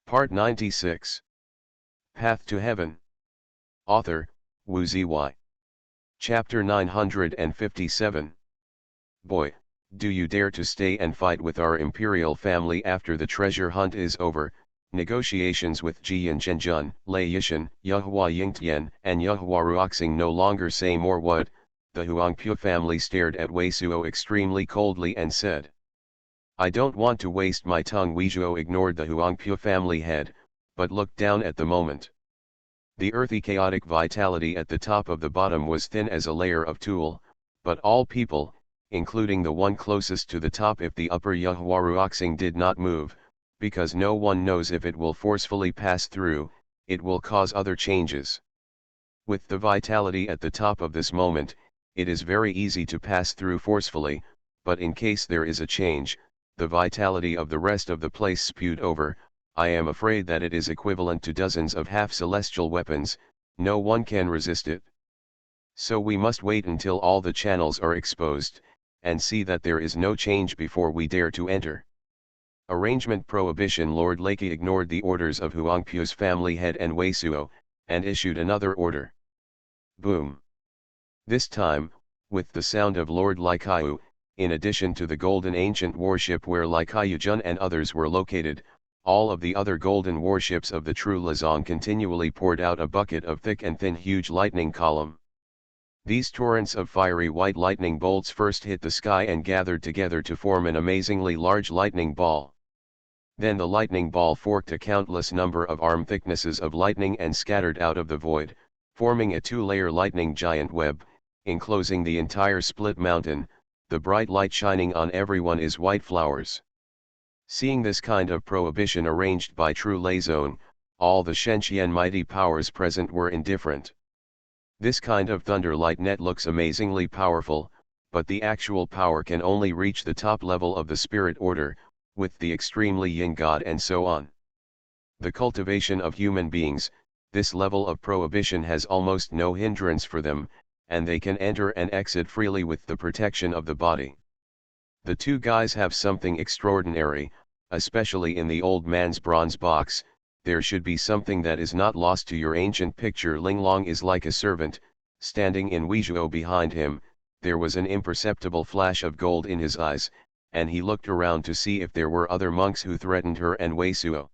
Part 96. Path to Heaven. Author, Wu Ziyi. Chapter 957. Boy, do you dare to stay and fight with our imperial family after the treasure hunt is over? Negotiations with Jiyan Zhenjun, Lei Yishan, Yehua Yingtian, and Yehua Ruoxing no longer say more. What? The Huangpu family stared at Wei Suo extremely coldly and said, I don't want to waste my tongue. Wei Suo ignored the Huangpu family head, but looked down at the moment. The earthy chaotic vitality at the top of the bottom was thin as a layer of tulle, but all people, including the one closest to the top, if the upper Yehua Ruoxing did not move, because no one knows if it will forcefully pass through, it will cause other changes. With the vitality at the top of this moment, it is very easy to pass through forcefully, but in case there is a change, the vitality of the rest of the place spewed over, I am afraid that it is equivalent to dozens of half-celestial weapons. No one can resist it. So we must wait until all the channels are exposed, and see that there is no change before we dare to enter. Arrangement Prohibition. Lord Lakey ignored the orders of Huangpu's family head and Wei Suo, and issued another order. Boom. This time, with the sound of Lord Laikaiu, in addition to the golden ancient warship where Laikaiu Jun and others were located, all of the other golden warships of the true Lizong continually poured out a bucket of thick and thin huge lightning column. These torrents of fiery white lightning bolts first hit the sky and gathered together to form an amazingly large lightning ball. Then the lightning ball forked a countless number of arm thicknesses of lightning and scattered out of the void, forming a two-layer lightning giant web, enclosing the entire split mountain. The bright light shining on everyone is white flowers. Seeing this kind of prohibition arranged by True Leizone, all the Shenqian mighty powers present were indifferent. This kind of thunder light net looks amazingly powerful, but the actual power can only reach the top level of the spirit order, with the extremely yin god and so on. The cultivation of human beings, this level of prohibition has almost no hindrance for them, and they can enter and exit freely with the protection of the body. The two guys have something extraordinary, especially in the old man's bronze box. There should be something that is not lost to your ancient picture. Linglong is like a servant, standing in Wei Suo behind him. There was an imperceptible flash of gold in his eyes, and he looked around to see if there were other monks who threatened her and Wei Suo.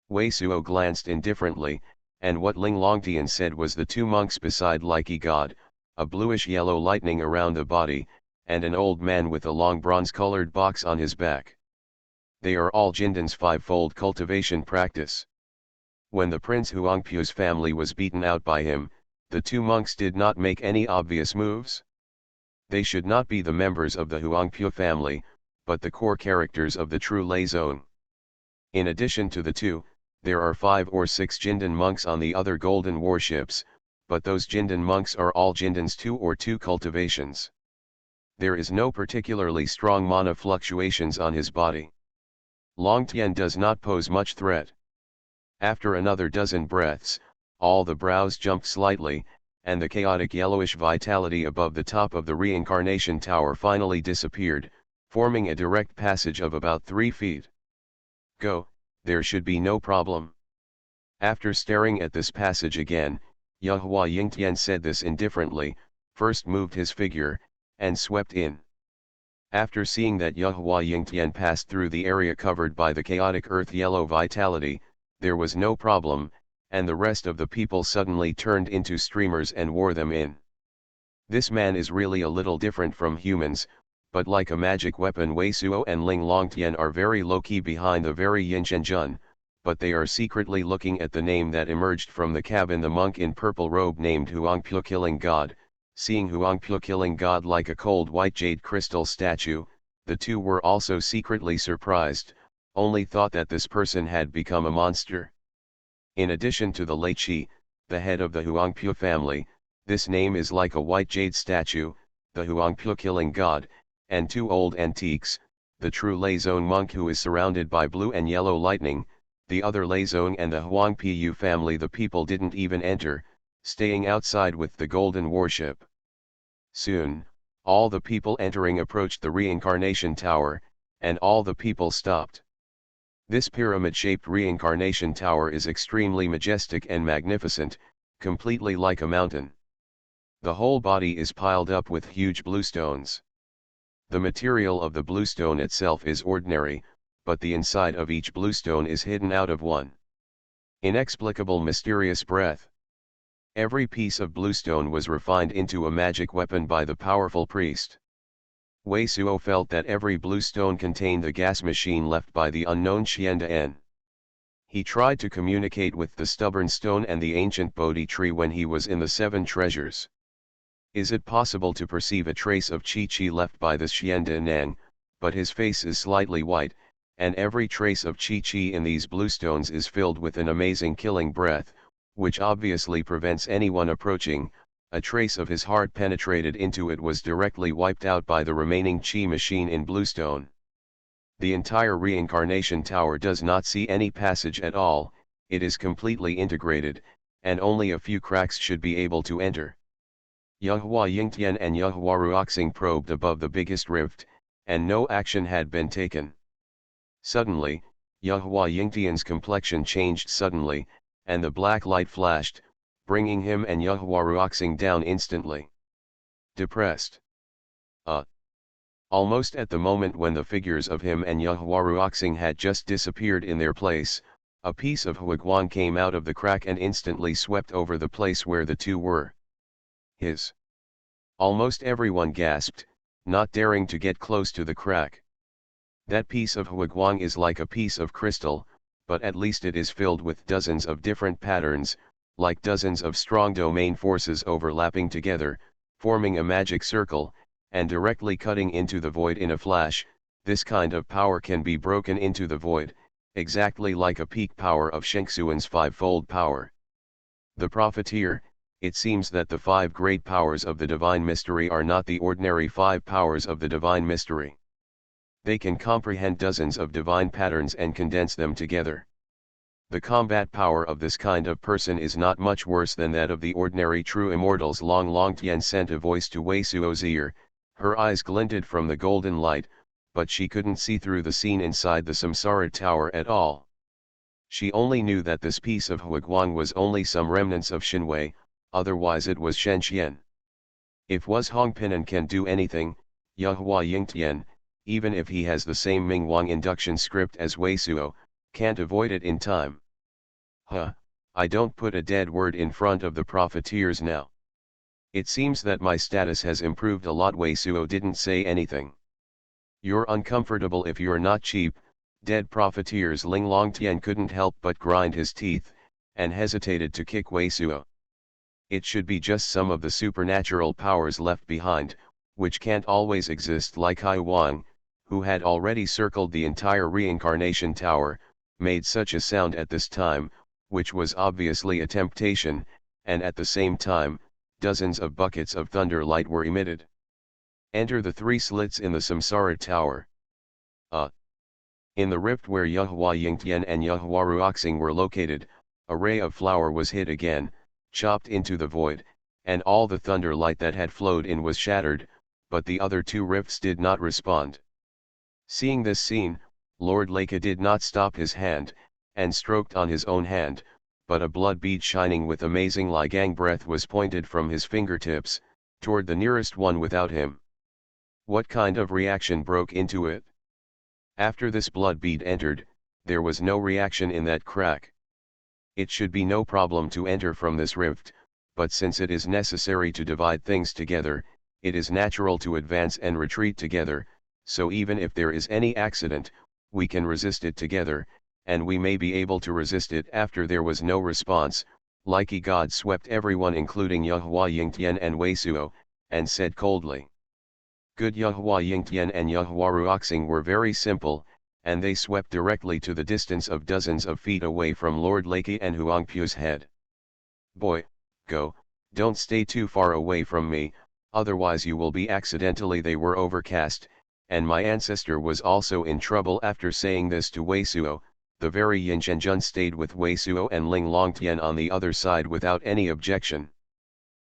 Wei Suo glanced indifferently, and what Linglongtian said was the two monks beside Likey God, a bluish-yellow lightning around the body, and an old man with a long bronze-colored box on his back. They are all Jindan's five-fold cultivation practice. When the Prince Huangpu's family was beaten out by him, the two monks did not make any obvious moves. They should not be the members of the Huangpu family, but the core characters of the True Leizone. In addition to the two, there are 5 or 6 Jindan monks on the other golden warships, but those Jindan monks are all Jindan's 2 or 2 cultivations. There is no particularly strong mana fluctuations on his body. Longtian does not pose much threat. After another dozen breaths, all the brows jumped slightly, and the chaotic yellowish vitality above the top of the reincarnation tower finally disappeared, forming a direct passage of about 3 feet. Go, there should be no problem. After staring at this passage again, Yehua Yingtian said this indifferently, first moved his figure, and swept in. After seeing that Yehua Yingtian passed through the area covered by the chaotic earth yellow vitality, there was no problem, and the rest of the people suddenly turned into streamers and wore them in. This man is really a little different from humans, but like a magic weapon. Wei Suo and Ling Longtian are very low-key behind the very Yin Zhenjun, but they are secretly looking at the name that emerged from the cabin. The monk in purple robe named Huangpu Killing God. Seeing Huangpu Killing God like a cold white jade crystal statue, the two were also secretly surprised, only thought that this person had become a monster. In addition to the Lei Qi, the head of the Huangpu family, this name is like a white jade statue, the Huangpu Killing God, and 2 old antiques, the true Leizone monk who is surrounded by blue and yellow lightning, the other Leizone and the Huangpu family. The people didn't even enter, staying outside with the golden warship. Soon, all the people entering approached the reincarnation tower, and all the people stopped. This pyramid-shaped reincarnation tower is extremely majestic and magnificent, completely like a mountain. The whole body is piled up with huge bluestones. The material of the bluestone itself is ordinary, but the inside of each bluestone is hidden out of one inexplicable mysterious breath. Every piece of bluestone was refined into a magic weapon by the powerful priest. Wei Suo felt that every bluestone contained the gas machine left by the unknown Xiandan. He tried to communicate with the stubborn stone and the ancient Bodhi tree when he was in the Seven Treasures. Is it possible to perceive a trace of Qi left by the Xiandan? But his face is slightly white, and every trace of Qi in these bluestones is filled with an amazing killing breath, which obviously prevents anyone approaching. A trace of his heart penetrated into it was directly wiped out by the remaining Qi machine in bluestone. The entire reincarnation tower does not see any passage at all, it is completely integrated, and only a few cracks should be able to enter. Yehua Yingtian and Yehua Ruoxing probed above the biggest rift, and no action had been taken. Suddenly, Yehua Yingtian's complexion changed suddenly, and the black light flashed, bringing him and Yehua Ruoxing down instantly. Depressed. Almost at the moment when the figures of him and Yehua Ruoxing had just disappeared in their place, a piece of huiguang came out of the crack and instantly swept over the place where the two were. Almost everyone gasped, not daring to get close to the crack. That piece of huiguang is like a piece of crystal, but at least it is filled with dozens of different patterns, like dozens of strong domain forces overlapping together, forming a magic circle, and directly cutting into the void in a flash. This kind of power can be broken into the void, exactly like a peak power of Shengxuan's five-fold power. The profiteer, it seems that the five great powers of the divine mystery are not the ordinary five powers of the divine mystery. They can comprehend dozens of divine patterns and condense them together. The combat power of this kind of person is not much worse than that of the ordinary true immortals. Long Tian sent a voice to Wei Suo's ear, her eyes glinted from the golden light, but she couldn't see through the scene inside the Samsara tower at all. She only knew that this piece of huiguang was only some remnants of Xinwei, otherwise it was Shenxian. If was Hongpinan can do anything, Yehua Yingtian, even if he has the same Mingwang induction script as Wei Suo, can't avoid it in time. I don't put a dead word in front of the profiteers now. It seems that my status has improved a lot. Wei Suo didn't say anything. You're uncomfortable if you're not cheap, dead profiteers. Ling Longtian couldn't help but grind his teeth, and hesitated to kick Wei Suo. It should be just some of the supernatural powers left behind, which can't always exist, like Huiguang, who had already circled the entire reincarnation tower, made such a sound at this time, which was obviously a temptation, and at the same time, dozens of buckets of thunder light were emitted. Enter the three slits in the Samsara tower. In the rift where Yehua Yingtian and Yehua Ruoxing were located, a ray of flower was hit again, chopped into the void, and all the thunder light that had flowed in was shattered, but the other two rifts did not respond. Seeing this scene, Lord Leica did not stop his hand, and stroked on his own hand, but a blood bead shining with amazing Ligang breath was pointed from his fingertips, toward the nearest one without him. What kind of reaction broke into it? After this blood bead entered, there was no reaction in that crack. It should be no problem to enter from this rift, but since it is necessary to divide things together, it is natural to advance and retreat together, so even if there is any accident, we can resist it together, and we may be able to resist it. After there was no response, Likey God swept everyone including Yehua Yingtian and Wei Suo, and said coldly. Good. Yehua Yingtian and Yehua Ruoxing were very simple, and they swept directly to the distance of dozens of feet away from Lord Lakey and Huangpu's head. Boy, go, don't stay too far away from me, otherwise you will be accidentally. They were overcast, and my ancestor was also in trouble. After saying this to Wei Suo, the very Yin Zhenjun stayed with Wei Suo and Ling Longtian on the other side without any objection.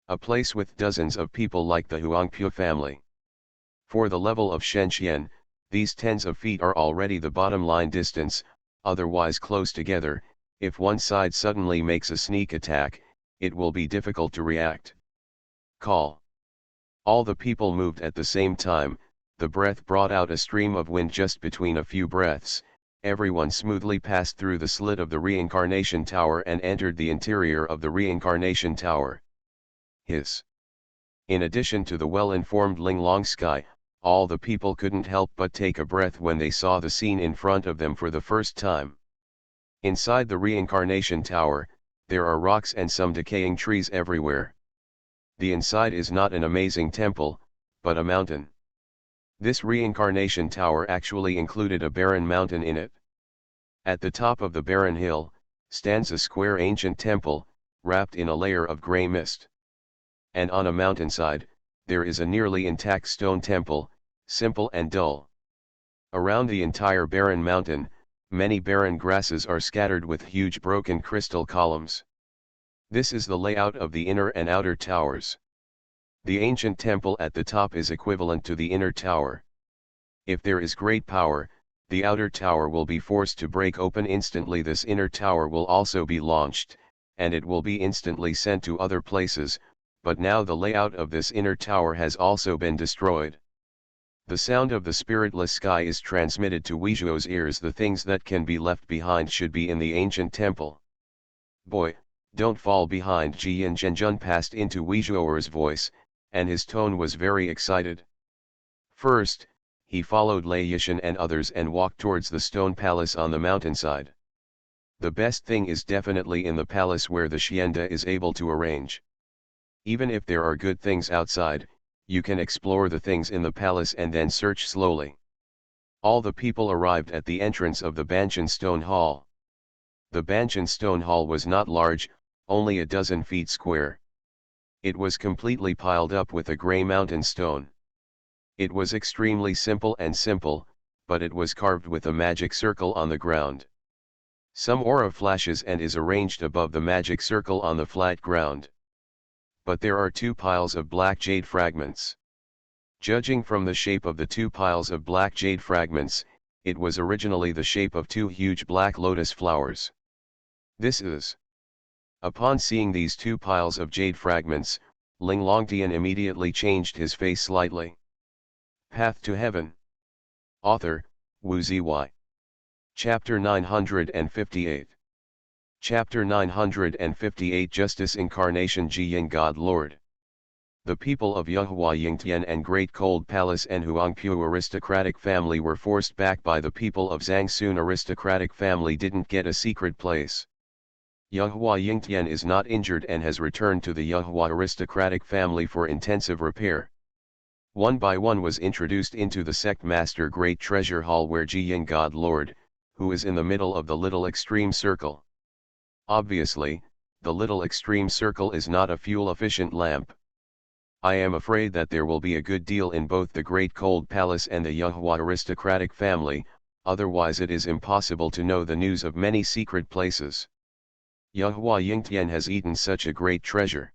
A place with dozens of people like the Huangpu family. For the level of Shenxian, these tens of feet are already the bottom line distance, otherwise close together. If one side suddenly makes a sneak attack, it will be difficult to react. Call. All the people moved at the same time. The breath brought out a stream of wind just between a few breaths. Everyone smoothly passed through the slit of the reincarnation tower and entered the interior of the reincarnation tower. Hiss. In addition to the well-informed Ling Long Sky, all the people couldn't help but take a breath when they saw the scene in front of them for the first time. Inside the reincarnation tower, there are rocks and some decaying trees everywhere. The inside is not an amazing temple, but a mountain. This reincarnation tower actually included a barren mountain in it. At the top of the barren hill, stands a square ancient temple, wrapped in a layer of grey mist. And on a mountainside, there is a nearly intact stone temple, simple and dull. Around the entire barren mountain, many barren grasses are scattered with huge broken crystal columns. This is the layout of the inner and outer towers. The ancient temple at the top is equivalent to the inner tower. If there is great power, the outer tower will be forced to break open instantly. This inner tower will also be launched, and it will be instantly sent to other places, but now the layout of this inner tower has also been destroyed. The sound of the spiritless sky is transmitted to Weizhuo's ears. The things that can be left behind should be in the ancient temple. Boy, don't fall behind. Jiyan Zhenjun passed into Weizhuo's voice, and his tone was very excited. First, he followed Lei Yishan and others and walked towards the stone palace on the mountainside. The best thing is definitely in the palace where the Xianda is able to arrange. Even if there are good things outside, you can explore the things in the palace and then search slowly. All the people arrived at the entrance of the Banshan Stone Hall. The Banshan Stone Hall was not large, only a dozen feet square. It was completely piled up with a grey mountain stone. It was extremely simple, but it was carved with a magic circle on the ground. Some aura flashes and is arranged above the magic circle on the flat ground. But there are two piles of black jade fragments. Judging from the shape of the two piles of black jade fragments, it was originally the shape of two huge black lotus flowers. This is. Upon seeing these two piles of jade fragments, Ling Longtian immediately changed his face slightly. Path to Heaven. Author, Wu Zy. Chapter 958. Chapter 958 Justice Incarnation Jiying God Lord. The people of Yuhua Yingtian and Great Cold Palace and Huangpu aristocratic family were forced back by the people of Zhangsun aristocratic family didn't get a secret place. Yuhua Yingtian is not injured and has returned to the Yuhua aristocratic family for intensive repair. One by one was introduced into the sect master Great Treasure Hall where Jiying God Lord, who is in the middle of the little extreme circle. Obviously, the little extreme circle is not a fuel-efficient lamp. I am afraid that there will be a good deal in both the Great Cold Palace and the Yuhua aristocratic family, otherwise it is impossible to know the news of many secret places. Yuhua Yingtian has eaten such a great treasure.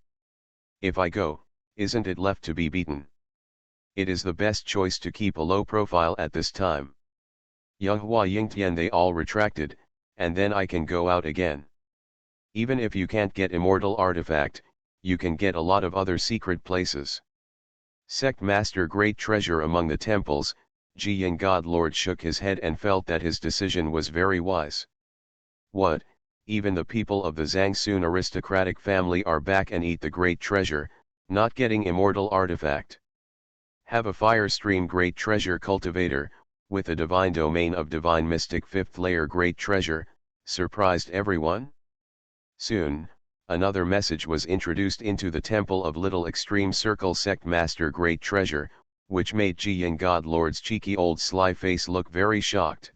If I go, isn't it left to be beaten? It is the best choice to keep a low profile at this time. Yuhua Yingtian they all retracted, and then I can go out again. Even if you can't get immortal artifact, you can get a lot of other secret places. Sect Master Great Treasure among the temples, Jiying God Lord shook his head and felt that his decision was very wise. What, even the people of the Zhangsun aristocratic family are back and eat the great treasure, not getting immortal artifact. Have a fire stream great treasure cultivator, with a divine domain of divine mystic 5th layer great treasure, surprised everyone? Soon, another message was introduced into the temple of Little Extreme Circle Sect Master Great Treasure, which made Jiying God Lord's cheeky old sly face look very shocked.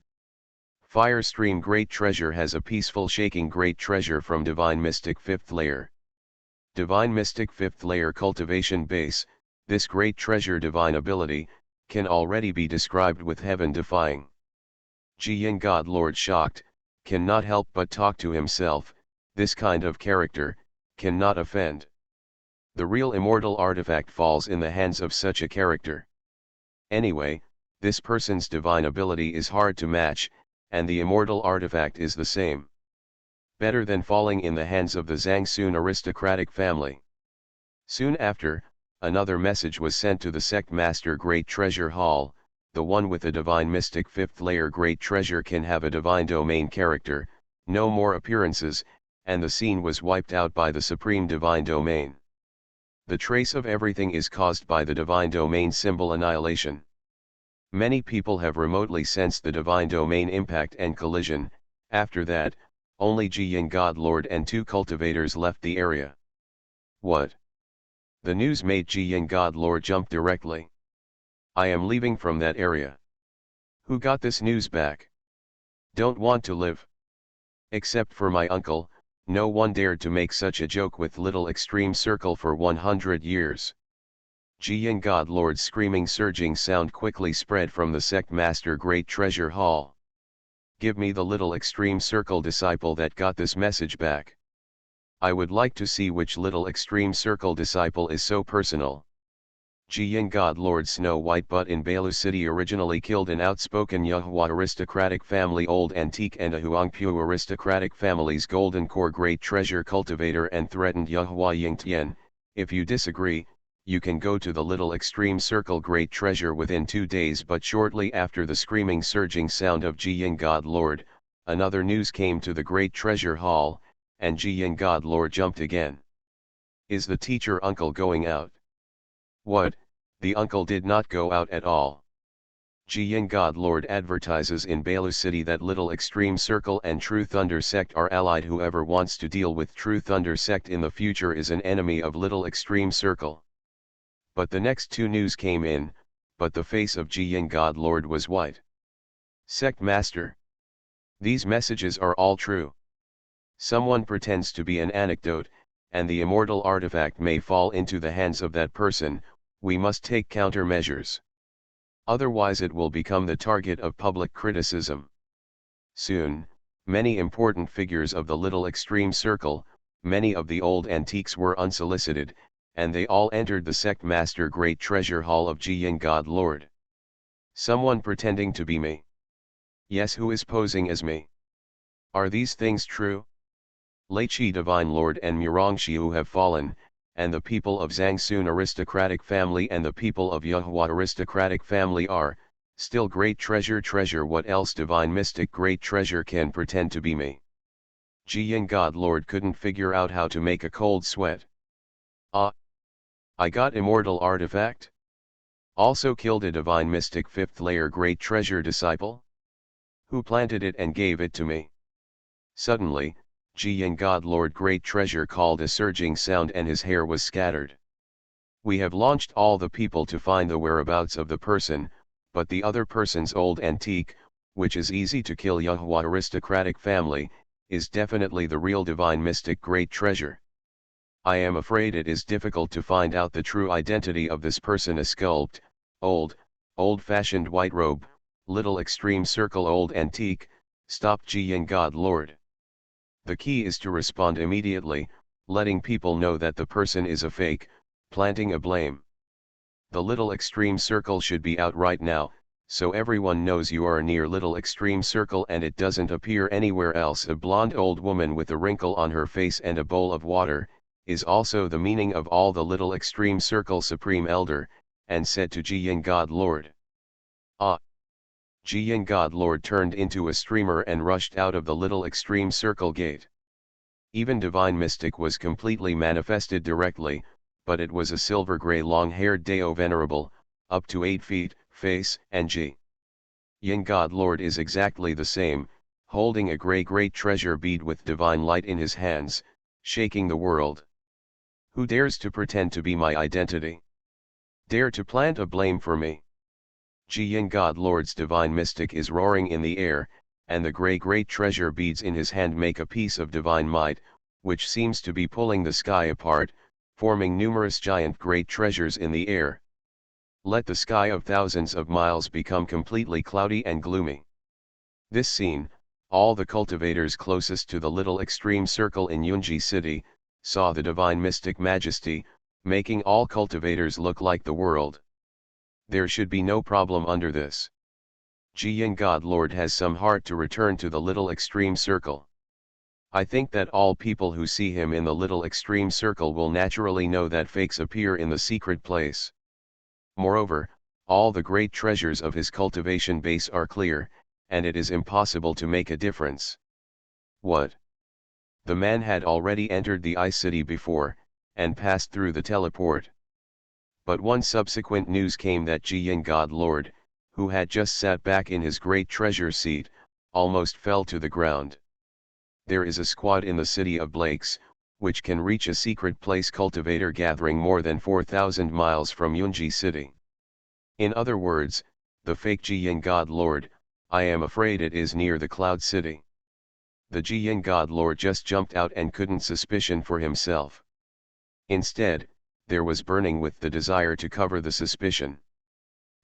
Fire stream great treasure has a peaceful shaking great treasure from divine mystic 5th layer. Divine mystic 5th layer cultivation base. This great treasure divine ability, can already be described with heaven-defying. Jiying God Lord shocked, cannot help but talk to himself, this kind of character, cannot offend. The real immortal artifact falls in the hands of such a character. Anyway, this person's divine ability is hard to match, and the immortal artifact is the same. Better than falling in the hands of the Zhangsun aristocratic family. Soon after, another message was sent to the sect master Great Treasure Hall. The one with the divine mystic fifth layer Great Treasure can have a divine domain character, no more appearances, and the scene was wiped out by the supreme divine domain. The trace of everything is caused by the divine domain symbol annihilation. Many people have remotely sensed the divine domain impact and collision. After that, only Ji-Yin God Lord and 2 cultivators left the area. What? The news made Ji-Yin God Lord jump directly. I am leaving from that area. Who got this news back? Don't want to live. Except for my uncle, no one dared to make such a joke with little extreme circle for 100 years. Ji-Yin God Lord's screaming surging sound quickly spread from the sect master Great Treasure Hall. Give me the little extreme circle disciple that got this message back. I would like to see which little extreme circle disciple is so personal. Ji-Yin God Lord Snow White Butt in Beilu City originally killed an outspoken Yuhua aristocratic family old antique and a Huangpu aristocratic family's golden core great treasure cultivator and threatened Yuhua Yingtian. If you disagree, you can go to the little extreme circle great treasure within 2 days. But shortly after the screaming surging sound of Ji-Yin God Lord, another news came to the great treasure hall, and Ji-Yin God Lord jumped again. Is the teacher uncle going out? What? The uncle did not go out at all. Ji-Yin God Lord advertises in Beilu City that Little Extreme Circle and True Thunder Sect are allied. Whoever wants to deal with True Thunder Sect in the future is an enemy of Little Extreme Circle. But the next 2 news came in, but the face of Ji-Yin God Lord was white. Sect Master. These messages are all true. Someone pretends to be an anecdote, and the immortal artifact may fall into the hands of that person. We must take countermeasures. Otherwise it will become the target of public criticism. Soon, many important figures of the Little Extreme Circle, many of the old antiques were unsolicited, and they all entered the sect master Great Treasure Hall of Ji-Yin God Lord. Someone pretending to be me. Yes, who is posing as me? Are these things true? Lei Qi Divine Lord and Murong Xiu have fallen, and the people of Zhangsun aristocratic family and the people of Yuhua aristocratic family are, still great treasure. What else divine mystic great treasure can pretend to be me? Ji-Yin God Lord couldn't figure out how to make a cold sweat. Ah! I got immortal artifact? Also killed a divine mystic 5th layer great treasure disciple? Who planted it and gave it to me? Suddenly, Ji-Yin God Lord Great Treasure called a surging sound and his hair was scattered. We have launched all the people to find the whereabouts of the person, but the other person's old antique, which is easy to kill Yuhua aristocratic family, is definitely the real divine mystic Great Treasure. I am afraid it is difficult to find out the true identity of this person. A sculpt, old-fashioned white robe, Little Extreme Circle old antique, stopped Ji-Yin God Lord. The key is to respond immediately, letting people know that the person is a fake, planting a blame. The Little Extreme Circle should be out right now, so everyone knows you are near Little Extreme Circle and it doesn't appear anywhere else. A blonde old woman with a wrinkle on her face and a bowl of water, is also the meaning of all the Little Extreme Circle Supreme Elder, and said to Ji-Yin God Lord. Ah! Ji-Yin God Lord turned into a streamer and rushed out of the Little Extreme Circle gate. Even Divine Mystic was completely manifested directly, but it was a silver-gray long-haired Deo Venerable, up to 8 feet, face and Yin God Lord is exactly the same, holding a grey great treasure bead with divine light in his hands, shaking the world. Who dares to pretend to be my identity? Dare to plant a blame for me? Ji-Yin God Lord's divine mystic is roaring in the air, and the grey great treasure beads in his hand make a piece of divine might, which seems to be pulling the sky apart, forming numerous giant great treasures in the air. Let the sky of thousands of miles become completely cloudy and gloomy. This scene, all the cultivators closest to the Little Extreme Circle in Yunji City, saw the divine mystic majesty, making all cultivators look like the world. There should be no problem under this. Jiyan God Lord has some heart to return to the little extreme circle. I think that all people who see him in the little extreme circle will naturally know that fakes appear in the secret place. Moreover, all the great treasures of his cultivation base are clear, and it is impossible to make a difference. What? The man had already entered the ice city before, and passed through the teleport. But one subsequent news came that Jiyan God Lord, who had just sat back in his great treasure seat, almost fell to the ground. There is a squad in the city of Blakes, which can reach a secret place cultivator gathering more than 4,000 miles from Yunji city. In other words, the fake Jiyan God Lord, I am afraid it is near the Cloud City. The Jiyan God Lord just jumped out and couldn't suspicion for himself. Instead, there was burning with the desire to cover the suspicion.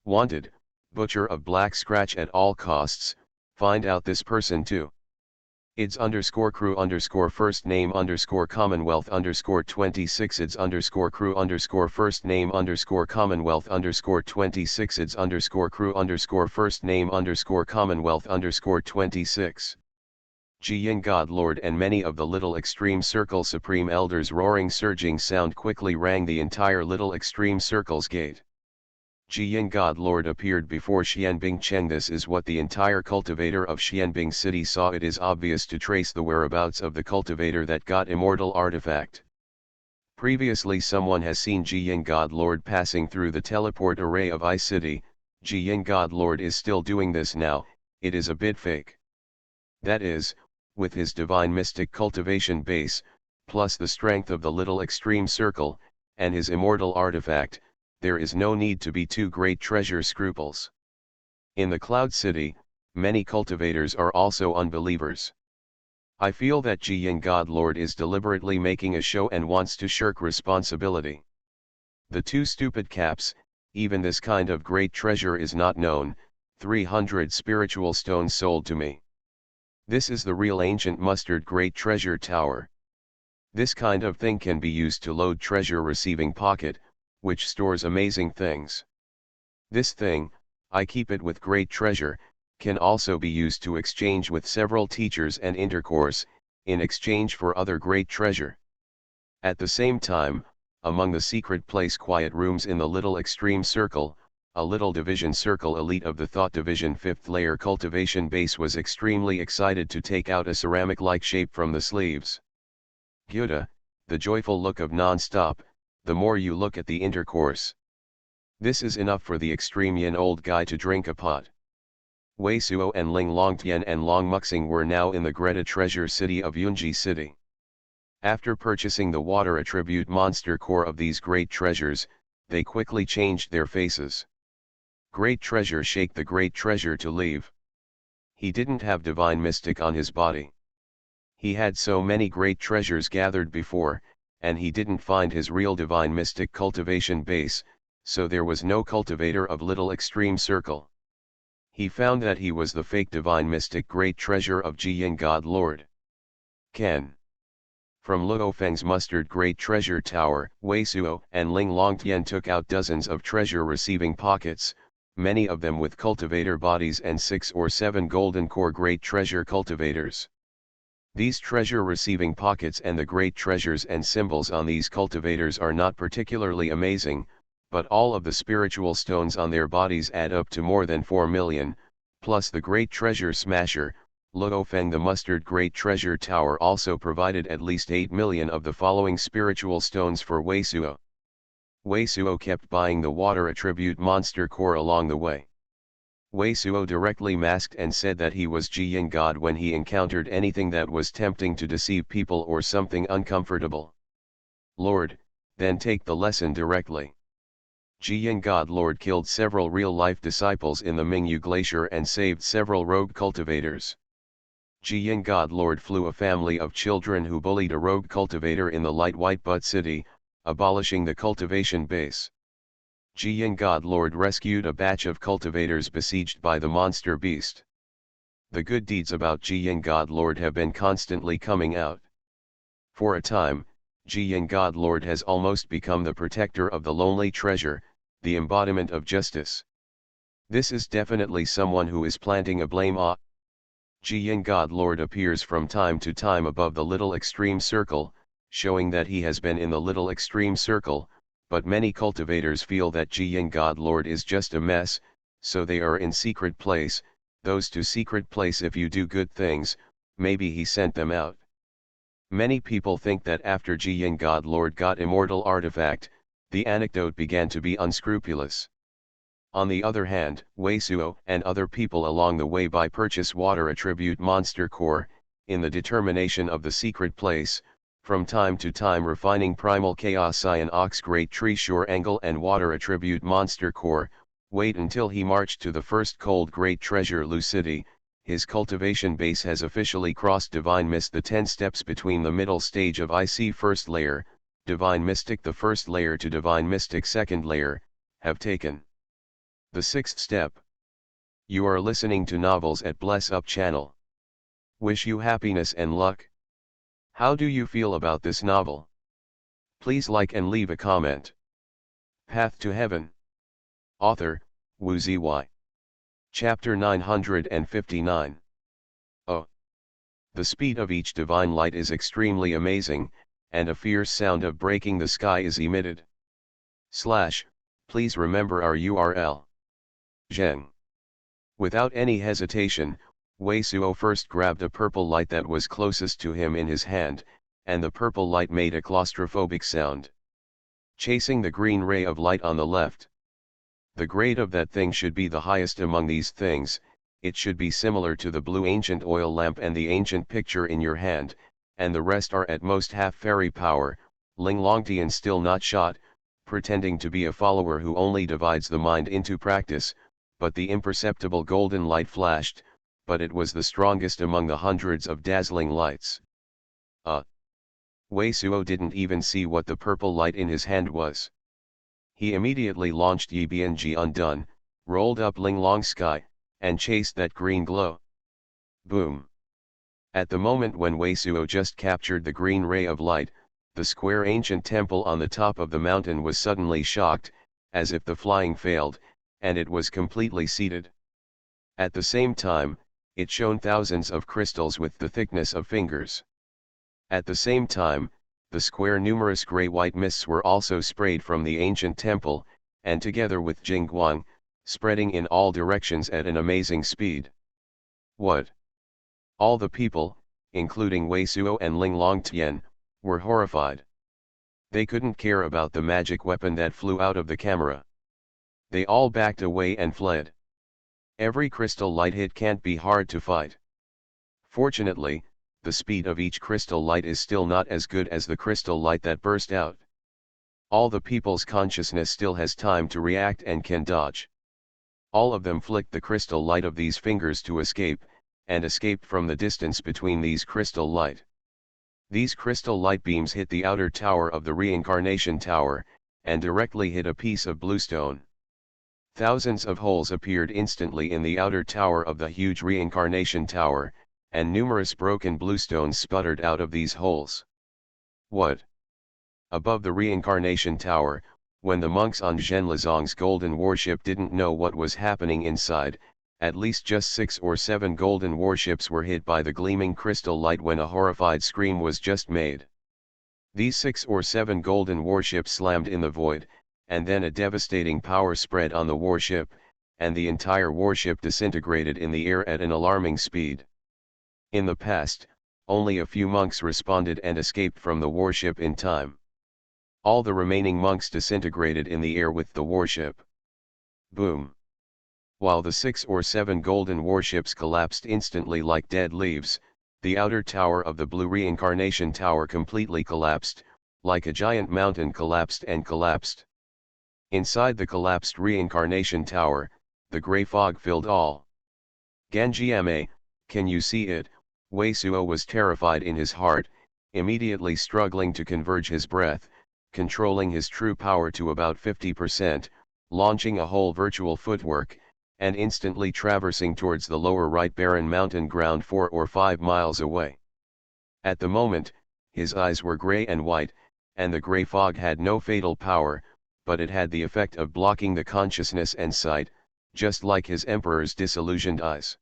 Wanted, Butcher of Black Scratch at all costs, find out this person too. IDS _crew first name Commonwealth 26 IDS crew first name Commonwealth 26 IDS crew first name Commonwealth 26. Jiyan God Lord and many of the little extreme circle supreme elders' roaring surging sound quickly rang the entire little extreme circle's gate. Jiyan God Lord appeared before Xianbing Cheng. This is what the entire cultivator of Xianbing city saw. It is obvious to trace the whereabouts of the cultivator that got immortal artifact. Previously someone has seen Jiyan God Lord passing through the teleport array of Ice City. Jiyan God Lord is still doing this now. It is a bit fake. That is, with his divine mystic cultivation base, plus the strength of the little extreme circle, and his immortal artifact, there is no need to be too great treasure scruples. In the Cloud City, many cultivators are also unbelievers. I feel that Jiyan God Lord is deliberately making a show and wants to shirk responsibility. The two stupid caps, even this kind of great treasure is not known. 300 spiritual stones sold to me. This is the real ancient mustard great treasure tower. This kind of thing can be used to load treasure receiving pocket, which stores amazing things. This thing, I keep it with great treasure, can also be used to exchange with several teachers and intercourse, in exchange for other great treasure. At the same time, among the secret place quiet rooms in the little extreme circle, a little division circle elite of the thought division 5th layer cultivation base was extremely excited to take out a ceramic-like shape from the sleeves. Gyuda, the joyful look of non-stop, the more you look at the intercourse. This is enough for the extreme yin old guy to drink a pot. Wei Suo and Ling Longtian and Long Muxing were now in the Greta treasure city of Yunji city. After purchasing the water attribute monster core of these great treasures, they quickly changed their faces. Great treasure shake the great treasure to leave. He didn't have divine mystic on his body. He had so many great treasures gathered before, and he didn't find his real divine mystic cultivation base, so there was no cultivator of little extreme circle. He found that he was the fake divine mystic great treasure of Jiyan God Lord. Ken. From Luofeng's mustard great treasure tower, Wei Suo and Ling Longtian took out dozens of treasure receiving pockets, many of them with cultivator bodies and 6 or 7 golden core great treasure cultivators. These treasure receiving pockets and the great treasures and symbols on these cultivators are not particularly amazing, but all of the spiritual stones on their bodies add up to more than 4 million, plus the great treasure smasher, Luofeng. The mustard great treasure tower also provided at least 8 million of the following spiritual stones for Wei Suo. Wei Suo kept buying the water attribute monster core along the way. Wei Suo directly masked and said that he was Jiyan God when he encountered anything that was tempting to deceive people or something uncomfortable. Lord, then take the lesson directly. Jiyan God Lord killed several real-life disciples in the Mingyu Glacier and saved several rogue cultivators. Jiyan God Lord flew a family of children who bullied a rogue cultivator in the Light White Butt City, abolishing the cultivation base. Jiyan God Lord rescued a batch of cultivators besieged by the monster beast. The good deeds about Jiyan God Lord have been constantly coming out. For a time, Jiyan God Lord has almost become the protector of the lonely treasure, the embodiment of justice. This is definitely someone who is planting a blame. Jiyin God Lord appears from time to time above the little extreme circle, showing that he has been in the little extreme circle, but many cultivators feel that Jiyin God Lord is just a mess, so they are in secret place, those to secret place. If you do good things, maybe he sent them out. Many people think that after Jiyin God Lord got immortal artifact, the anecdote began to be unscrupulous. On the other hand, Wei Suo and other people along the way by purchase water attribute monster core, in the determination of the secret place, from time to time refining primal chaos cyan ox great tree shore angle and water attribute monster core, wait until he marched to the first cold great treasure Lu City, his cultivation base has officially crossed Divine Mist the 10 steps between the middle stage of IC first layer, Divine Mystic the first layer to Divine Mystic second layer, have taken. The 6th step. You are listening to Novels at Bless Up channel. Wish you happiness and luck. How do you feel about this novel? Please like and leave a comment. Path to Heaven. Author, Wu Zy. Chapter 959. Oh. The speed of each divine light is extremely amazing, and a fierce sound of breaking the sky is emitted. Please remember our URL. Zheng. Without any hesitation, Wei Suo first grabbed a purple light that was closest to him in his hand, and the purple light made a claustrophobic sound. Chasing the green ray of light on the left. The grade of that thing should be the highest among these things, it should be similar to the blue ancient oil lamp and the ancient picture in your hand, and the rest are at most half fairy power. Ling Longtian still not shot, pretending to be a follower who only divides the mind into practice, but the imperceptible golden light flashed, but it was the strongest among the hundreds of dazzling lights. Wei Suo didn't even see what the purple light in his hand was. He immediately launched Yi Bianji Undone, rolled up Ling Long Sky, and chased that green glow. Boom! At the moment when Wei Suo just captured the green ray of light, the square ancient temple on the top of the mountain was suddenly shocked, as if the flying failed, and it was completely seated. At the same time, it shone thousands of crystals with the thickness of fingers. At the same time, the square numerous grey-white mists were also sprayed from the ancient temple, and together with Jingguang, spreading in all directions at an amazing speed. What? All the people, including Wei Suo and Ling Longtian, were horrified. They couldn't care about the magic weapon that flew out of the camera. They all backed away and fled. Every crystal light hit can't be hard to fight. Fortunately, the speed of each crystal light is still not as good as the crystal light that burst out. All the people's consciousness still has time to react and can dodge. All of them flicked the crystal light of these fingers to escape, and escaped from the distance between these crystal light. These crystal light beams hit the outer tower of the reincarnation tower, and directly hit a piece of bluestone. Thousands of holes appeared instantly in the outer tower of the huge reincarnation tower, and numerous broken bluestones sputtered out of these holes. What? Above the reincarnation tower, when the monks on Zhenlizong's golden warship didn't know what was happening inside, at least just 6 or 7 golden warships were hit by the gleaming crystal light when a horrified scream was just made. These 6 or 7 golden warships slammed in the void, and then a devastating power spread on the warship, and the entire warship disintegrated in the air at an alarming speed. In the past, only a few monks responded and escaped from the warship in time. All the remaining monks disintegrated in the air with the warship. Boom! While the 6 or 7 golden warships collapsed instantly like dead leaves, the outer tower of the blue reincarnation tower completely collapsed, like a giant mountain collapsed and collapsed. Inside the collapsed reincarnation tower, the grey fog filled all. Ganjiame, can you see it? Wei Suo was terrified in his heart, immediately struggling to converge his breath, controlling his true power to about 50%, launching a whole virtual footwork, and instantly traversing towards the lower right barren mountain ground 4 or 5 miles away. At the moment, his eyes were grey and white, and the grey fog had no fatal power, but it had the effect of blocking the consciousness and sight, just like his emperor's disillusioned eyes.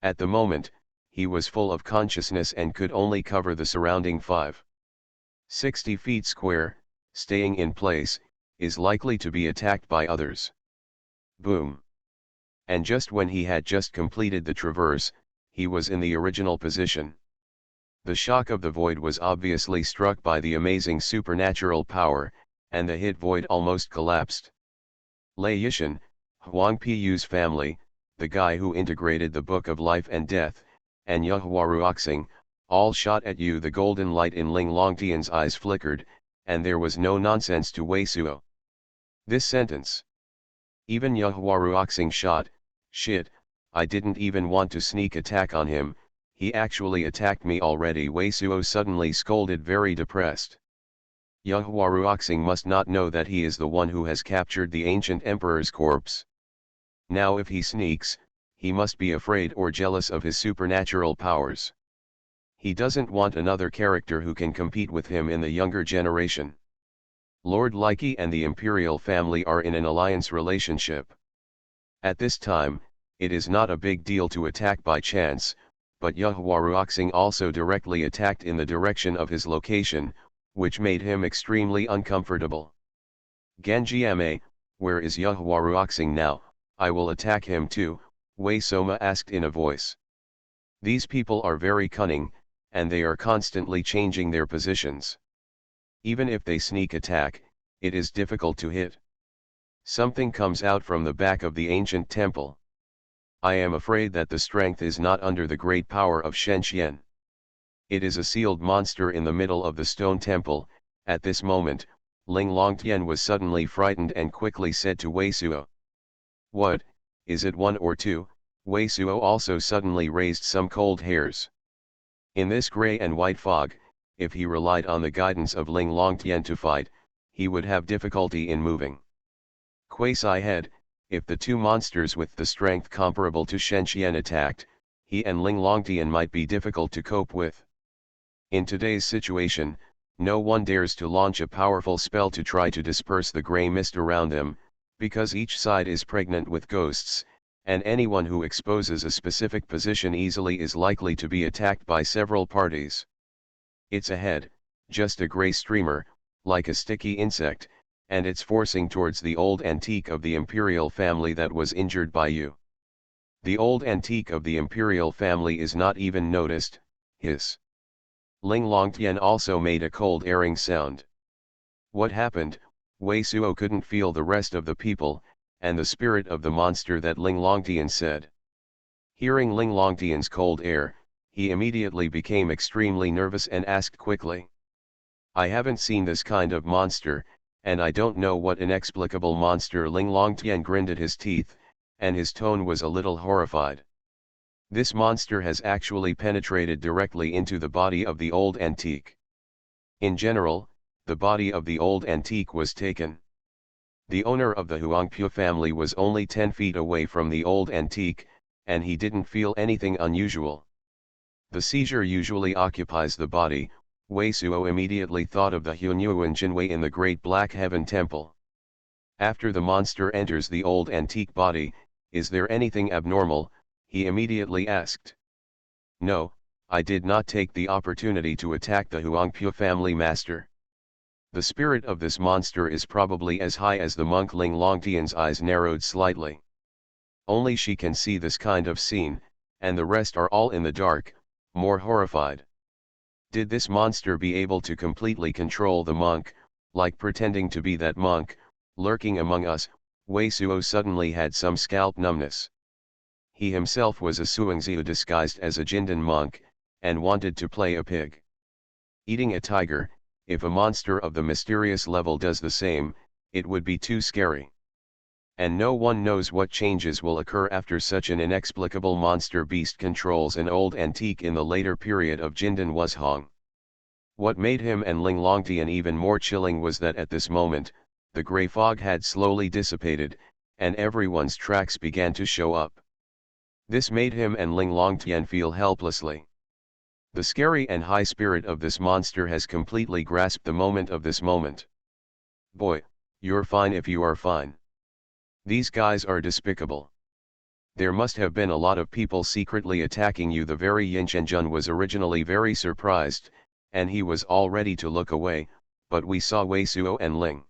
At the moment, he was full of consciousness and could only cover the surrounding 560 feet square, staying in place, is likely to be attacked by others. Boom! And just when he had just completed the traverse, he was in the original position. The shock of the void was obviously struck by the amazing supernatural power, and the hit void almost collapsed. Lei Yishan, Huang Pu's family, the guy who integrated the Book of Life and Death, and Yehuaruoxing, all shot at you. The golden light in Ling Longtian's eyes flickered, and there was no nonsense to Wei Suo. This sentence. Even Yehuaruoxing shot, shit, I didn't even want to sneak attack on him, he actually attacked me already. Wei Suo suddenly scolded, very depressed. Yehuaruoxing must not know that he is the one who has captured the ancient emperor's corpse. Now if he sneaks, he must be afraid or jealous of his supernatural powers. He doesn't want another character who can compete with him in the younger generation. Lord Likey and the imperial family are in an alliance relationship. At this time, it is not a big deal to attack by chance, but Yehuaruoxing also directly attacked in the direction of his location, which made him extremely uncomfortable. Genjiame, where is Yehuaruoxing now? I will attack him too, Wei Soma asked in a voice. These people are very cunning, and they are constantly changing their positions. Even if they sneak attack, it is difficult to hit. Something comes out from the back of the ancient temple. I am afraid that the strength is not under the great power of Shenxian. It is a sealed monster in the middle of the stone temple. At this moment, Ling Longtian was suddenly frightened and quickly said to Wei Suo. What, is it one or two? Wei Suo also suddenly raised some cold hairs. In this gray and white fog, if he relied on the guidance of Ling Longtian to fight, he would have difficulty in moving. Quasi head, if the two monsters with the strength comparable to Shenxian attacked, he and Ling Longtian might be difficult to cope with. In today's situation, no one dares to launch a powerful spell to try to disperse the gray mist around them, because each side is pregnant with ghosts, and anyone who exposes a specific position easily is likely to be attacked by several parties. It's a head, just a gray streamer, like a sticky insect, and it's forcing towards the old antique of the imperial family that was injured by you. The old antique of the imperial family is not even noticed, hiss. Ling Longtian also made a cold airing sound. What happened? Wei Suo couldn't feel the rest of the people, and the spirit of the monster that Ling Longtian said. Hearing Ling Longtian's cold air, he immediately became extremely nervous and asked quickly. I haven't seen this kind of monster, and I don't know what inexplicable monster. Ling Longtian grinned at his teeth, and his tone was a little horrified. This monster has actually penetrated directly into the body of the old antique. In general, the body of the old antique was taken. The owner of the Huangpu family was only 10 feet away from the old antique, and he didn't feel anything unusual. The seizure usually occupies the body. Wei Suo immediately thought of the Xuanhuan Jinwei in the Great Black Heaven Temple. After the monster enters the old antique body, is there anything abnormal? He immediately asked. No, I did not take the opportunity to attack the Huangpu family master. The spirit of this monster is probably as high as the monk. Ling Longtian's eyes narrowed slightly. Only she can see this kind of scene, and the rest are all in the dark, more horrified. Did this monster be able to completely control the monk, like pretending to be that monk, lurking among us? Wei Suo suddenly had some scalp numbness. He himself was a Suangziu disguised as a Jindan monk, and wanted to play a pig. Eating a tiger, if a monster of the mysterious level does the same, it would be too scary. And no one knows what changes will occur after such an inexplicable monster beast controls an old antique in the later period of Jindan Wushong. What made him and Ling Longtian even more chilling was that at this moment, the grey fog had slowly dissipated, and everyone's tracks began to show up. This made him and Ling Longtian feel helplessly. The scary and high spirit of this monster has completely grasped the moment of this moment. Boy, you're fine if you are fine. These guys are despicable. There must have been a lot of people secretly attacking you. The very Yinshenjun was originally very surprised, and he was all ready to look away, but we saw Wei Suo and Ling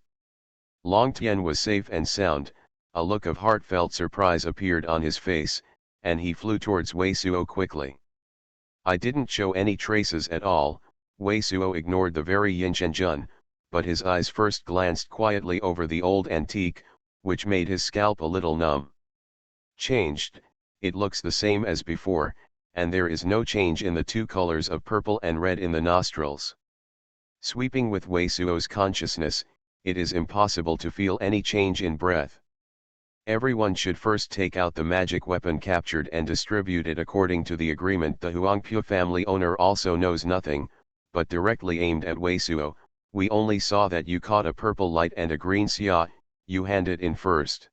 Longtian was safe and sound. A look of heartfelt surprise appeared on his face, and he flew towards Wei Suo quickly. I didn't show any traces at all. Wei Suo ignored the very Yinshenjun, but his eyes first glanced quietly over the old antique, which made his scalp a little numb. Changed, it looks the same as before, and there is no change in the two colors of purple and red in the nostrils. Sweeping with Wei Suo's consciousness, it is impossible to feel any change in breath. Everyone should first take out the magic weapon captured and distribute it according to the agreement. The Huangpu family owner also knows nothing, but directly aimed at Wei Suo. We only saw that you caught a purple light and a green xia, you hand it in first.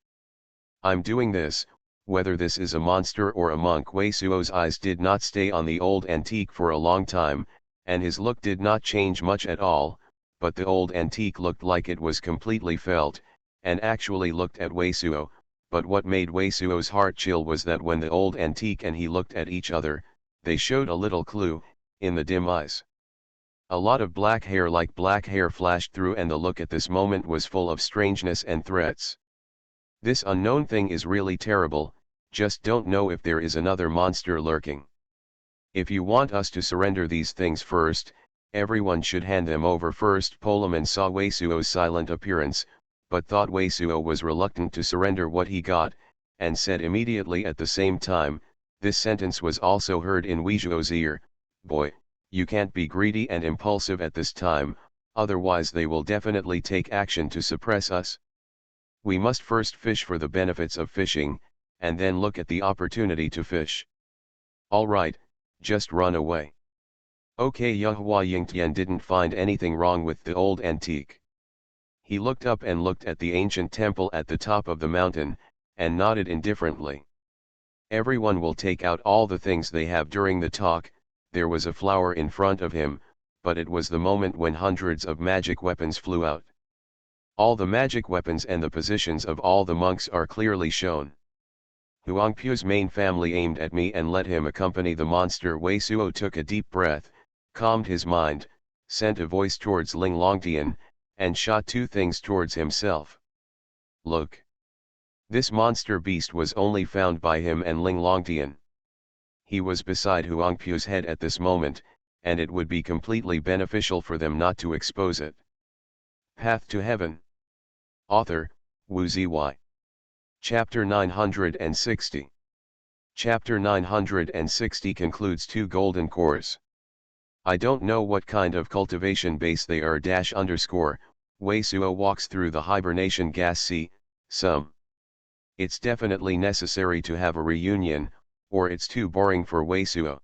I'm doing this, whether this is a monster or a monk. Wei Suo's eyes did not stay on the old antique for a long time, and his look did not change much at all, but the old antique looked like it was completely felt, and actually looked at Wei Suo. But what made Wei Suo's heart chill was that when the old antique and he looked at each other, they showed a little clue, in the dim eyes. A lot of black hair like black hair flashed through, and the look at this moment was full of strangeness and threats. This unknown thing is really terrible, just don't know if there is another monster lurking. If you want us to surrender these things first, everyone should hand them over first. Poleman saw Wei Suo's silent appearance, but thought Wei Suo was reluctant to surrender what he got, and said immediately at the same time. This sentence was also heard in Wei Suo's ear, "Boy, you can't be greedy and impulsive at this time, otherwise they will definitely take action to suppress us. We must first fish for the benefits of fishing, and then look at the opportunity to fish. Alright, just run away." Okay. Yuhua Yingtian didn't find anything wrong with the old antique. He looked up and looked at the ancient temple at the top of the mountain, and nodded indifferently. Everyone will take out all the things they have. During the talk, there was a flower in front of him, but it was the moment when hundreds of magic weapons flew out. All the magic weapons and the positions of all the monks are clearly shown. Huangpu's main family aimed at me and let him accompany the monster. Wei Suo took a deep breath, calmed his mind, sent a voice towards Ling Longtian, and shot two things towards himself. Look! This monster beast was only found by him and Ling Longtian. He was beside Huangpu's head at this moment, and it would be completely beneficial for them not to expose it. Path to Heaven. Author, Wu Ziyi. Chapter 960. Chapter 960 concludes two golden cores. I don't know what kind of cultivation base they are. Wei Suo walks through the hibernation gas sea. It's definitely necessary to have a reunion, or it's too boring for Wei Suo.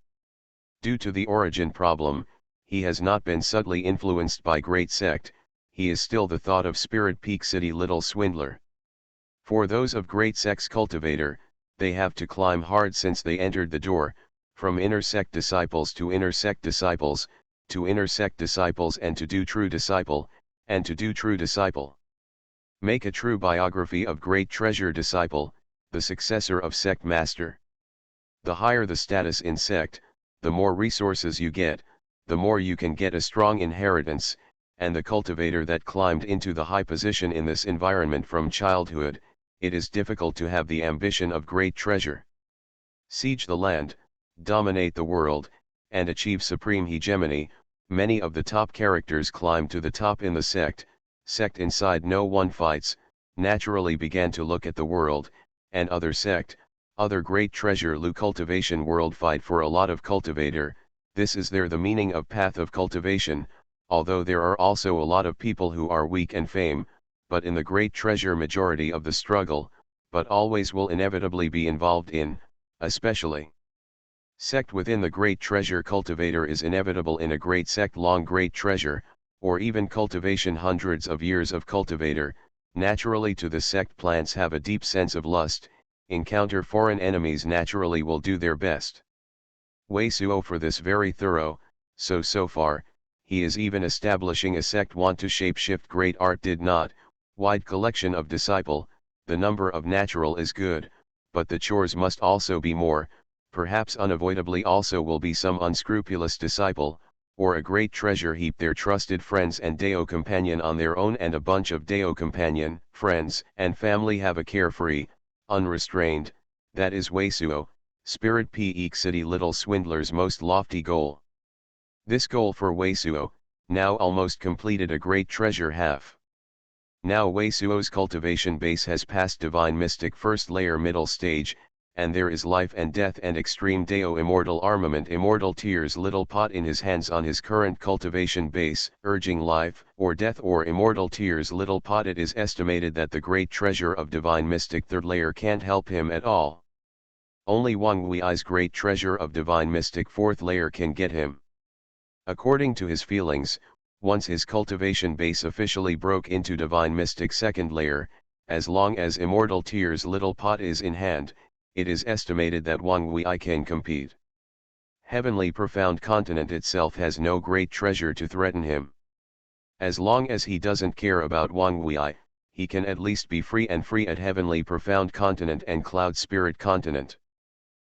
Due to the origin problem, he has not been subtly influenced by great sect, he is still the thought of Spirit Peak City little swindler. For those of great sect's cultivator, they have to climb hard since they entered the door, from inner sect disciples to inner sect disciples, to inner sect disciples, and to do true disciple, and to do true disciple. Make a true biography of great treasure disciple, the successor of sect master. The higher the status in sect, the more resources you get, the more you can get a strong inheritance, and the cultivator that climbed into the high position in this environment from childhood, it is difficult to have the ambition of great treasure. Siege the land, dominate the world, and achieve supreme hegemony. Many of the top characters climb to the top in the sect inside no one fights, naturally began to look at the world, and other great treasure Lu cultivation world fight for a lot of cultivator. This is there the meaning of path of cultivation, although there are also a lot of people who are weak and fame, but in the great treasure majority of the struggle, but always will inevitably be involved in, especially. Sect within the great treasure cultivator is inevitable in a great sect long great treasure, or even cultivation hundreds of years of cultivator, naturally to the sect plants have a deep sense of lust, encounter foreign enemies naturally will do their best. Wei Suo for this very thorough, so far, he is even establishing a sect want to shapeshift great art did not, wide collection of disciple, the number of natural is good, but the chores must also be more, perhaps unavoidably also will be some unscrupulous disciple, or a great treasure heap their trusted friends and Deo companion on their own, and a bunch of Deo companion, friends, and family have a carefree, unrestrained, that is Weisuo, spirit peak city little swindler's most lofty goal. This goal for Weisuo, now almost completed a great treasure half. Now Weisuo's cultivation base has passed divine mystic first layer middle stage, and there is life and death and extreme Deo immortal armament immortal tears little pot in his hands on his current cultivation base, urging life or death or immortal tears little pot. It is estimated that the great treasure of divine mystic third layer can't help him at all. Only Wang Wei's great treasure of divine mystic fourth layer can get him. According to his feelings, once his cultivation base officially broke into divine mystic second layer, as long as immortal tears little pot is in hand, it is estimated that Wang Wei can compete. Heavenly profound continent itself has no great treasure to threaten him. As long as he doesn't care about Wang Wei, he can at least be free and free at heavenly profound continent and cloud spirit continent.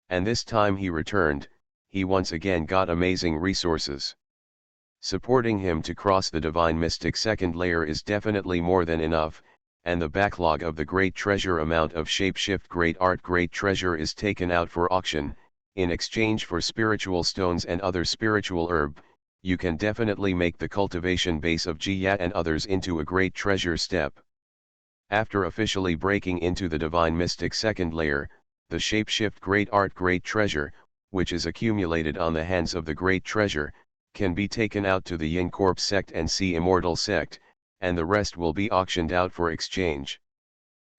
And this time he returned, he once again got amazing resources. Supporting him to cross the divine mystic second layer is definitely more than enough, and the backlog of the great treasure amount of shapeshift great art great treasure is taken out for auction. In exchange for spiritual stones and other spiritual herb, you can definitely make the cultivation base of Jia and others into a great treasure step. After officially breaking into the divine mystic second layer, the shapeshift great art great treasure, which is accumulated on the hands of the great treasure, can be taken out to the Yin Corp sect and C Immortal sect, and the rest will be auctioned out for exchange.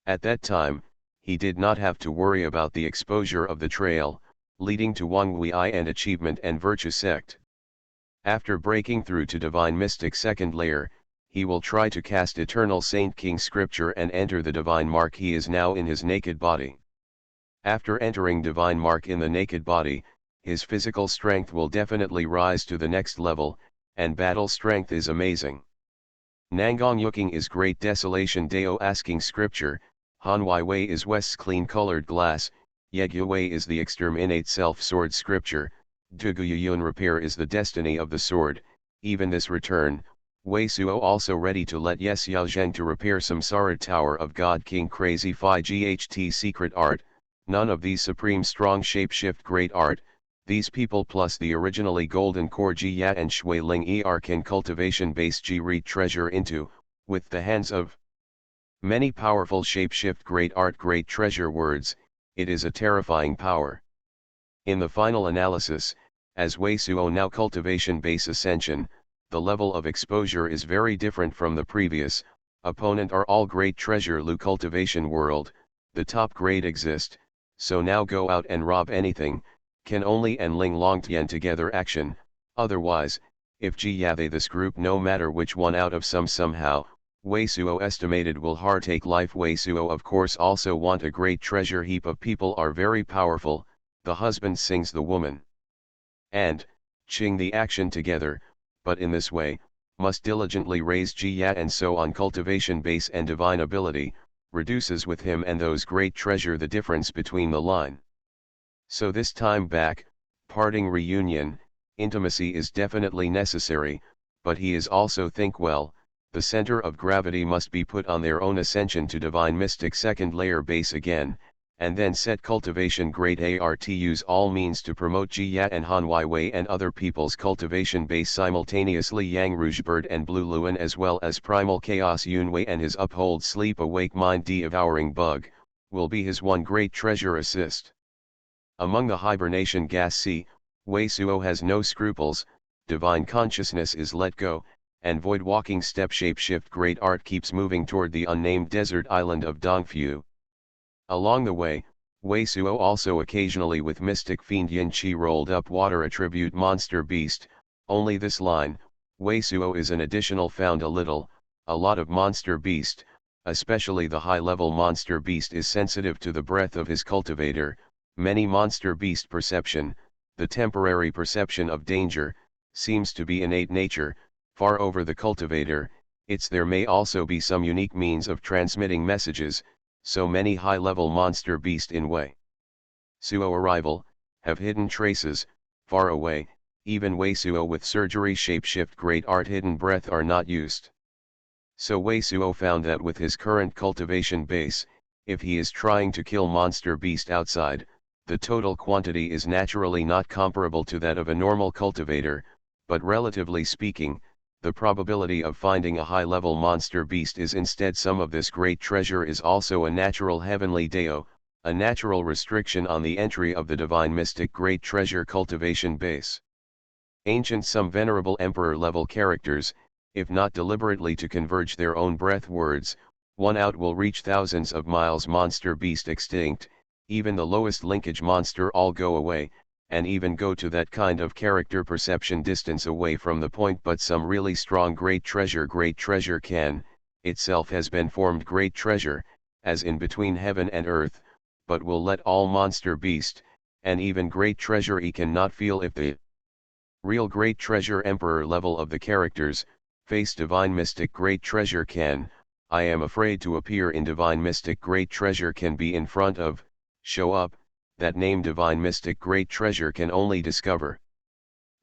At that time, he did not have to worry about the exposure of the trail, leading to Wang Wei and achievement and virtue sect. After breaking through to divine mystic second layer, he will try to cast eternal Saint King scripture and enter the divine mark. He is now in his naked body. After entering divine mark in the naked body, his physical strength will definitely rise to the next level, and battle strength is amazing. Nangong Yuking is great desolation Dao asking scripture, Han Wai Wei is West's clean colored glass, Yegyu Wei is the exterminate self sword scripture, Dugu Yun repair is the destiny of the sword. Even this return, Wei Suo also ready to let Yes Yao Zheng to repair Samsara Tower of God King Crazy Phi GHT secret art. None of these supreme strong shapeshift great art, these people plus the originally golden core Ji Ya and Shui Ling Er can cultivation base Ji Read treasure into, with the hands of many powerful shapeshift great art great treasure words. It is a terrifying power. In the final analysis, as Wei Suo now cultivation base ascension, the level of exposure is very different from the previous. Opponent are all great treasure Lu cultivation world, the top grade exist, so now go out and rob anything. Can only and Ling Long Tian together action, otherwise, if Ji Ya they this group no matter which one out of somehow, Wei Suo estimated will hard take life. Wei Suo of course also want a great treasure heap of people are very powerful, the husband sings the woman. And, Ching the action together, but in this way, must diligently raise Ji Ya and so on cultivation base and divine ability, reduces with him and those great treasure the difference between the line. So this time back, parting reunion, intimacy is definitely necessary, but he is also think well, the center of gravity must be put on their own ascension to divine mystic second layer base again, and then set cultivation great art use all means to promote Ji Ya and Han Wai Wei and other people's cultivation base simultaneously. Yang Rougebird and Blue Luan as well as Primal Chaos Yun Wei and his uphold sleep awake mind devouring bug, will be his one great treasure assist. Among the hibernation gas sea, Wei Suo has no scruples, divine consciousness is let go, and void walking step shapeshift great art keeps moving toward the unnamed desert island of Dongfu. Along the way, Wei Suo also occasionally with mystic fiend Yin Qi rolled up water attribute monster beast. Only this line, Wei Suo is an additional found a lot of monster beast, especially the high level monster beast is sensitive to the breath of his cultivator. Many monster beast perception, the temporary perception of danger, seems to be innate nature, far over the cultivator. There may also be some unique means of transmitting messages, So many high-level monster beast in Wei Suo arrival, have hidden traces, far away, even Wei Suo with surgery shapeshift great art hidden breath are not used. So Wei Suo found that with his current cultivation base, if he is trying to kill monster beast outside, the total quantity is naturally not comparable to that of a normal cultivator, but relatively speaking, the probability of finding a high-level monster beast is instead some of this great treasure is also a natural heavenly deo, a natural restriction on the entry of the divine mystic great treasure cultivation base. Ancient some venerable emperor-level characters, if not deliberately to converge their own breath words, one out will reach thousands of miles monster beast extinct, even the lowest linkage monster all go away, and even go to that kind of character perception distance away from the point but some really strong great treasure can, itself has been formed great treasure, as in between heaven and earth, but will let all monster beast, and even great treasure cannot feel if the real great treasure emperor level of the characters, face divine mystic great treasure can, I am afraid to appear in divine mystic great treasure can be in front of, show up, that name divine mystic great treasure can only discover.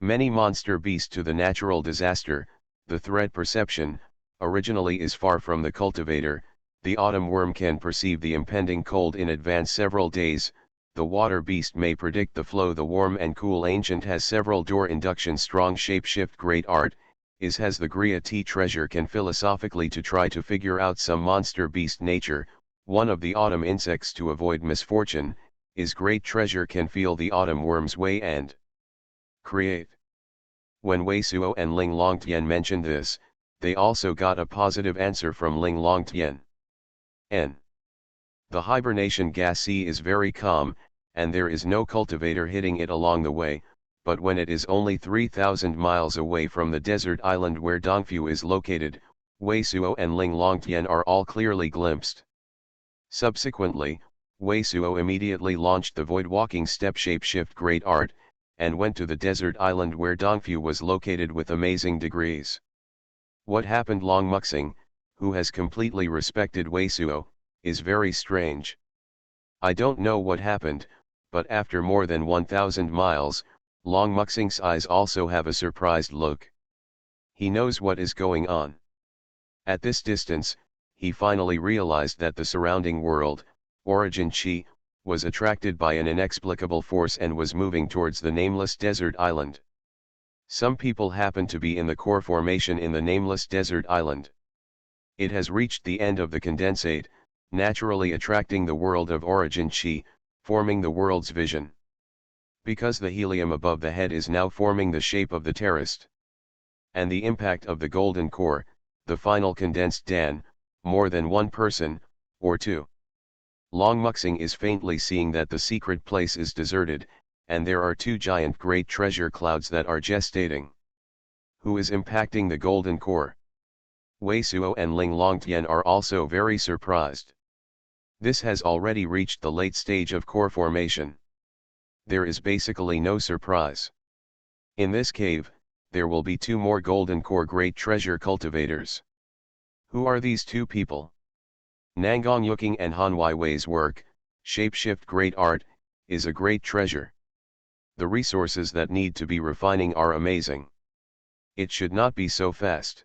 Many monster beast to the natural disaster, the threat perception, originally is far from the cultivator, the autumn worm can perceive the impending cold in advance several days, the water beast may predict the flow the warm and cool ancient has several door induction strong shapeshift great art, has the Gria T treasure can philosophically to try to figure out some monster beast nature, one of the autumn insects to avoid misfortune, is great treasure can feel the autumn worm's way and create. When Wei Suo and Ling Longtian mentioned this, they also got a positive answer from Ling Longtian. N. The hibernation gas sea is very calm, and there is no cultivator hitting it along the way, but when it is only 3,000 miles away from the desert island where Dongfu is located, Wei Suo and Ling Longtian are all clearly glimpsed. Subsequently, Wei Suo immediately launched the void walking step shapeshift great art, and went to the desert island where Dongfu was located with amazing degrees. What happened Long Muxing, who has completely respected Wei Suo, is very strange. I don't know what happened, but after more than 1,000 miles, Long Muxing's eyes also have a surprised look. He knows what is going on. At this distance, he finally realized that the surrounding world, Origin Chi, was attracted by an inexplicable force and was moving towards the nameless desert island. Some people happen to be in the core formation in the nameless desert island. It has reached the end of the condensate, naturally attracting the world of Origin Chi, forming the world's vision. Because the helium above the head is now forming the shape of the terraced. And the impact of the golden core, the final condensed Dan, more than one person, or two. Long Muxing is faintly seeing that the secret place is deserted, and there are two giant great treasure clouds that are gestating. Who is impacting the golden core? Wei Suo and Ling Longtian are also very surprised. This has already reached the late stage of core formation. There is basically no surprise. In this cave, there will be two more golden core great treasure cultivators. Who are these two people? Nangong Yuking and Han Weiwei's work, Shapeshift Great Art, is a great treasure. The resources that need to be refining are amazing. It should not be so fast.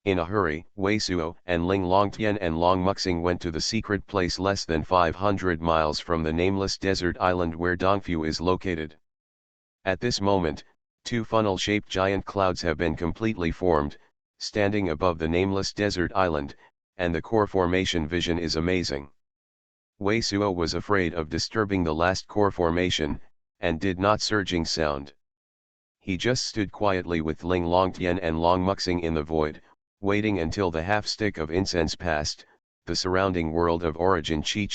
In a hurry, Wei Suo and Ling Longtian and Long Muxing went to the secret place less than 500 miles from the nameless desert island where Dongfu is located. At this moment, two funnel-shaped giant clouds have been completely formed, standing above the nameless desert island, and the core formation vision is amazing. Wei Suo was afraid of disturbing the last core formation, and did not surging sound. He just stood quietly with Ling Longtian and Long Muxing in the void, waiting until the half-stick of incense passed, the surrounding world of Origin Chi.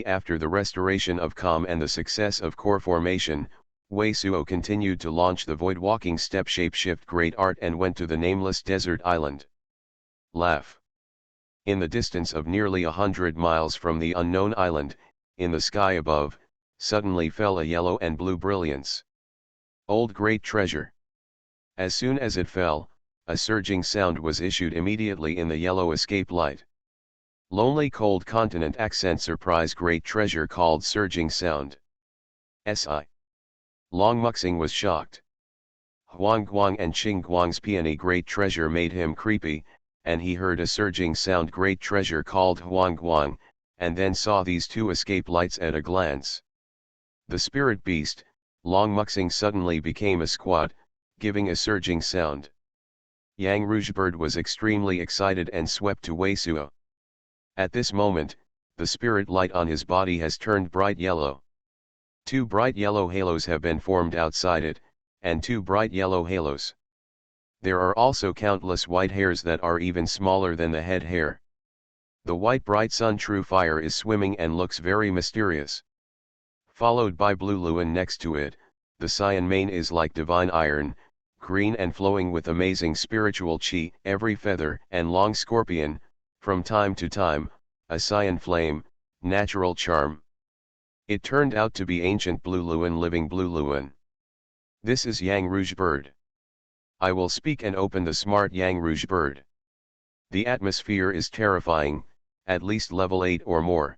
After the restoration of calm and the success of core formation, Wei Suo continued to launch the void walking step shapeshift great art and went to the nameless desert island. Laugh. In the distance of nearly 100 miles from the unknown island, in the sky above, suddenly fell a yellow and blue brilliance. Old great treasure. As soon as it fell, a surging sound was issued immediately in the yellow escape light. Lonely cold continent accent surprise great treasure called surging sound. Si. Long Muxing was shocked. Huang Guang and Qing Guang's peony great treasure made him creepy, and he heard a surging sound great treasure called Huang Guang, and then saw these two escape lights at a glance. The spirit beast, Long Muxing suddenly became a squat, giving a surging sound. Yang Rougebird was extremely excited and swept to Wei Suo. At this moment, the spirit light on his body has turned bright yellow. Two bright yellow halos have been formed outside it, and two bright yellow halos. There are also countless white hairs that are even smaller than the head hair. The white bright sun true fire is swimming and looks very mysterious. Followed by blue Luan next to it, the cyan mane is like divine iron, green and flowing with amazing spiritual chi, every feather and long scorpion, from time to time, a cyan flame, natural charm. It turned out to be ancient blue Luan living blue Luan. This is Yang Rougebird. I will speak and open the smart Yang Rougebird. The atmosphere is terrifying, at least level 8 or more.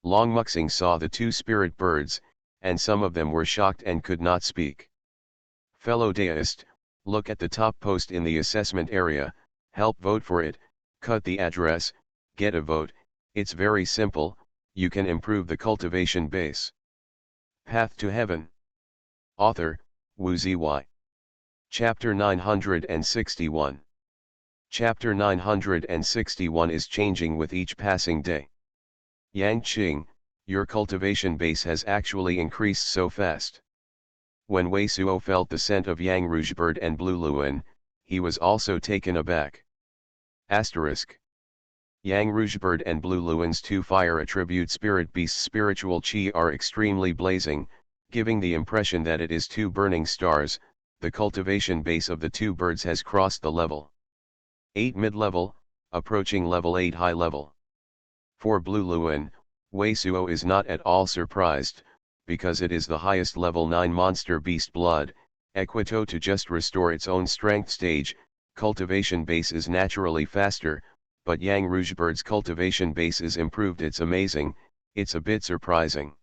Long Muxing saw the two spirit birds, and some of them were shocked and could not speak. Fellow deist, look at the top post in the assessment area, help vote for it, cut the address, get a vote, it's very simple, you can improve the cultivation base. Path to Heaven. Author, Wu Zy. Chapter 961. Chapter 961 is changing with each passing day. Yang Qing, your cultivation base has actually increased so fast. When Wei Suo felt the scent of Yang Rougebird and Blue Luan, he was also taken aback. Asterisk. Yang Rougebird and Blue Luan's two fire attribute spirit beasts' spiritual chi are extremely blazing, giving the impression that it is two burning stars. The cultivation base of the two birds has crossed the level 8 mid-level, approaching level 8 high level. For Blue Luan, Wei Suo is not at all surprised, because it is the highest level 9 monster beast blood, equito to just restore its own strength stage. Cultivation base is naturally faster, but Yang Rougebird's cultivation base is improved. It's amazing, it's a bit surprising.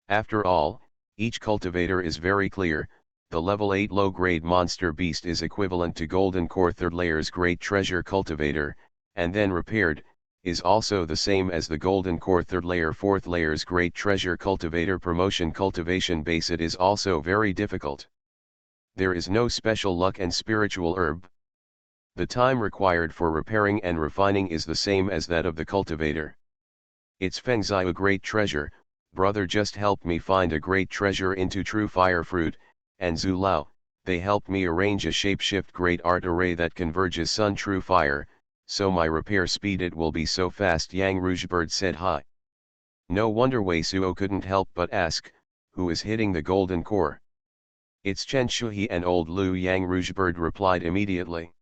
After all, each cultivator is very clear. The level 8 low-grade monster beast is equivalent to Golden Core 3rd layer's Great Treasure cultivator, and then repaired, is also the same as the Golden Core 3rd layer 4th layer's Great Treasure cultivator promotion cultivation base. It is also very difficult. There is no special luck and spiritual herb. The time required for repairing and refining is the same as that of the cultivator. It's Fengzai a great treasure, brother just helped me find a great treasure into true fire fruit, and Zhu Lao, they helped me arrange a shapeshift great art array that converges sun true fire, so my repair speed it will be so fast. Yang Rougebird said hi. No wonder Wei Suo couldn't help but ask, who is hitting the golden core? It's Chen Shui and old Lu. Yang Rougebird replied immediately.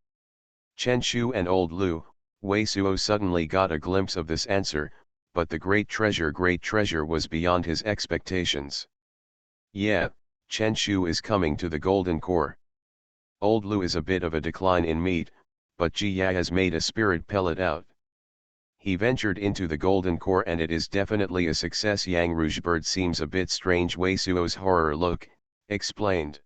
Chen Shu and old Lu. Wei Suo suddenly got a glimpse of this answer, but the great treasure was beyond his expectations. Yeah, Chen Shu is coming to the golden core. Old Lu is a bit of a decline in meat, but Jia has made a spirit pellet out. He ventured into the golden core and it is definitely a success. Yang Rougebird seems a bit strange. Wei Suo's horror look, explained.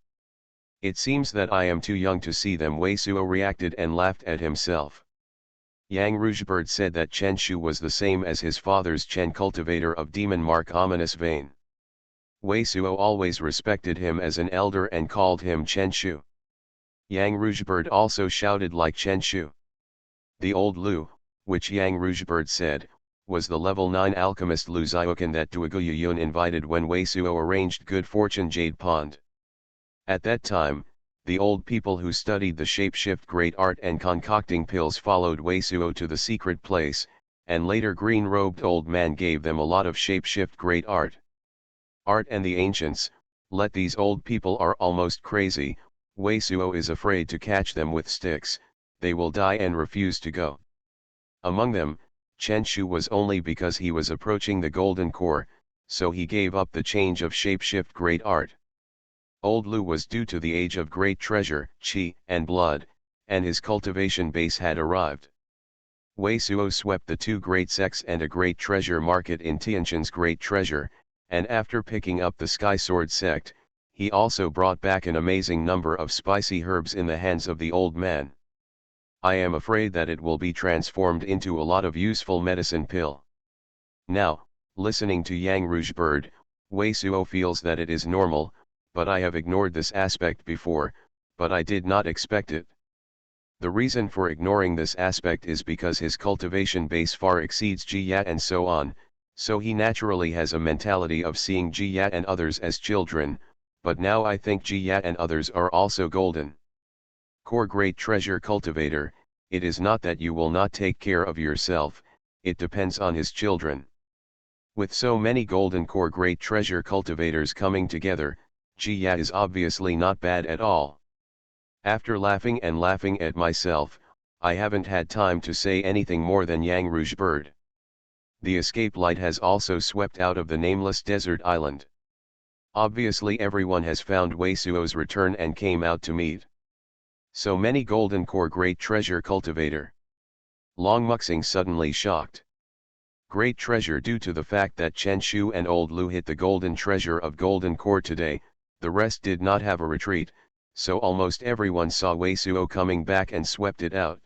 It seems that I am too young to see them. Wei Suo reacted and laughed at himself. Yang Rougebird said that Chen Shu was the same as his father's Chen cultivator of demon mark ominous vein. Wei Suo always respected him as an elder and called him Chen Shu. Yang Rougebird also shouted like Chen Shu. The old Lu, which Yang Rougebird said, was the level 9 alchemist Lu Xiaokan that Duoguyun invited when Wei Suo arranged Good Fortune Jade Pond. At that time, the old people who studied the shapeshift great art and concocting pills followed Wei Suo to the secret place, and later green-robed old man gave them a lot of shapeshift great art. Art and the ancients, let these old people are almost crazy. Wei Suo is afraid to catch them with sticks, they will die and refuse to go. Among them, Chen Shu was only because he was approaching the golden core, so he gave up the change of shapeshift great art. Old Lu was due to the age of great treasure, chi, and blood, and his cultivation base had arrived. Wei Suo swept the two great sects and a great treasure market in Tianjin's great treasure, and after picking up the Sky Sword sect, he also brought back an amazing number of spicy herbs in the hands of the old man. I am afraid that it will be transformed into a lot of useful medicine pill. Now, listening to Yang Rouge Bird, Wei Suo feels that it is normal, but I have ignored this aspect before, but I did not expect it. The reason for ignoring this aspect is because his cultivation base far exceeds Jia and so on, so he naturally has a mentality of seeing Jia and others as children, but now I think Jia and others are also golden. Core great treasure cultivator, it is not that you will not take care of yourself, it depends on his children. With so many golden core great treasure cultivators coming together, Jia is obviously not bad at all. After laughing and laughing at myself, I haven't had time to say anything more than Yang Rouge Bird. The escape light has also swept out of the nameless desert island. Obviously everyone has found Wei Suo's return and came out to meet. So many golden core great treasure cultivator. Long Muxing suddenly shocked. Great treasure due to the fact that Chen Shu and Old Lu hit the golden treasure of golden core today, the rest did not have a retreat, so almost everyone saw Wei Suo coming back and swept it out.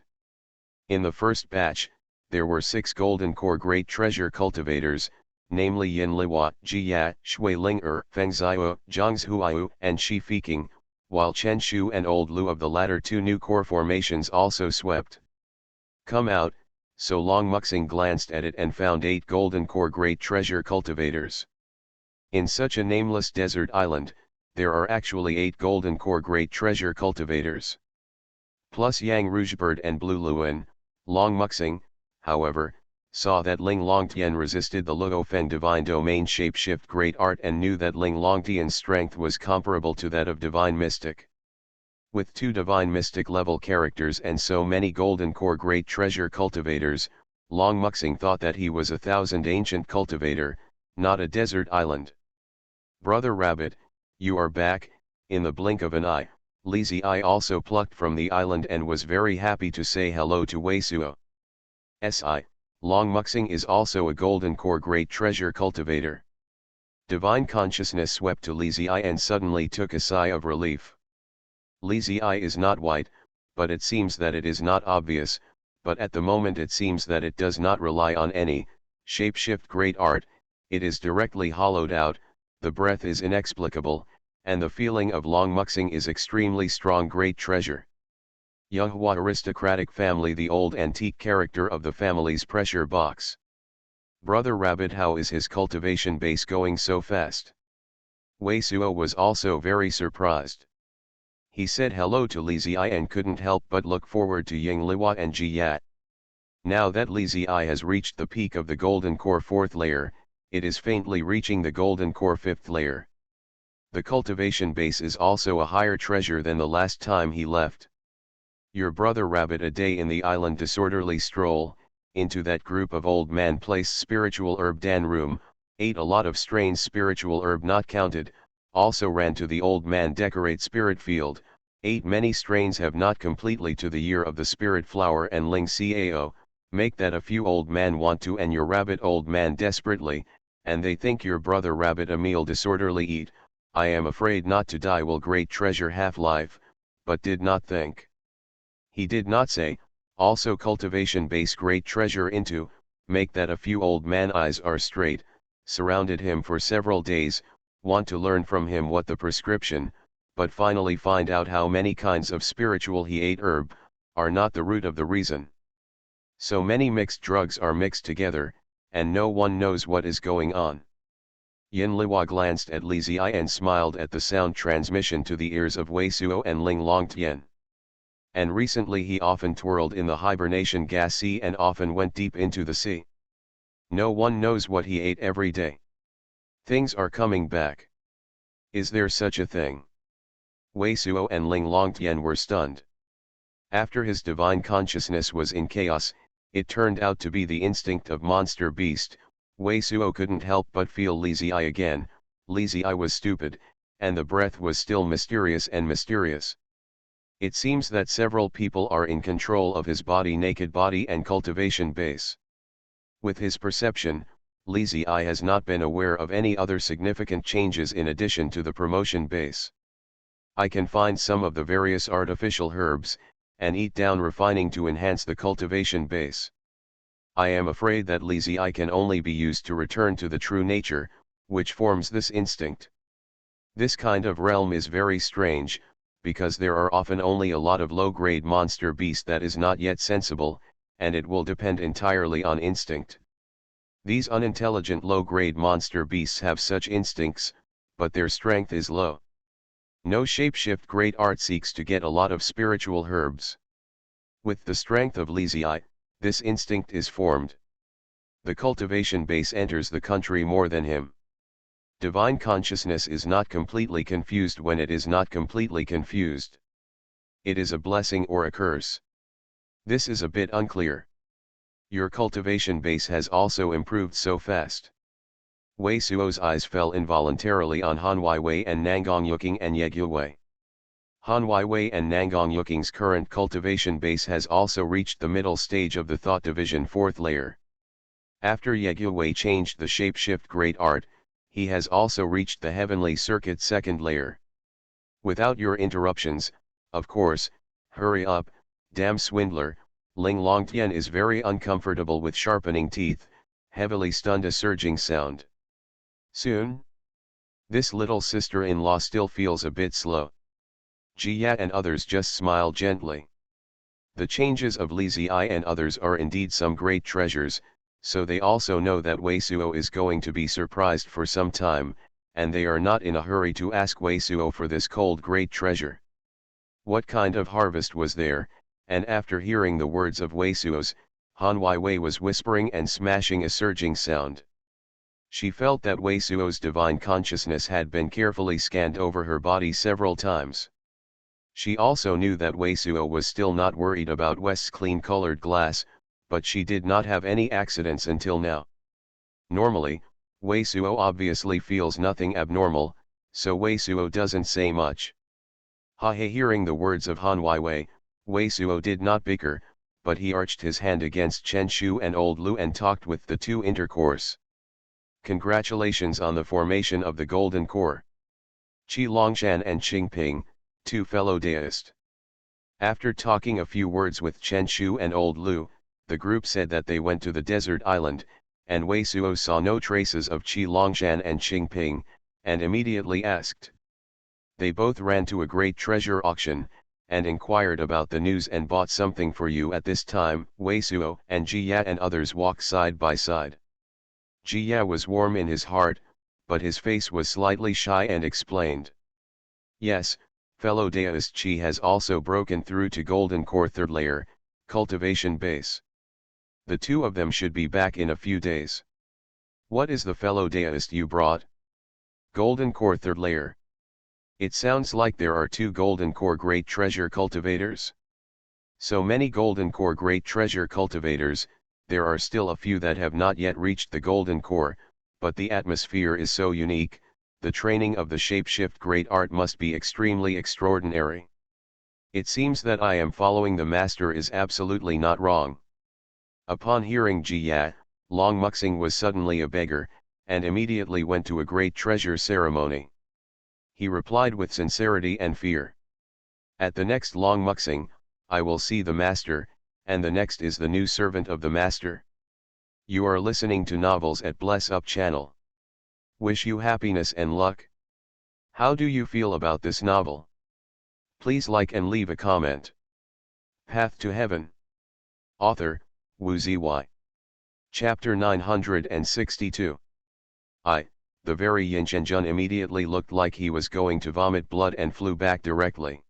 In the first batch, there were 6 golden core great treasure cultivators, namely Yin Liwa, Jia, Shui Ling Feng Zhao, Zhang Zhuayu, and Shi Fiking, while Chen Shu and Old Lu of the latter 2 new core formations also swept. Come out, so Long Muxing glanced at it and found 8 golden core great treasure cultivators. In such a nameless desert island, there are actually 8 golden core great treasure cultivators. Plus Yang Rouge Bird and Blue Luan, Long Muxing, however, saw that Ling Longtian resisted the Luo Feng Divine Domain Shapeshift Great Art and knew that Ling Longtian's strength was comparable to that of Divine Mystic. With 2 Divine Mystic level characters and so many golden core great treasure cultivators, Long Muxing thought that he was 1,000 ancient cultivator, not a desert island. Brother Rabbit, you are back. In the blink of an eye, Li Ziyi also plucked from the island and was very happy to say hello to Wei Suo. Si, Long Muxing is also a golden core great treasure cultivator. Divine consciousness swept to Li Ziyi and suddenly took a sigh of relief. Li Ziyi is not white, but it seems that it is not obvious, but at the moment it seems that it does not rely on any shapeshift great art, it is directly hollowed out. The breath is inexplicable, and the feeling of Long Muxing is extremely strong great treasure. Xuanhuan aristocratic family, the old antique character of the family's pressure box. Brother Rabbit, how is his cultivation base going so fast? Wei Suo was also very surprised. He said hello to Li Ziyi and couldn't help but look forward to Ying Liwa and Ji Yat. Now that Li Ziyi has reached the peak of the golden core 4th layer, it is faintly reaching the golden core 5th layer. The cultivation base is also a higher treasure than the last time he left. Your brother Rabbit, a day in the island disorderly stroll, into that group of old man place spiritual herb dan room, ate a lot of strains spiritual herb not counted, also ran to the old man decorate spirit field, ate many strains have not completely to the year of the spirit flower and ling cao, make that a few old man want to and your rabbit old man desperately, and they think your brother Rabbit a meal disorderly eat, I am afraid not to die will great treasure half-life, but did not think. He did not say, also cultivation base great treasure into, make that a few old man eyes are straight, surrounded him for several days, want to learn from him what the prescription, but finally find out how many kinds of spiritual he ate herb, are not the root of the reason. So many mixed drugs are mixed together, and no one knows what is going on. Yin Liwa glanced at Li Ziyi and smiled at the sound transmission to the ears of Wei Suo and Ling Longtian. And recently he often twirled in the hibernation gas sea and often went deep into the sea. No one knows what he ate every day. Things are coming back. Is there such a thing? Wei Suo and Ling Longtian were stunned. After his divine consciousness was in chaos, it turned out to be the instinct of monster beast. Wei Suo couldn't help but feel Li Ziyi again. Li Ziyi was stupid, and the breath was still mysterious and mysterious. It seems that several people are in control of his body, naked body and cultivation base. With his perception, Li Ziyi has not been aware of any other significant changes in addition to the promotion base. I can find some of the various artificial herbs, and eat down refining to enhance the cultivation base. I am afraid that Li Ziyi can only be used to return to the true nature, which forms this instinct. This kind of realm is very strange, because there are often only a lot of low-grade monster beast that is not yet sensible, and it will depend entirely on instinct. These unintelligent low-grade monster beasts have such instincts, but their strength is low. No shapeshift great art seeks to get a lot of spiritual herbs. With the strength of Li Ziyi, this instinct is formed. The cultivation base enters the country more than him. Divine consciousness is not completely confused when it is not completely confused. It is a blessing or a curse. This is a bit unclear. Your cultivation base has also improved so fast. Wei Suo's eyes fell involuntarily on Han Weiwei and Nangong Yuking and Yeguwei. Han Weiwei and Nangong Yuking's current cultivation base has also reached the middle stage of the thought division 4th layer. After Yeguwei changed the shapeshift great art, he has also reached the heavenly circuit 2nd layer. Without your interruptions, of course, hurry up, damn swindler. Ling Longtian is very uncomfortable with sharpening teeth, heavily stunned a surging sound. Soon? This little sister-in-law still feels a bit slow. Jia and others just smile gently. The changes of Li Ziyi and others are indeed some great treasures, so they also know that Wei Suo is going to be surprised for some time, and they are not in a hurry to ask Wei Suo for this cold great treasure. What kind of harvest was there? And after hearing the words of Wei Suo's, Han Weiwei was whispering and smashing a surging sound. She felt that Wei Suo's divine consciousness had been carefully scanned over her body several times. She also knew that Wei Suo was still not worried about West's clean-colored glass, but she did not have any accidents until now. Normally, Wei Suo obviously feels nothing abnormal, so Wei Suo doesn't say much. Hearing the words of Han Weiwei, Wei Suo did not bicker, but he arched his hand against Chen Shu and Old Lu and talked with the two intercourse. Congratulations on the formation of the Golden Core. Qi Longshan and Qingping, two fellow deists. After talking a few words with Chen Shu and Old Lu, the group said that they went to the desert island, and Wei Suo saw no traces of Qi Longshan and Qingping, and immediately asked. They both ran to a great treasure auction, and inquired about the news and bought something for you at this time. Wei Suo and Jia and others walked side by side. Jia was warm in his heart, but his face was slightly shy and explained. Yes, fellow deist Qi has also broken through to Golden Core 3rd layer, cultivation base. The two of them should be back in a few days. What is the fellow deist you brought? Golden Core 3rd layer. It sounds like there are two Golden Core Great Treasure cultivators. So many Golden Core Great Treasure cultivators, there are still a few that have not yet reached the Golden Core, but the atmosphere is so unique, the training of the shapeshift great art must be extremely extraordinary. It seems that I am following the master is absolutely not wrong. Upon hearing Jia, Long Muxing was suddenly a beggar, and immediately went to a great treasure ceremony. He replied with sincerity and fear. At the next Long Muxing, I will see the master, and the next is the new servant of the master. You are listening to novels at Bless Up channel. Wish you happiness and luck. How do you feel about this novel? Please like and leave a comment. Path to Heaven. Author, Wu Ziyi. Chapter 962. The very Yinshenjun immediately looked like he was going to vomit blood and flew back directly.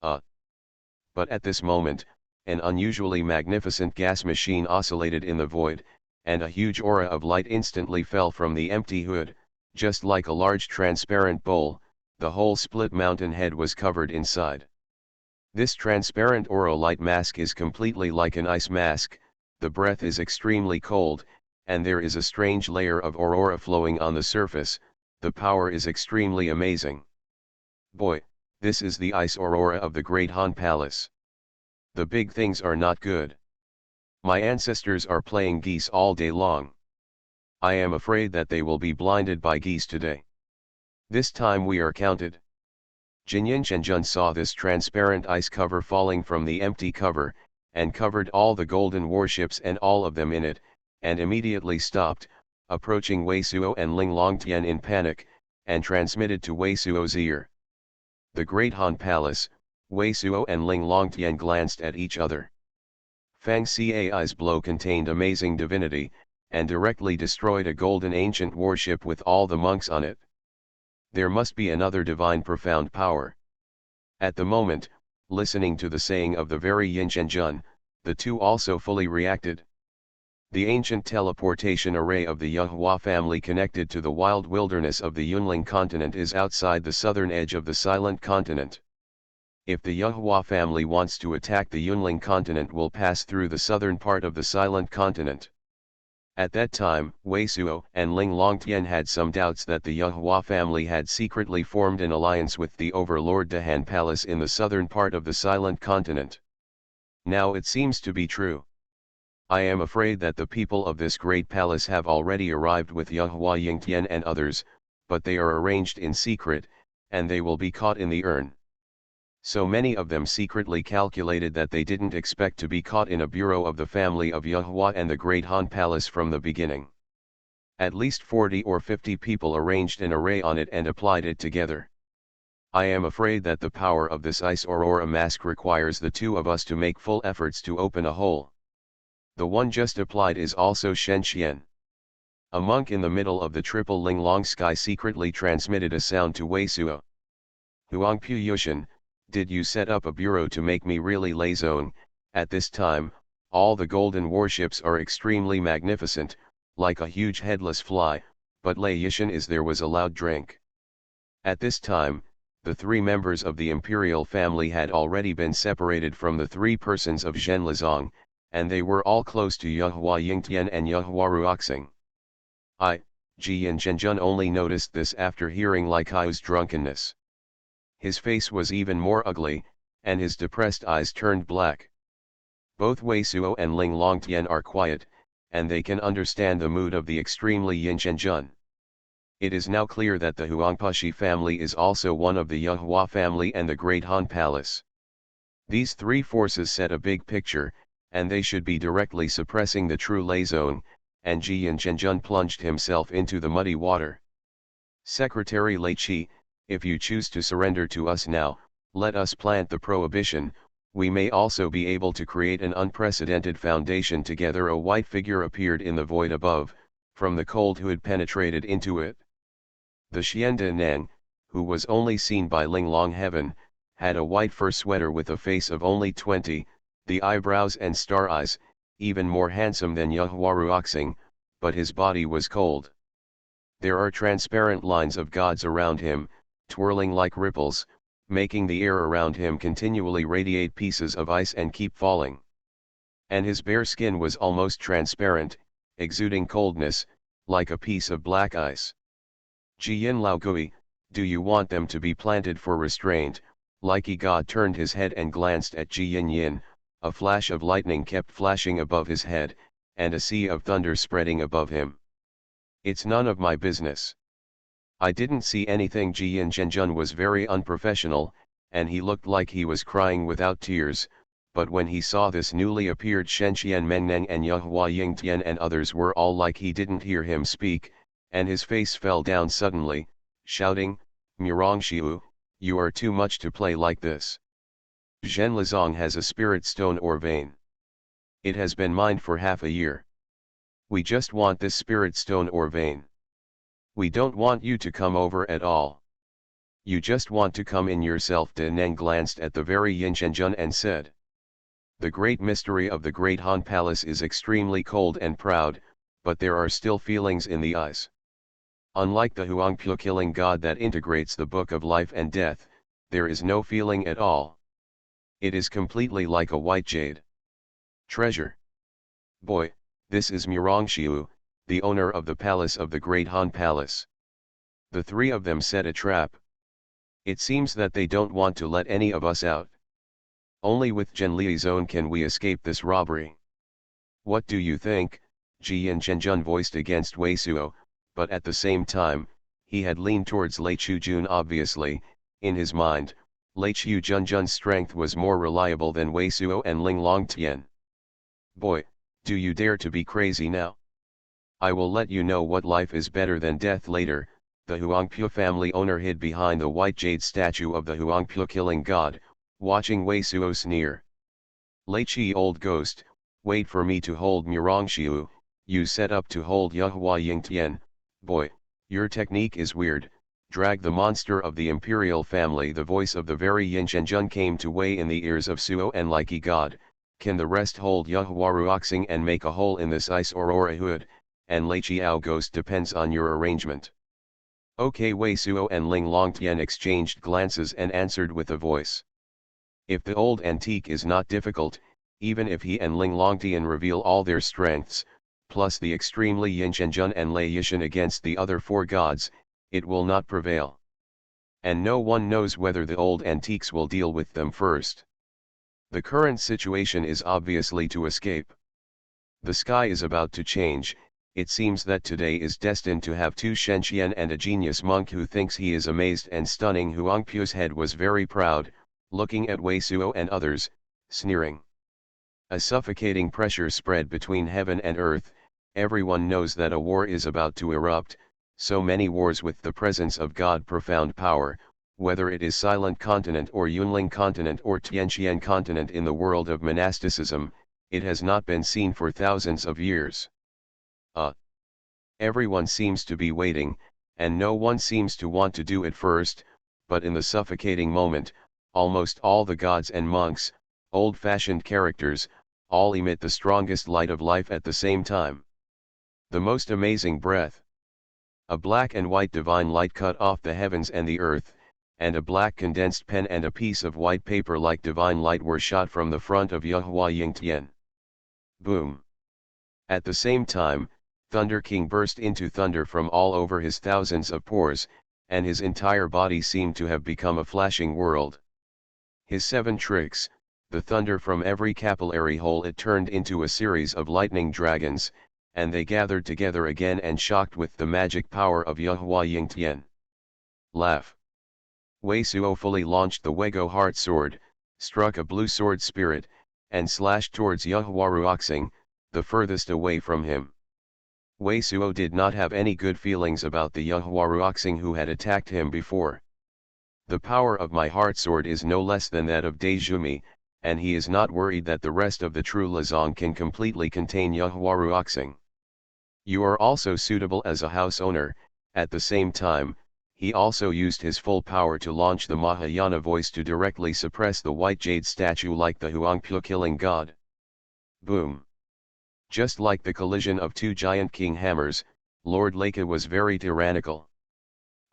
But at this moment, an unusually magnificent gas machine oscillated in the void, and a huge aura of light instantly fell from the empty hood, just like a large transparent bowl. The whole split mountain head was covered inside. This transparent aura light mask is completely like an ice mask, the breath is extremely cold, and there is a strange layer of aurora flowing on the surface. The power is extremely amazing. Boy, This is the ice aurora of the Great Han Palace. The big things are not good. My ancestors are playing geese all day long. I am afraid that they will be blinded by geese today. This time we are counted. Jinyin Zhenjun saw this transparent ice cover falling from the empty cover, and covered all the golden warships and all of them in it, and immediately stopped, approaching Wei Suo and Ling Longtian in panic, and transmitted to Wei Suo's ear. The Great Han Palace, Wei Suo and Ling Longtian glanced at each other. Fang Cai's blow contained amazing divinity, and directly destroyed a golden ancient warship with all the monks on it. There must be another divine profound power. At the moment, listening to the saying of the very Yin Zhenjun, the two also fully reacted. The ancient teleportation array of the Yuhua family connected to the wild wilderness of the Yunling continent is outside the southern edge of the Silent Continent. If the Yuhua family wants to attack the Yunling continent, will pass through the southern part of the Silent Continent. At that time, Wei Suo and Ling Longtian had some doubts that the Yuhua family had secretly formed an alliance with the overlord Dahan Palace in the southern part of the Silent Continent. Now it seems to be true. I am afraid that the people of this great palace have already arrived with Yuhua Yingtian and others, but they are arranged in secret, and they will be caught in the urn. So many of them secretly calculated that they didn't expect to be caught in a bureau of the family of Yuhua and the Great Han Palace from the beginning. At least 40 or 50 people arranged an array on it and applied it together. I am afraid that the power of this ice aurora mask requires the two of us to make full efforts to open a hole. The one just applied is also Shen Xian. A monk in the middle of the triple Ling Long sky secretly transmitted a sound to Wei Suo. Huangpu Yushan, did you set up a bureau to make me really Lei Zong? At this time, all the golden warships are extremely magnificent, like a huge headless fly, but Lei Yishan is there was a loud drink. At this time, the three members of the imperial family had already been separated from the three persons of Zhen Lizong, and they were all close to Yuhua Yingtian and Yuhua Ruoxing. Ji and Zhenjun only noticed this after hearing Lai Kai's drunkenness. His face was even more ugly, and his depressed eyes turned black. Both Wei Suo and Ling Longtian are quiet, and they can understand the mood of the extremely Yin Zhenjun. It is now clear that the Huangpashi family is also one of the Yuhua family and the Great Han Palace. These three forces set a big picture, and they should be directly suppressing the true Lei Zong, and Ji Yin Zhenjun plunged himself into the muddy water. Secretary Lei Qi, if you choose to surrender to us now, let us plant the prohibition. We may also be able to create an unprecedented foundation together. A white figure appeared in the void above, from the cold who had penetrated into it. The Xianda Nang, who was only seen by Ling Long Heaven, had a white fur sweater with a face of only 20, the eyebrows and star eyes, even more handsome than Yuhua Ruoxing, but his body was cold. There are transparent lines of gods around him, twirling like ripples, making the air around him continually radiate pieces of ice and keep falling. And his bare skin was almost transparent, exuding coldness, like a piece of black ice. Jiyin Laogui, do you want them to be planted for restraint? Likey God turned his head and glanced at Jiyin Yin. A flash of lightning kept flashing above his head, and a sea of thunder spreading above him. It's none of my business. I didn't see anything. Jiyin Zhenjun was very unprofessional, and he looked like he was crying without tears, but when he saw this newly appeared Shenxian Mengneng and Yuhua Yingtian and others were all like he didn't hear him speak, and his face fell down suddenly, shouting, Murongxiu, you are too much to play like this. Zhen Lizong has a spirit stone or vein. It has been mined for half a year. We just want this spirit stone or vein. We don't want you to come over at all. You just want to come in yourself. De Neng glanced at the very Yin Zhenjun and said. The great mystery of the Great Han Palace is extremely cold and proud, but there are still feelings in the eyes. Unlike the Huangpu killing god that integrates the book of life and death, there is no feeling at all. It is completely like a white jade. Treasure. Boy, this is Murongxiu, the owner of the palace of the Great Han Palace. The three of them set a trap. It seems that they don't want to let any of us out. Only with Zhenli's own can we escape this robbery. What do you think? Ji and Zhenjun voiced against Wei Suo, but at the same time, he had leaned towards Lei Chujun obviously. In his mind, Lei Chujunjun's strength was more reliable than Wei Suo and Ling Longtian. Boy, do you dare to be crazy now? I will let you know what life is better than death later. The Huangpu family owner hid behind the white jade statue of the Huangpu killing god, watching Wei Suo sneer. Lei Chi old ghost, wait for me to hold Murongxiu, you set up to hold Yehua Yingtian. Boy, your technique is weird. Drag the monster of the imperial family. The voice of the very Yin Zhenjun came to Wei in the ears of Suo and Likey god. Can the rest hold Yehua Ruoxing and make a hole in this ice aurora hood? And Lei Chiao ghost depends on your arrangement. Okay, Wei Suo and Ling Longtian exchanged glances and answered with a voice. If the old antique is not difficult, even if he and Ling Longtian reveal all their strengths, plus the extremely Yin Zhenjun and Lei Yishan against the other four gods, it will not prevail. And no one knows whether the old antiques will deal with them first. The current situation is obviously to escape. The sky is about to change. It seems that today is destined to have two Shenxian and a genius monk who thinks he is amazed and stunning. Huangpu's head was very proud, looking at Wei Suo and others, sneering. A suffocating pressure spread between heaven and earth. Everyone knows that a war is about to erupt, so many wars with the presence of God profound power, whether it is Silent Continent or Yunling Continent or Tianxian Continent in the world of monasticism, it has not been seen for thousands of years. Everyone seems to be waiting, and no one seems to want to do it first, but in the suffocating moment, almost all the gods and monks, old-fashioned characters, all emit the strongest light of life at the same time. The most amazing breath. A black and white divine light cut off the heavens and the earth, and a black condensed pen and a piece of white paper like divine light were shot from the front of Yehua Yingtian. Boom. At the same time, Thunder King burst into thunder from all over his thousands of pores, and his entire body seemed to have become a flashing world. His 7 tricks, the thunder from every capillary hole, it turned into a series of lightning dragons, and they gathered together again and shocked with the magic power of Yehua Yingtian. Laugh. Wei Suo fully launched the Wego Heart Sword, struck a blue sword spirit, and slashed towards Yehua Ruoxing, the furthest away from him. Wei Suo did not have any good feelings about the Yehua Ruoxing who had attacked him before. The power of my heart sword is no less than that of Dezhumi, and he is not worried that the rest of the true Lezong can completely contain Yehua Ruoxing. You are also suitable as a house owner. At the same time, he also used his full power to launch the Mahayana voice to directly suppress the white jade statue like the Huangpu killing god. Boom. Just like the collision of 2 giant king hammers, Lord Leica was very tyrannical.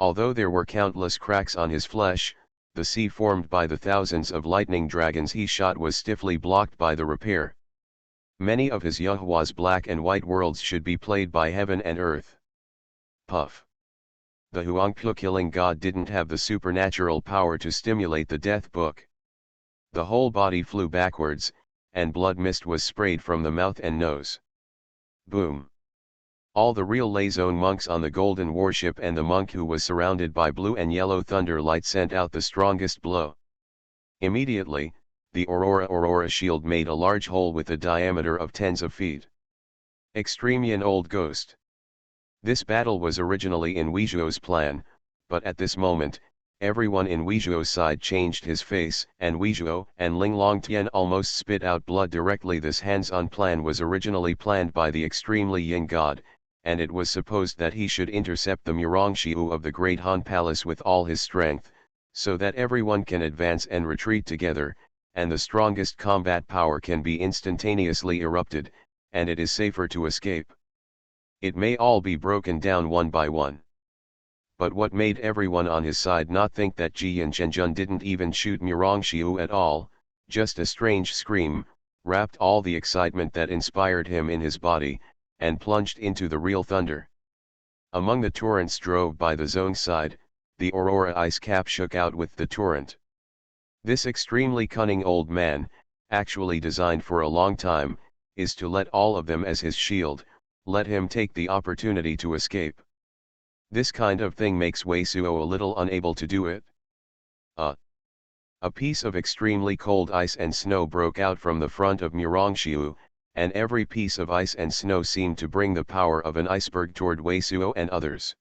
Although there were countless cracks on his flesh, the sea formed by the thousands of lightning dragons he shot was stiffly blocked by the repair. Many of his Yehua's black and white worlds should be played by heaven and earth. Puff. The Huangpu killing god didn't have the supernatural power to stimulate the death book. The whole body flew backwards, and blood mist was sprayed from the mouth and nose. Boom. All the real Leizone monks on the golden warship and the monk who was surrounded by blue and yellow thunder light sent out the strongest blow. Immediately, the Aurora shield made a large hole with a diameter of tens of feet. Extremian old ghost. This battle was originally in Weizhou's plan, but at this moment, everyone in Weizhou's side changed his face, and Weizhou and Ling Longtian almost spit out blood directly. This hands-on plan was originally planned by the extremely Yin god, and it was supposed that he should intercept the Murongxiu of the Great Han Palace with all his strength, so that everyone can advance and retreat together, and the strongest combat power can be instantaneously erupted, and it is safer to escape. It may all be broken down one by one. But what made everyone on his side not think that Ji and Zhenjun didn't even shoot Murongxiu at all, just a strange scream, wrapped all the excitement that inspired him in his body, and plunged into the real thunder. Among the torrents drove by the zone side, the Aurora ice cap shook out with the torrent. This extremely cunning old man, actually designed for a long time, is to let all of them as his shield, let him take the opportunity to escape. This kind of thing makes Wei Suo a little unable to do it. A piece of extremely cold ice and snow broke out from the front of Murongxiu, and every piece of ice and snow seemed to bring the power of an iceberg toward Wei Suo and others.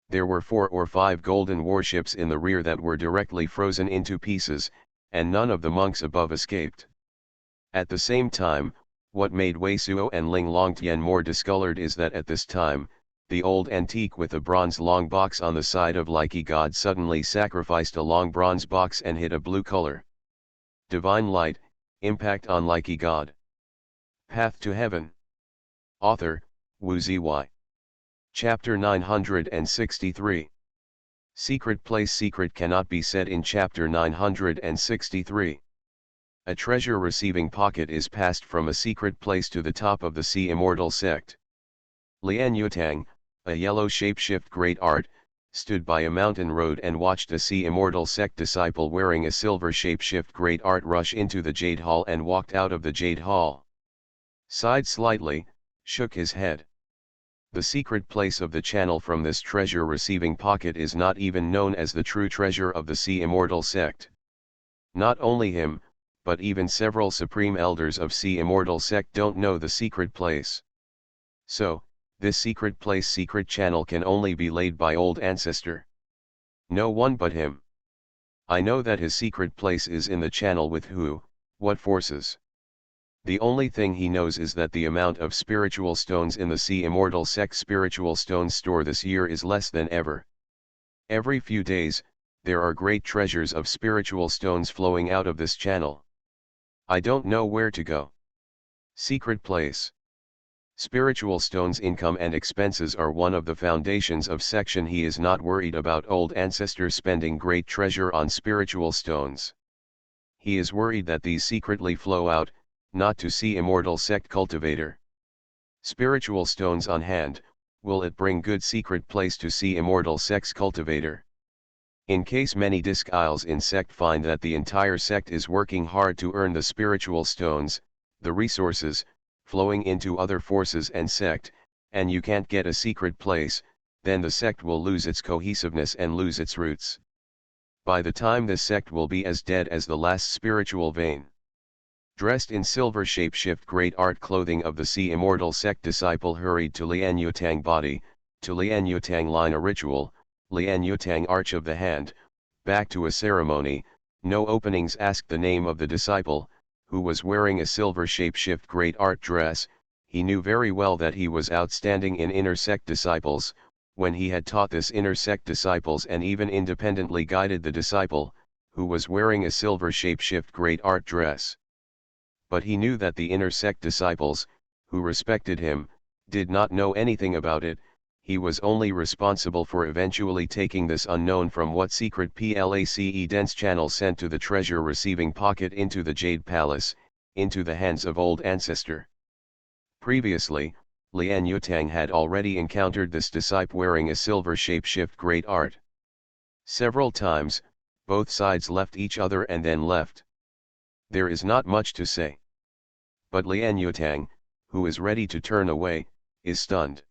There were 4 or 5 golden warships in the rear that were directly frozen into pieces, and none of the monks above escaped. At the same time, what made Wei Suo and Ling Longtian more discolored is that at this time, the old antique with a bronze long box on the side of Likey God suddenly sacrificed a long bronze box and hit a blue color. Divine Light, Impact on Likey God. Path to Heaven. Author, Wu Zy. Chapter 963. Secret Place. Secret cannot be said in Chapter 963. A treasure receiving pocket is passed from a secret place to the top of the Sea Immortal Sect. Lian Yutang, a yellow shapeshift great art, stood by a mountain road and watched a Sea Immortal Sect disciple wearing a silver shapeshift great art rush into the Jade Hall and walked out of the Jade Hall. Sighed slightly, shook his head. The secret place of the channel from this treasure receiving pocket is not even known as the true treasure of the Sea Immortal Sect. Not only him, but even several supreme elders of Sea Immortal Sect don't know the secret place. So, this secret place secret channel can only be laid by old ancestor. No one but him. I know that his secret place is in the channel with who, what forces. The only thing he knows is that the amount of spiritual stones in the Sea Immortal Sect spiritual stones store this year is less than ever. Every few days, there are great treasures of spiritual stones flowing out of this channel. I don't know where to go. Secret place. Spiritual stones income and expenses are one of the foundations of section. He is not worried about old ancestors spending great treasure on spiritual stones. He is worried that these secretly flow out, not to Sea Immortal Sect cultivator. Spiritual stones on hand, will it bring good secret place to Sea Immortal Sect's cultivator? In case many disc isles in sect find that the entire sect is working hard to earn the spiritual stones, the resources, flowing into other forces and sect, and you can't get a secret place, then the sect will lose its cohesiveness and lose its roots. By the time this sect will be as dead as the last spiritual vein. Dressed in silver shapeshift great art clothing of the Sea Immortal Sect disciple hurried to Lian Yutang body, to Lian Yutang line a ritual, Lian Yutang arch of the hand, back to a ceremony, no openings asked the name of the disciple, who was wearing a silver shapeshift great art dress. He knew very well that he was outstanding in inner sect disciples, when he had taught this inner sect disciples and even independently guided the disciple, who was wearing a silver shapeshift great art dress. But he knew that the inner sect disciples, who respected him, did not know anything about it. He was only responsible for eventually taking this unknown from what secret place dense channel sent to the treasure receiving pocket into the Jade Palace, into the hands of old ancestor. Previously, Lian Yutang had already encountered this disciple wearing a silver shapeshift great art. Several times, both sides left each other and then left. There is not much to say. But Lian Yutang, who is ready to turn away, is stunned.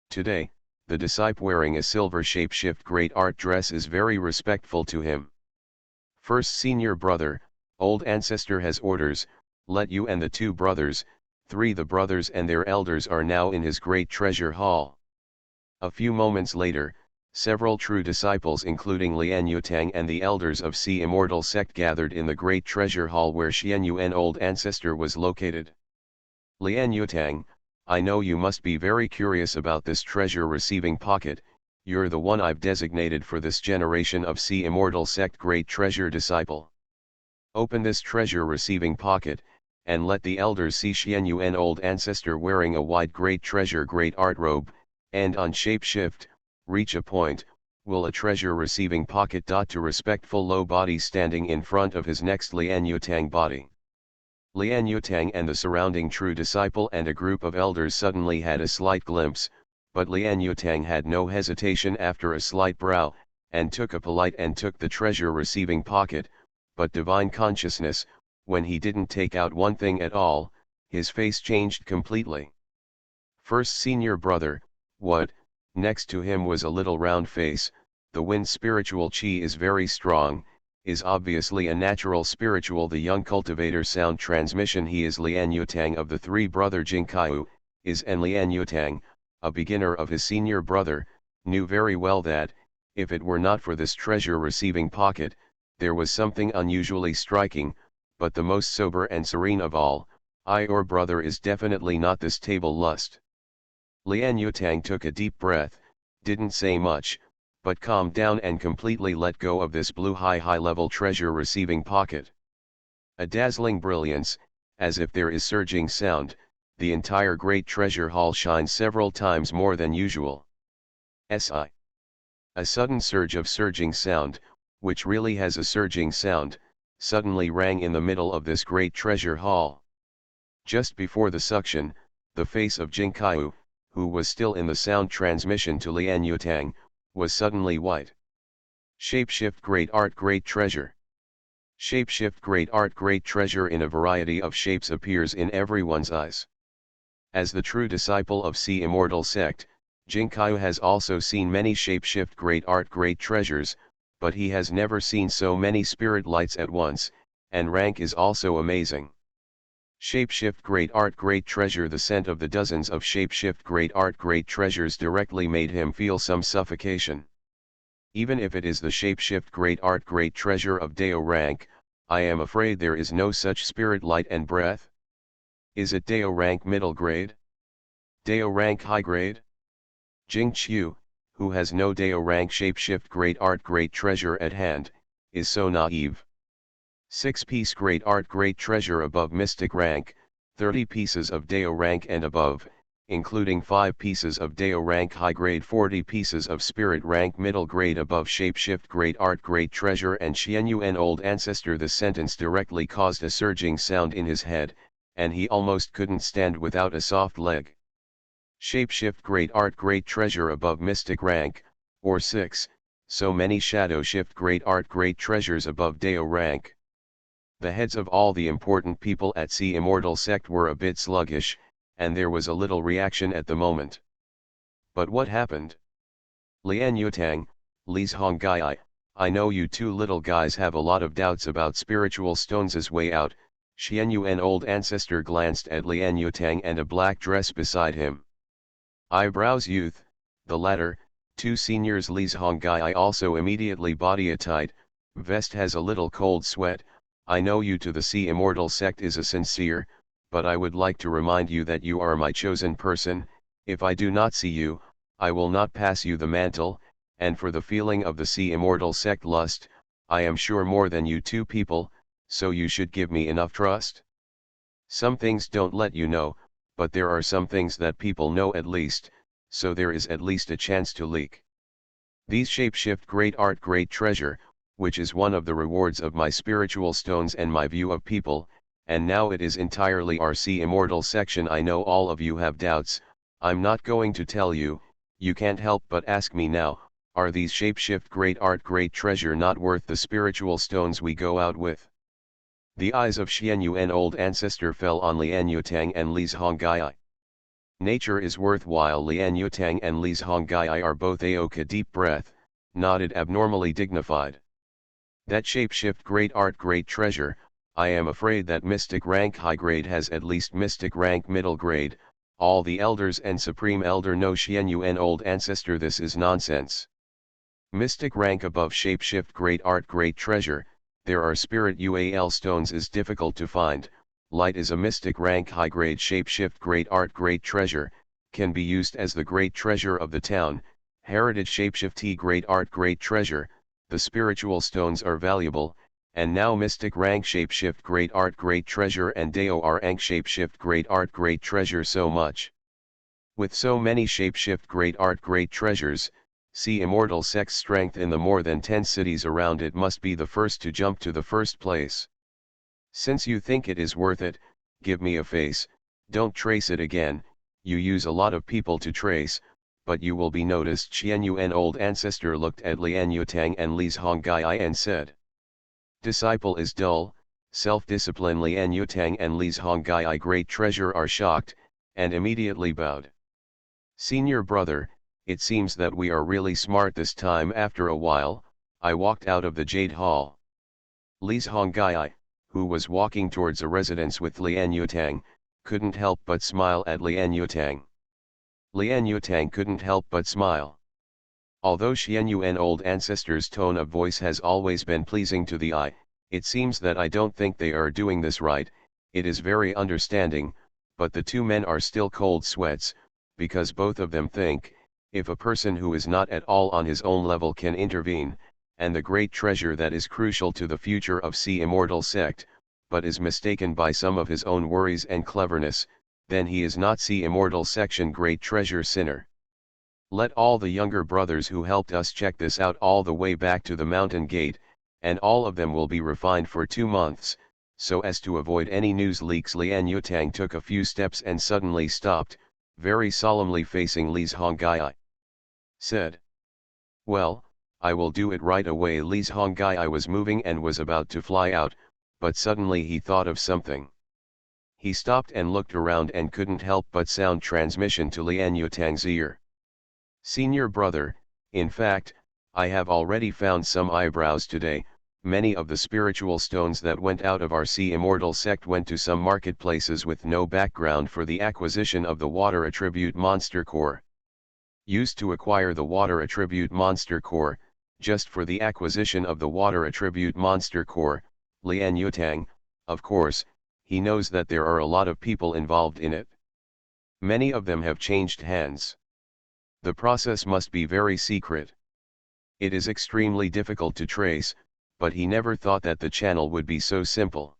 Today, the disciple wearing a silver shapeshift great art dress is very respectful to him. First senior brother, old ancestor has orders, let you and the 2 brothers, 3 the brothers and their elders are now in his great treasure hall. A few moments later, several true disciples including Lian Yutang and the elders of Sea Immortal Sect gathered in the great treasure hall where Xuanhuan old ancestor was located. Lian Yutang, I know you must be very curious about this treasure receiving pocket. You're the one I've designated for this generation of Sea Immortal Sect great treasure disciple. Open this treasure receiving pocket, and let the elders see Xuanhuan old ancestor wearing a white great treasure great art robe, and on shapeshift, reach a point, will a treasure receiving pocket. To respectful low body standing in front of his next Lian Yutang body. Lian Yutang and the surrounding true disciple and a group of elders suddenly had a slight glimpse, but Lian Yutang had no hesitation after a slight brow, and took a polite and took the treasure receiving pocket, but divine consciousness, when he didn't take out one thing at all, his face changed completely. First senior brother, what, next to him was a little round face, the wind spiritual chi is very strong, is obviously a natural spiritual the young cultivator sound transmission he is Lian Yutang of the three brother Jinkaiu, is and Lian Yutang, a beginner of his senior brother, knew very well that, if it were not for this treasure receiving pocket, there was something unusually striking, but the most sober and serene of all, your brother is definitely not this table lust. Lian Yutang took a deep breath, didn't say much, but calmed down and completely let go of this blue high-level treasure receiving pocket. A dazzling brilliance, as if there is surging sound, the entire great treasure hall shines several times more than usual. Si. A sudden surge of surging sound, which really has a surging sound, suddenly rang in the middle of this great treasure hall. Just before the suction, the face of Jinkaiu, who was still in the sound transmission to Lian Yutang, was suddenly white. Shapeshift great art great treasure. Shapeshift great art great treasure in a variety of shapes appears in everyone's eyes. As the true disciple of Sea Immortal sect, Jinkaiu has also seen many shapeshift great art great treasures, but he has never seen so many spirit lights at once, and rank is also amazing. Shapeshift great art great treasure. The scent of the dozens of shapeshift great art great treasures directly made him feel some suffocation. Even if it is the shapeshift great art great treasure of Dao rank, I am afraid there is no such spirit light and breath. Is it Dao rank middle grade? Dao rank high grade? Jing Qiu, who has no Dao rank shapeshift great art great treasure at hand, is so naive. 6-piece great art great treasure above mystic rank, 30 pieces of Dao rank and above, including 5 pieces of Dao rank high grade, 40 pieces of spirit rank middle grade above shapeshift great art great treasure and Xuanhuan old ancestor. The sentence directly caused a surging sound in his head, and he almost couldn't stand without a soft leg. Shapeshift great art great treasure above mystic rank, or 6, so many shadow shift great art great treasures above Dao rank. The heads of all the important people at Sea Immortal sect were a bit sluggish, and there was a little reaction at the moment. But what happened? Lian Yutang, Li Zhonggai, I know you two little guys have a lot of doubts about spiritual stones' way out. Xuanhuan old ancestor glanced at Lian Yutang and a black dress beside him. Eyebrows youth, the latter, two seniors Li Zhonggai also immediately body a tight, vest has a little cold sweat. I know you to the Sea Immortal sect is a sincere, but I would like to remind you that you are my chosen person. If I do not see you, I will not pass you the mantle, and for the feeling of the Sea Immortal sect lust, I am sure more than you two people, so you should give me enough trust. Some things don't let you know, but there are some things that people know at least, so there is at least a chance to leak. These shapeshift great art great treasure, which is one of the rewards of my spiritual stones and my view of people, and now it is entirely our Sea Immortal section. I know all of you have doubts, I'm not going to tell you, you can't help but ask me now, are these shapeshift great art great treasure not worth the spiritual stones we go out with? The eyes of Xuanhuan old ancestor fell on Lian Yutang and Li Zhonggai. Nature is worthwhile. Lian Yutang and Li Zhonggai are both Aoka deep breath, nodded abnormally dignified. That shapeshift great art great treasure, I am afraid that mystic rank high grade has at least mystic rank middle grade. All the elders and supreme elder know Xuanhuan old ancestor this is nonsense. Mystic rank above shapeshift great art great treasure, there are spirit UAL stones is difficult to find. Light is a mystic rank high grade shapeshift great art great treasure, can be used as the great treasure of the town. Heritage shapeshifty great art great treasure, the spiritual stones are valuable, and now mystic rank shapeshift great art great treasure and Dao rank shapeshift great art great treasure so much. With so many shapeshift great art great treasures, Sea Immortal sect's strength in the more than 10 cities around it must be the first to jump to the first place. Since you think it is worth it, give me a face, don't trace it again, you use a lot of people to trace, but you will be noticed. Xuanhuan old ancestor looked at Lian Yutang and Li's Honggai and said. Disciple is dull, self-discipline. Lian Yutang and Li's Honggai great treasure are shocked, and immediately bowed. Senior brother, it seems that we are really smart this time. After a while, I walked out of the Jade Hall. Li's Honggai, who was walking towards a residence with Lian Yutang, couldn't help but smile at Lian Yutang. Lian Yutang couldn't help but smile. Although Xuanhuan old ancestor's tone of voice has always been pleasing to the eye, it seems that I don't think they are doing this right. It is very understanding, but the two men are still cold sweats, because both of them think, if a person who is not at all on his own level can intervene, and the great treasure that is crucial to the future of Sea Immortal sect, but is mistaken by some of his own worries and cleverness, then he is not Sea Immortal section great treasure sinner. Let all the younger brothers who helped us check this out all the way back to the mountain gate, and all of them will be refined for 2 months, so as to avoid any news leaks. Lian Yutang took a few steps and suddenly stopped, very solemnly facing Li's Honggai. Said. Well, I will do it right away. Li's Honggai was moving and was about to fly out, but suddenly he thought of something. He stopped and looked around and couldn't help but sound transmission to Lian Yutang's ear. Senior brother, in fact, I have already found some eyebrows today. Many of the spiritual stones that went out of our Sea Immortal sect went to some marketplaces with no background for the acquisition of the water attribute monster core. Used to acquire the water attribute monster core, just for the acquisition of the water attribute monster core, Lian Yutang, of course, he knows that there are a lot of people involved in it. Many of them have changed hands. The process must be very secret. It is extremely difficult to trace, but he never thought that the channel would be so simple.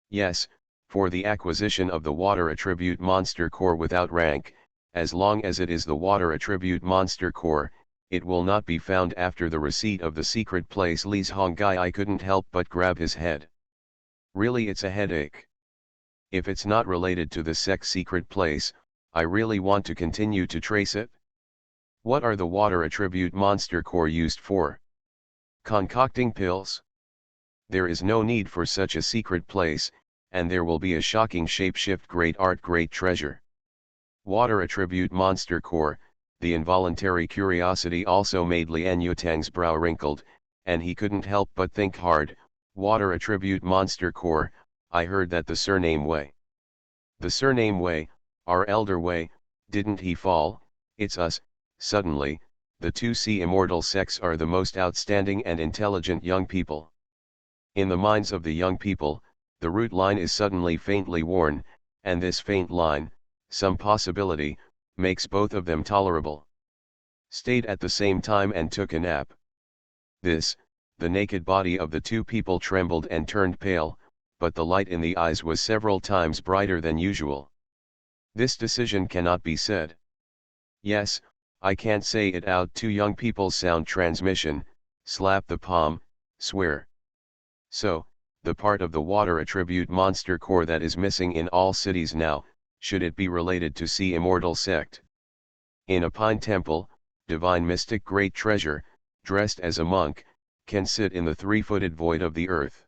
Yes, for the acquisition of the water attribute monster core without rank, as long as it is the water attribute monster core, it will not be found after the receipt of the secret place. Li's Honggai couldn't help but grab his head. Really, it's a headache. If it's not related to the sect's secret place, I really want to continue to trace it. What are the water attribute monster core used for? Concocting pills? There is no need for such a secret place, and there will be a shocking shapeshift great art great treasure. Water attribute monster core, the involuntary curiosity also made Lian Yutang's brow wrinkled, and he couldn't help but think hard. Water attribute monster core, I heard that the surname Wei. The surname Wei, our elder Wei, didn't he fall? It's us. Suddenly, the two Sea Immortal sects are the most outstanding and intelligent young people. In the minds of the young people, the root line is suddenly faintly worn, and this faint line, some possibility, makes both of them tolerable. Stayed at the same time and took a nap. This, the naked body of the two people trembled and turned pale, but the light in the eyes was several times brighter than usual. This decision cannot be said. Yes, I can't say it out. Two young people's sound transmission, slap the palm, swear. So, the part of the water attribute monster core that is missing in all cities now, should it be related to Sea Immortal sect? In a pine temple, divine mystic great treasure, dressed as a monk, can sit in the three-footed void of the earth.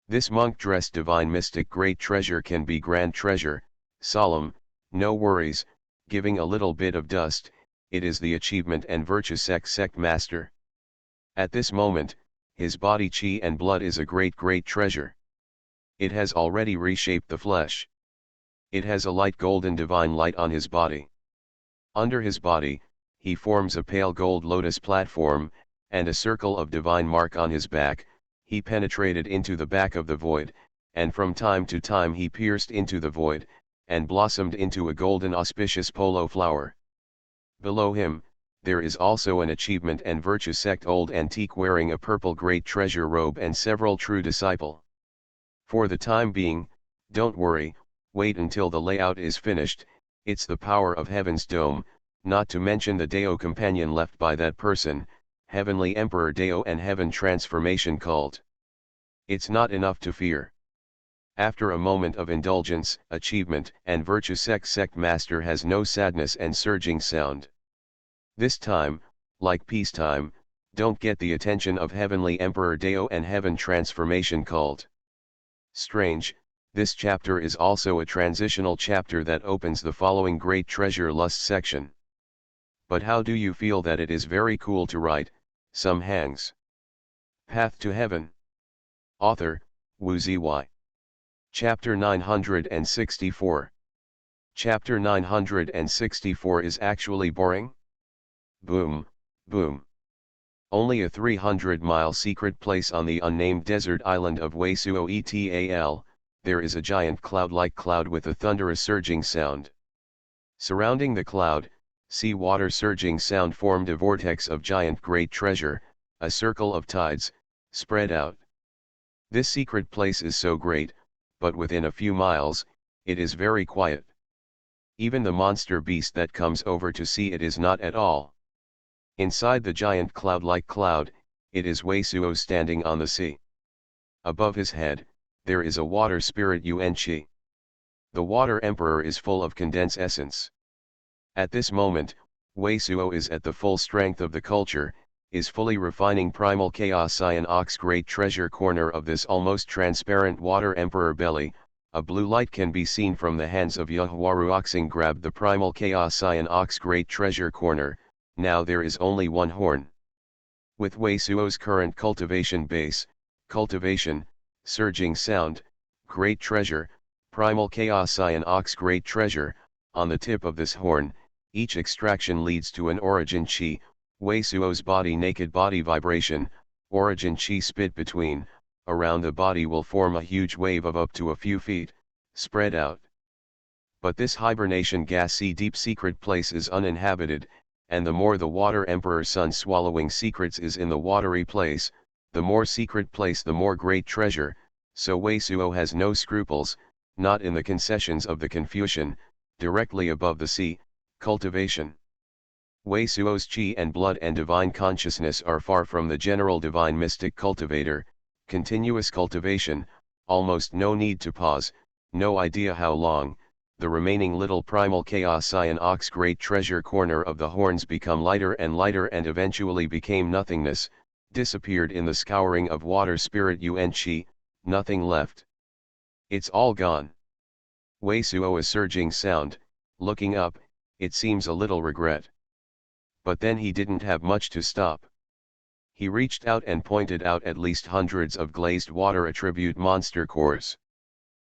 This monk-dressed divine mystic great treasure can be grand treasure, solemn, no worries, giving a little bit of dust. It is the achievement and virtue sect master. At this moment, his body chi and blood is a great treasure. It has already reshaped the flesh. It has a light golden divine light on his body. Under his body, he forms a pale gold lotus platform, and a circle of divine mark on his back. He penetrated into the back of the void, and from time to time he pierced into the void, and blossomed into a golden auspicious polo flower. Below him, there is also an achievement and virtue sect old antique wearing a purple great treasure robe and several true disciple. For the time being, don't worry, wait until the layout is finished. It's the power of heaven's dome, not to mention the Deo companion left by that person, Heavenly Emperor Deo and Heaven Transformation cult. It's not enough to fear. After a moment of indulgence, achievement and virtue sect master has no sadness and surging sound. This time, like peacetime, don't get the attention of Heavenly Emperor Dao and Heaven Transformation Cult. Strange, this chapter is also a transitional chapter that opens the following Great Treasure Lust section. But how do you feel that it is very cool to write, some hangs. Path to Heaven. Author, Wu Zy. Chapter 964. Chapter 964 is actually boring? Boom, boom. Only a 300-mile secret place on the unnamed desert island of Weisuo Etal, there is a giant cloud-like cloud with a thunderous surging sound. Surrounding the cloud, sea water surging sound formed a vortex of giant great treasure, a circle of tides, spread out. This secret place is so great, but within a few miles, it is very quiet. Even the monster beast that comes over to see it is not at all. Inside the giant cloud-like cloud, it is Weisuo standing on the sea. Above his head, there is a water spirit Yuan-Chi. The water emperor is full of condensed essence. At this moment, Weisuo is at the full strength of the culture, is fully refining primal chaos Cyan Ox great treasure corner of this almost transparent water emperor belly. A blue light can be seen from the hands of Yuhuaru Oxing grabbed the primal chaos Cyan Ox great treasure corner. Now there is only one horn. With Weisuo's current cultivation base, cultivation, surging sound, great treasure, primal chaos Cyan Ox great treasure, on the tip of this horn, each extraction leads to an origin chi, Weisuo's body naked body vibration, origin chi spit between, around the body will form a huge wave of up to a few feet, spread out. But this hibernation gassy deep secret place is uninhabited, and the more the water emperor sun swallowing secrets is in the watery place, the more secret place the more great treasure, so Weisuo has no scruples, not in the concessions of the Confucian, directly above the sea, cultivation. Weisuo's chi and blood and divine consciousness are far from the general divine mystic cultivator, continuous cultivation, almost no need to pause, no idea how long. The remaining little primal chaos Cyan Ox great treasure corner of the horns become lighter and eventually became nothingness, disappeared in the scouring of water spirit Yuan-Chi, nothing left. It's all gone. Weisuo is surging sound, looking up, it seems a little regret. But then he didn't have much to stop. He reached out and pointed out at least hundreds of glazed water attribute monster cores.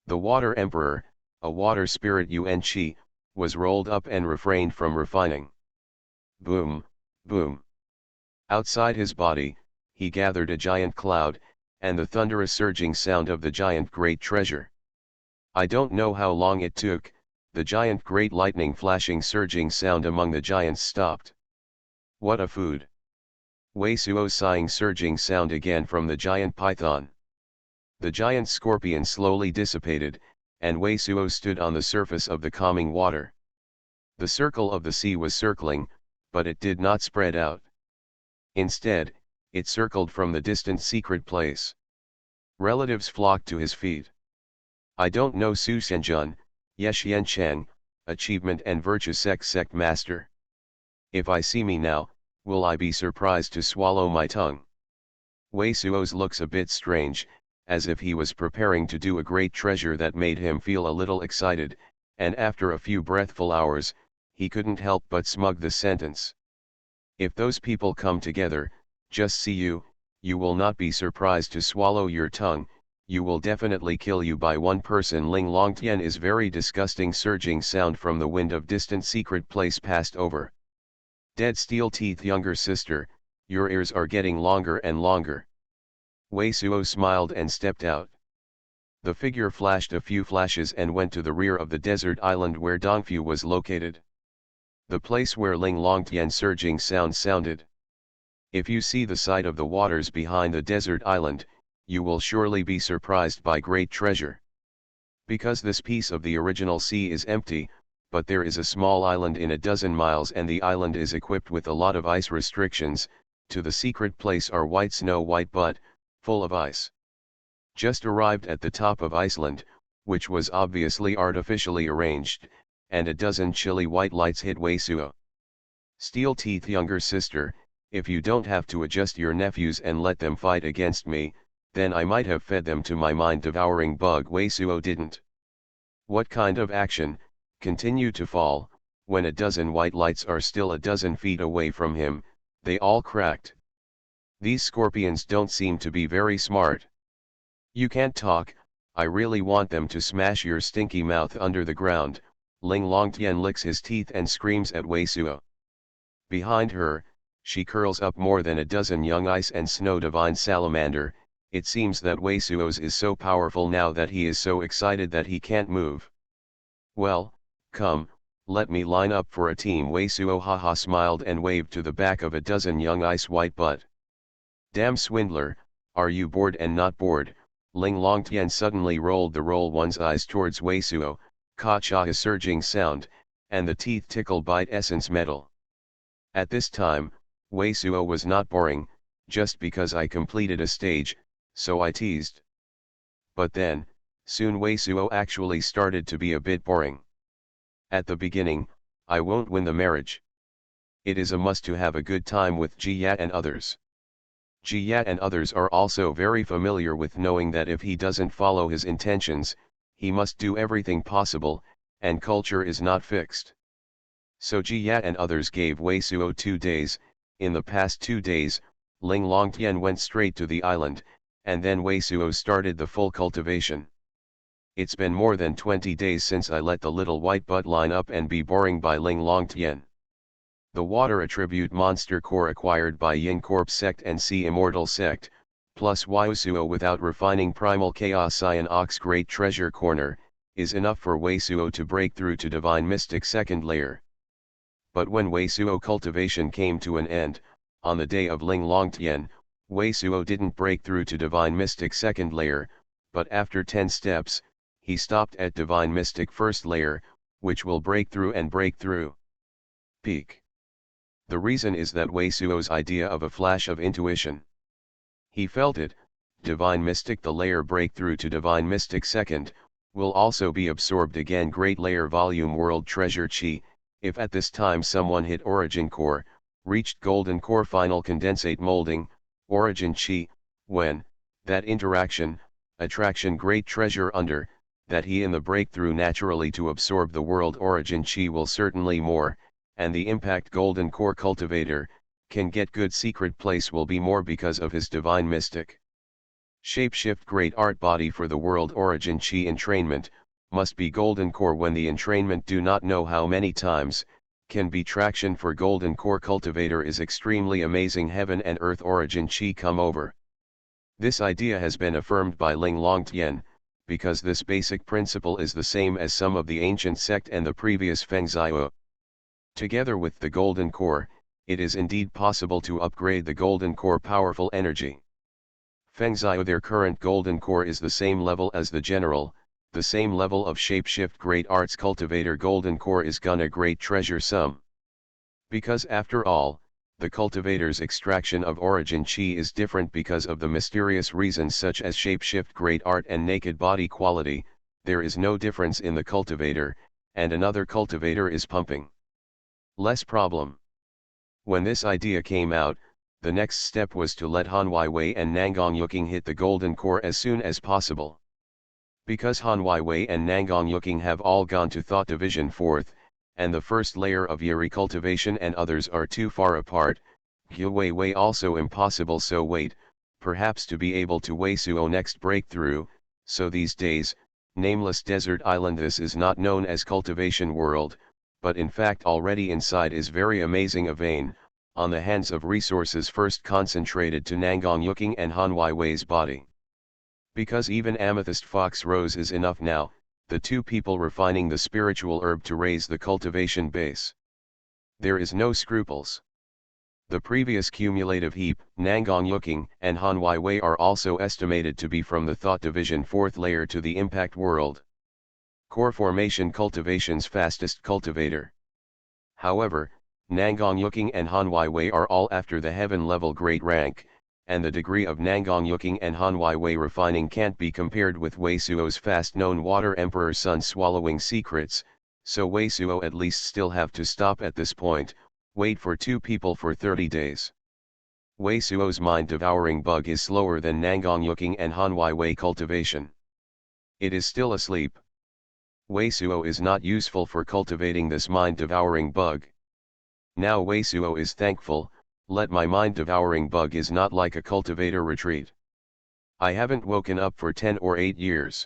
The water emperor, a water spirit Yuan-Chi, was rolled up and refrained from refining. Boom, boom. Outside his body, he gathered a giant cloud, and the thunderous surging sound of the giant great treasure. I don't know how long it took, the giant great lightning flashing surging sound among the giants stopped. What a food! Weisuo sighing surging sound again from the giant python. The giant scorpion slowly dissipated, and Weisuo stood on the surface of the calming water. The circle of the sea was circling, but it did not spread out. Instead, it circled from the distant secret place. Relatives flocked to his feet. I don't know Su Shenjun, Yexian Cheng, achievement and virtue sect master. If I see me now, will I be surprised to swallow my tongue? Weisuo's looks a bit strange, as if he was preparing to do a great treasure that made him feel a little excited, and after a few breathful hours, he couldn't help but smug the sentence. If those people come together, just see you will not be surprised to swallow your tongue, you will definitely kill you by one person. Ling Longtian is very disgusting surging sound from the wind of distant secret place passed over. Dead steel teeth younger sister, your ears are getting longer and longer. Weisuo smiled and stepped out. The figure flashed a few flashes and went to the rear of the desert island where Dongfu was located. The place where Ling Longtian surging sound sounded. If you see the sight of the waters behind the desert island, you will surely be surprised by great treasure. Because this piece of the original sea is empty, but there is a small island in a dozen miles and the island is equipped with a lot of ice restrictions, to the secret place are white snow white but, full of ice. Just arrived at the top of Iceland, which was obviously artificially arranged, and a dozen chilly white lights hit Weisuo. Steel Teeth younger sister, if you don't have to adjust your nephews and let them fight against me, then I might have fed them to my mind-devouring bug. Weisuo didn't. What kind of action, continue to fall, when a dozen white lights are still a dozen feet away from him, they all cracked. These scorpions don't seem to be very smart. You can't talk, I really want them to smash your stinky mouth under the ground. Ling Longtian licks his teeth and screams at Weisuo. Behind her, she curls up more than a dozen young ice and snow divine salamander. It seems that Weisuo's is so powerful now that he is so excited that he can't move. Well, come, let me line up for a team. Weisuo haha smiled and waved to the back of a dozen young ice white butt. Damn swindler, are you bored and not bored? Ling Longtian suddenly rolled the roll one's eyes towards Weisuo, caught a surging sound, and the teeth tickle bite essence metal. At this time, Weisuo was not boring, just because I completed a stage, so I teased. But then, soon Weisuo actually started to be a bit boring. At the beginning, I won't win the marriage. It is a must to have a good time with Jia and others. Jia and others are also very familiar with knowing that if he doesn't follow his intentions, he must do everything possible, and culture is not fixed. So Jia and others gave Weisuo 2 days. In the past 2 days, Ling Longtian went straight to the island, and then Weisuo started the full cultivation. It's been more than 20 days since I let the little white butt line up and be boring by Ling Longtian. The water attribute monster core acquired by Yin Corp sect and Sea Immortal sect, plus Weisuo without refining primal chaos Cyan Ox great treasure corner, is enough for Weisuo to break through to divine mystic second layer. But when Weisuo cultivation came to an end, on the day of Ling Longtian, Weisuo didn't break through to divine mystic second layer, but after 10 steps, he stopped at divine mystic first layer, which will break through and break through. Peak. The reason is that Weisuo's idea of a flash of intuition. He felt it, divine mystic the layer breakthrough to divine mystic second, will also be absorbed again great layer volume world treasure chi, if at this time someone hit origin core, reached golden core final condensate molding, origin chi, when, that interaction, attraction great treasure under, that he in the breakthrough naturally to absorb the world origin chi will certainly more, and the impact golden core cultivator, can get good secret place will be more because of his divine mystic. Shapeshift great art body for the world origin chi entrainment, must be golden core when the entrainment do not know how many times, can be traction for golden core cultivator is extremely amazing heaven and earth origin chi come over. This idea has been affirmed by Ling Longtian, because this basic principle is the same as some of the ancient sect and the previous Feng Zhao. Together with the golden core, it is indeed possible to upgrade the golden core powerful energy. Feng Zhao their current golden core is the same level as the general, the same level of shapeshift great arts cultivator golden core is gonna great treasure sum. Because after all, the cultivator's extraction of origin chi is different because of the mysterious reasons such as shapeshift great art and naked body quality, there is no difference in the cultivator, and another cultivator is pumping. Less problem. When this idea came out, the next step was to let Han Wei and Nangong Yuking hit the golden core as soon as possible. Because Han Wei and Nangong Yuking have all gone to Thought Division 4th, and the first layer of Yuri cultivation and others are too far apart, Hu Wei also impossible so wait, perhaps to be able to Weisuo next breakthrough, so these days, nameless desert island this is not known as cultivation world, but in fact already inside is very amazing a vein, on the hands of resources first concentrated to Nangong Yuking and Han Wei's body. Because even amethyst fox rose is enough now, the two people refining the spiritual herb to raise the cultivation base. There is no scruples. The previous cumulative heap, Nangong Yuking and Han Wei are also estimated to be from the Thought Division 4th layer to the impact world. Core formation cultivation's fastest cultivator. However, Nangong Yuking and Han Wei are all after the heaven level great rank, and the degree of Nangong Yuking and Han Wei refining can't be compared with Weisuo's fast-known water emperor sun swallowing secrets, so Weisuo at least still have to stop at this point, Wait for 2 people for 30 days. Wei Suo's mind-devouring bug is slower than Nangong Yuking and Hanwai Wei cultivation. It is still asleep. Wei Suo is not useful for cultivating this mind-devouring bug. Now Wei Suo is thankful, let my mind-devouring bug is not like a cultivator retreat. I haven't woken up for 10 or 8 years.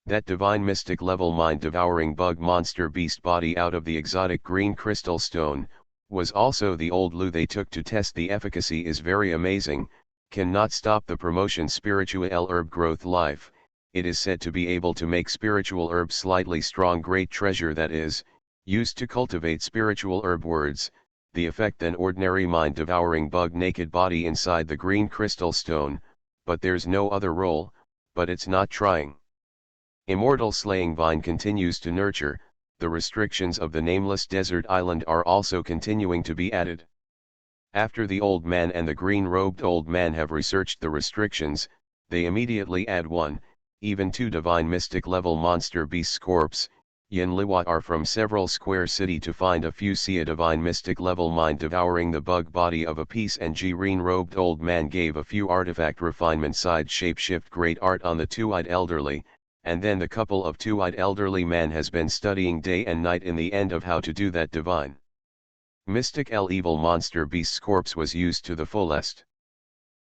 That divine mystic level mind-devouring bug monster beast body out of the exotic green crystal stone, was also the old Lu they took to test the efficacy is very amazing, cannot stop the promotion spiritual herb growth life, it is said to be able to make spiritual herb slightly strong great treasure that is, used to cultivate spiritual herb words, the effect than ordinary mind-devouring bug naked body inside the green crystal stone, but there's no other role, but it's not trying. Immortal slaying vine continues to nurture, the restrictions of the nameless desert island are also continuing to be added. After the old man and the green-robed old man have researched the restrictions, they immediately add 1, even 2 divine mystic level monster beasts corpse, Yin Liwa are from several square city to find a few see a divine mystic level mind devouring the bug body of a piece and green-robed old man gave a few artifact refinement side shape-shift great art on the 2-eyed elderly, and then the couple of 2-eyed elderly man has been studying day and night in the end of how to do that divine mystic evil monster beast's corpse was used to the fullest.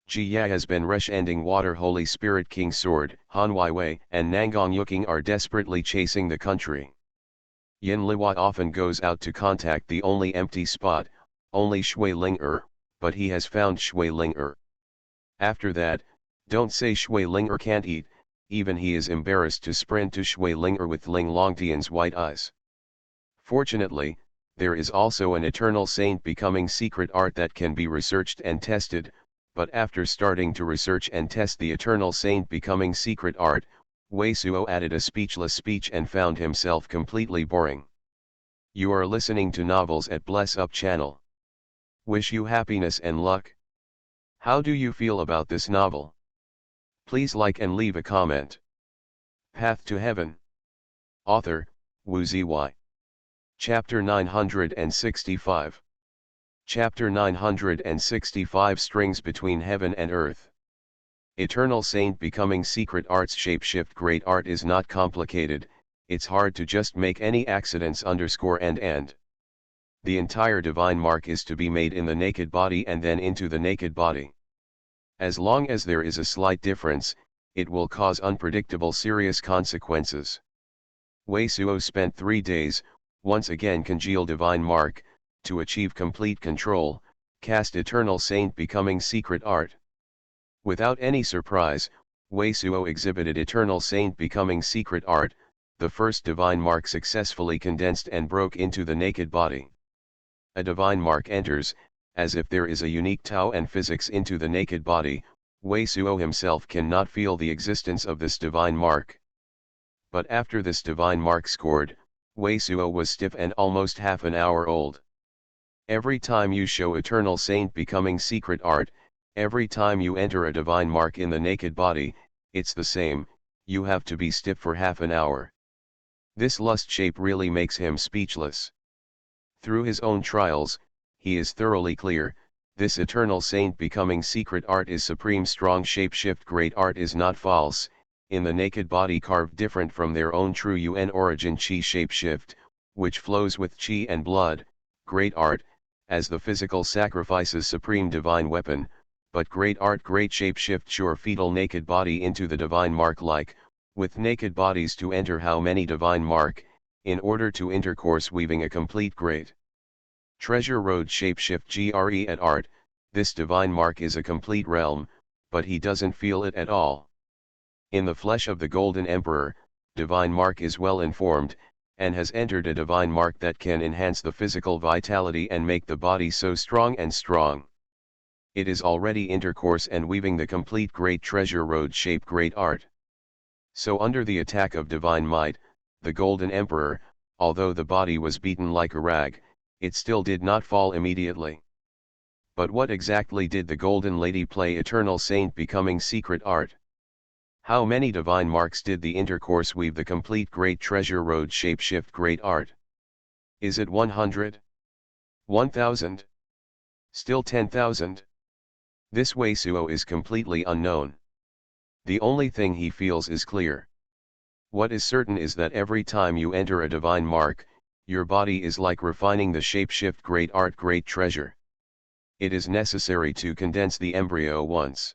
Jia has been resh ending water Holy Spirit King Sword, Han Wei and Nangong Yuking are desperately chasing the country. Yin Liwa often goes out to contact the only empty spot, only Shui Ling but he has found Shui Ling After that, don't say Shui Ling can't eat, even he is embarrassed to sprint to Shui Ling with Ling Longtian's white eyes. Fortunately, there is also an eternal saint becoming secret art that can be researched and tested, but after starting to research and test the eternal saint becoming secret art, Wei Suo added a speechless speech and found himself completely boring. You are listening to novels at Bless Up channel. Wish you happiness and luck. How do you feel about this novel? Please like and leave a comment. Path to Heaven. Author, Wu Ziyi. Chapter 965. Chapter 965 Strings Between Heaven and Earth. Eternal Saint becoming secret arts shapeshift great art is not complicated, it's hard to just make any accidents underscore and. The entire divine mark is to be made in the naked body and then into the naked body. As long as there is a slight difference, it will cause unpredictable serious consequences. Wei Suo spent 3 days, once again congeal divine mark, to achieve complete control, cast eternal saint becoming secret art. Without any surprise, Wei Suo exhibited eternal saint becoming secret art, the first divine mark successfully condensed and broke into the naked body. A divine mark enters, as if there is a unique Tao and physics into the naked body, Wei Suo himself cannot feel the existence of this divine mark. But after this divine mark scored, Wei Suo was stiff and almost half an hour old. Every time you show eternal saint becoming secret art, every time you enter a divine mark in the naked body, it's the same, you have to be stiff for half an hour. This lust shape really makes him speechless. Through his own trials, he is thoroughly clear, this eternal saint becoming secret art is supreme strong shapeshift great art is not false, in the naked body carved different from their own true UN origin chi shapeshift, which flows with chi and blood, great art, as the physical sacrifices supreme divine weapon, but great art great shapeshift sure fetal naked body into the divine mark like, with naked bodies to enter how many divine mark, in order to intercourse weaving a complete great treasure road shapeshift GRE at art, this divine mark is a complete realm, but he doesn't feel it at all. In the flesh of the Golden Emperor, divine mark is well informed, and has entered a divine mark that can enhance the physical vitality and make the body so strong and strong. It is already intercourse and weaving the complete great treasure road shape great art. So under the attack of divine might, the Golden Emperor, although the body was beaten like a rag, it still did not fall immediately. But what exactly did the Golden Lady play eternal saint becoming secret art? How many divine marks did the intercourse weave the complete great treasure road shapeshift great art? Is it 100? 1,000. Still 10,000. This Wei Suo is completely unknown. The only thing he feels is clear. What is certain is that every time you enter a divine mark, your body is like refining the shapeshift great art great treasure. It is necessary to condense the embryo once.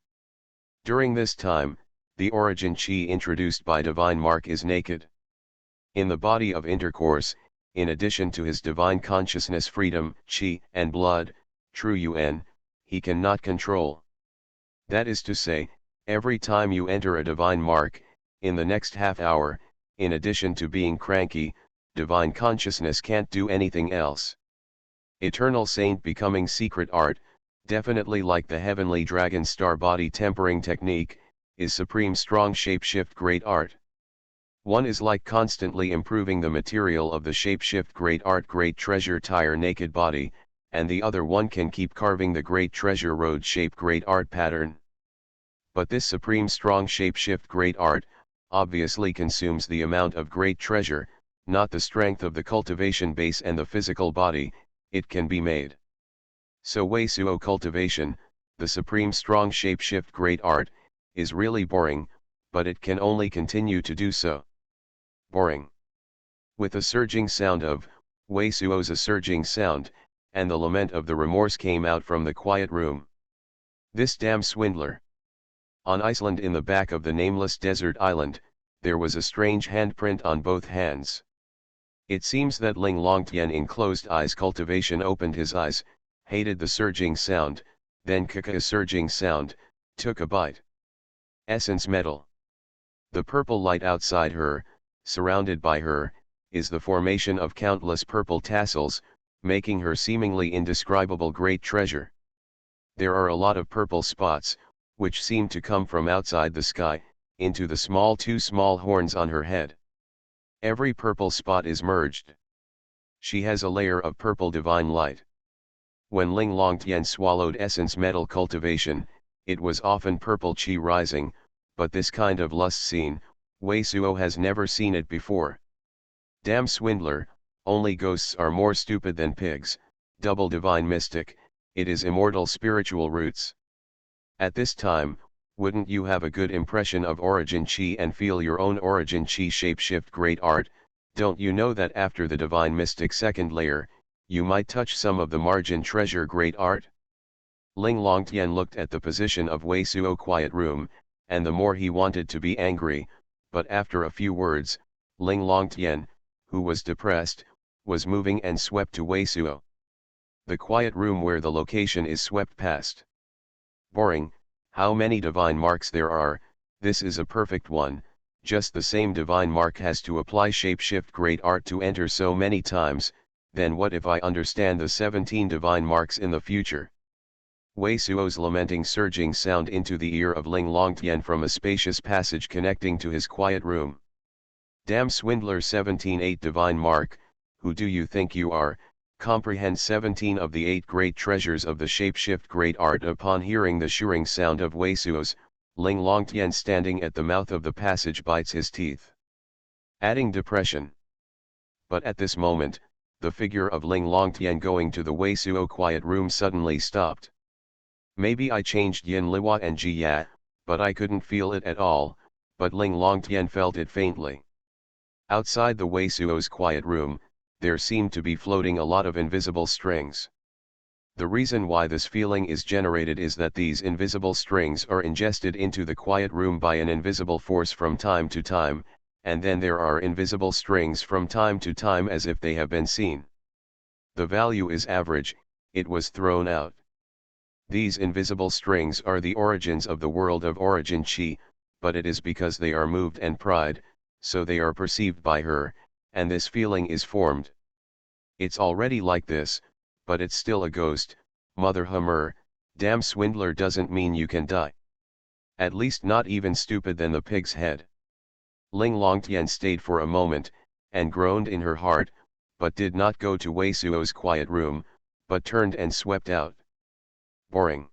During this time, the origin chi introduced by divine mark is naked. In the body of intercourse, in addition to his divine consciousness freedom, chi, and blood, true Yuan, he cannot control. That is to say, every time you enter a divine mark, in the next half hour, in addition to being cranky, divine consciousness can't do anything else. Eternal saint becoming secret art, definitely like the heavenly dragon star body tempering technique, is supreme strong shapeshift great art. One is like constantly improving the material of the shapeshift great art great treasure tire naked body, and the other one can keep carving the great treasure road shape great art pattern. But this supreme strong shapeshift great art, obviously consumes the amount of great treasure, not the strength of the cultivation base and the physical body, it can be made. So Wei Suo cultivation, the supreme strong shapeshift great art, is really boring, but it can only continue to do so. Boring. With a surging sound of, Wei Suo's a surging sound, and the lament of the remorse came out from the quiet room. This damn swindler. On Iceland in the back of the nameless desert island, there was a strange handprint on both hands. It seems that Ling Longtian in closed eyes cultivation opened his eyes, hated the surging sound, then kaka a surging sound, took a bite. Essence metal. The purple light outside her, surrounded by her, is the formation of countless purple tassels, making her seemingly indescribable great treasure. There are a lot of purple spots, which seem to come from outside the sky, into the two small horns on her head. Every purple spot is merged. She has a layer of purple divine light. When Ling Longtian swallowed essence metal cultivation, it was often purple chi rising, but this kind of lust scene, Wei Suo has never seen it before. Damn swindler, only ghosts are more stupid than pigs, double divine mystic, it is immortal spiritual roots. At this time, wouldn't you have a good impression of origin chi and feel your own origin chi shapeshift great art? Don't you know that after the divine mystic second layer, you might touch some of the margin treasure great art? Ling Longtian looked at the position of Wei Suo quiet room, and the more he wanted to be angry, but after a few words, Ling Longtian, who was depressed, was moving and swept to Wei Suo. The quiet room where the location is swept past. Boring, how many divine marks there are, this is a perfect one, just the same divine mark has to apply shapeshift great art to enter so many times, then what if I understand the 17 divine marks in the future? Wei Suo's lamenting surging sound into the ear of Ling Longtian from a spacious passage connecting to his quiet room. Damn swindler 17-8 divine mark, who do you think you are, comprehend 17 of the 8 great treasures of the shapeshift great art. Upon hearing the shurring sound of Wei Suo's, Ling Longtian standing at the mouth of the passage bites his teeth, adding depression. But at this moment, the figure of Ling Longtian going to the Wei Suo quiet room suddenly stopped. Maybe I changed Yin Liwa and Ji Ya, but I couldn't feel it at all, but Ling Longtian felt it faintly. Outside the Wei Suo's quiet room, there seemed to be floating a lot of invisible strings. The reason why this feeling is generated is that these invisible strings are ingested into the quiet room by an invisible force from time to time, and then there are invisible strings from time to time as if they have been seen. The value is average, it was thrown out. These invisible strings are the origins of the world of origin chi, but it is because they are moved and pried, so they are perceived by her, and this feeling is formed. It's already like this, but it's still a ghost, mother hummer, damn swindler doesn't mean you can die. At least not even stupid than the pig's head. Ling Longtian stayed for a moment, and groaned in her heart, but did not go to Wei Suo's quiet room, but turned and swept out. Boring.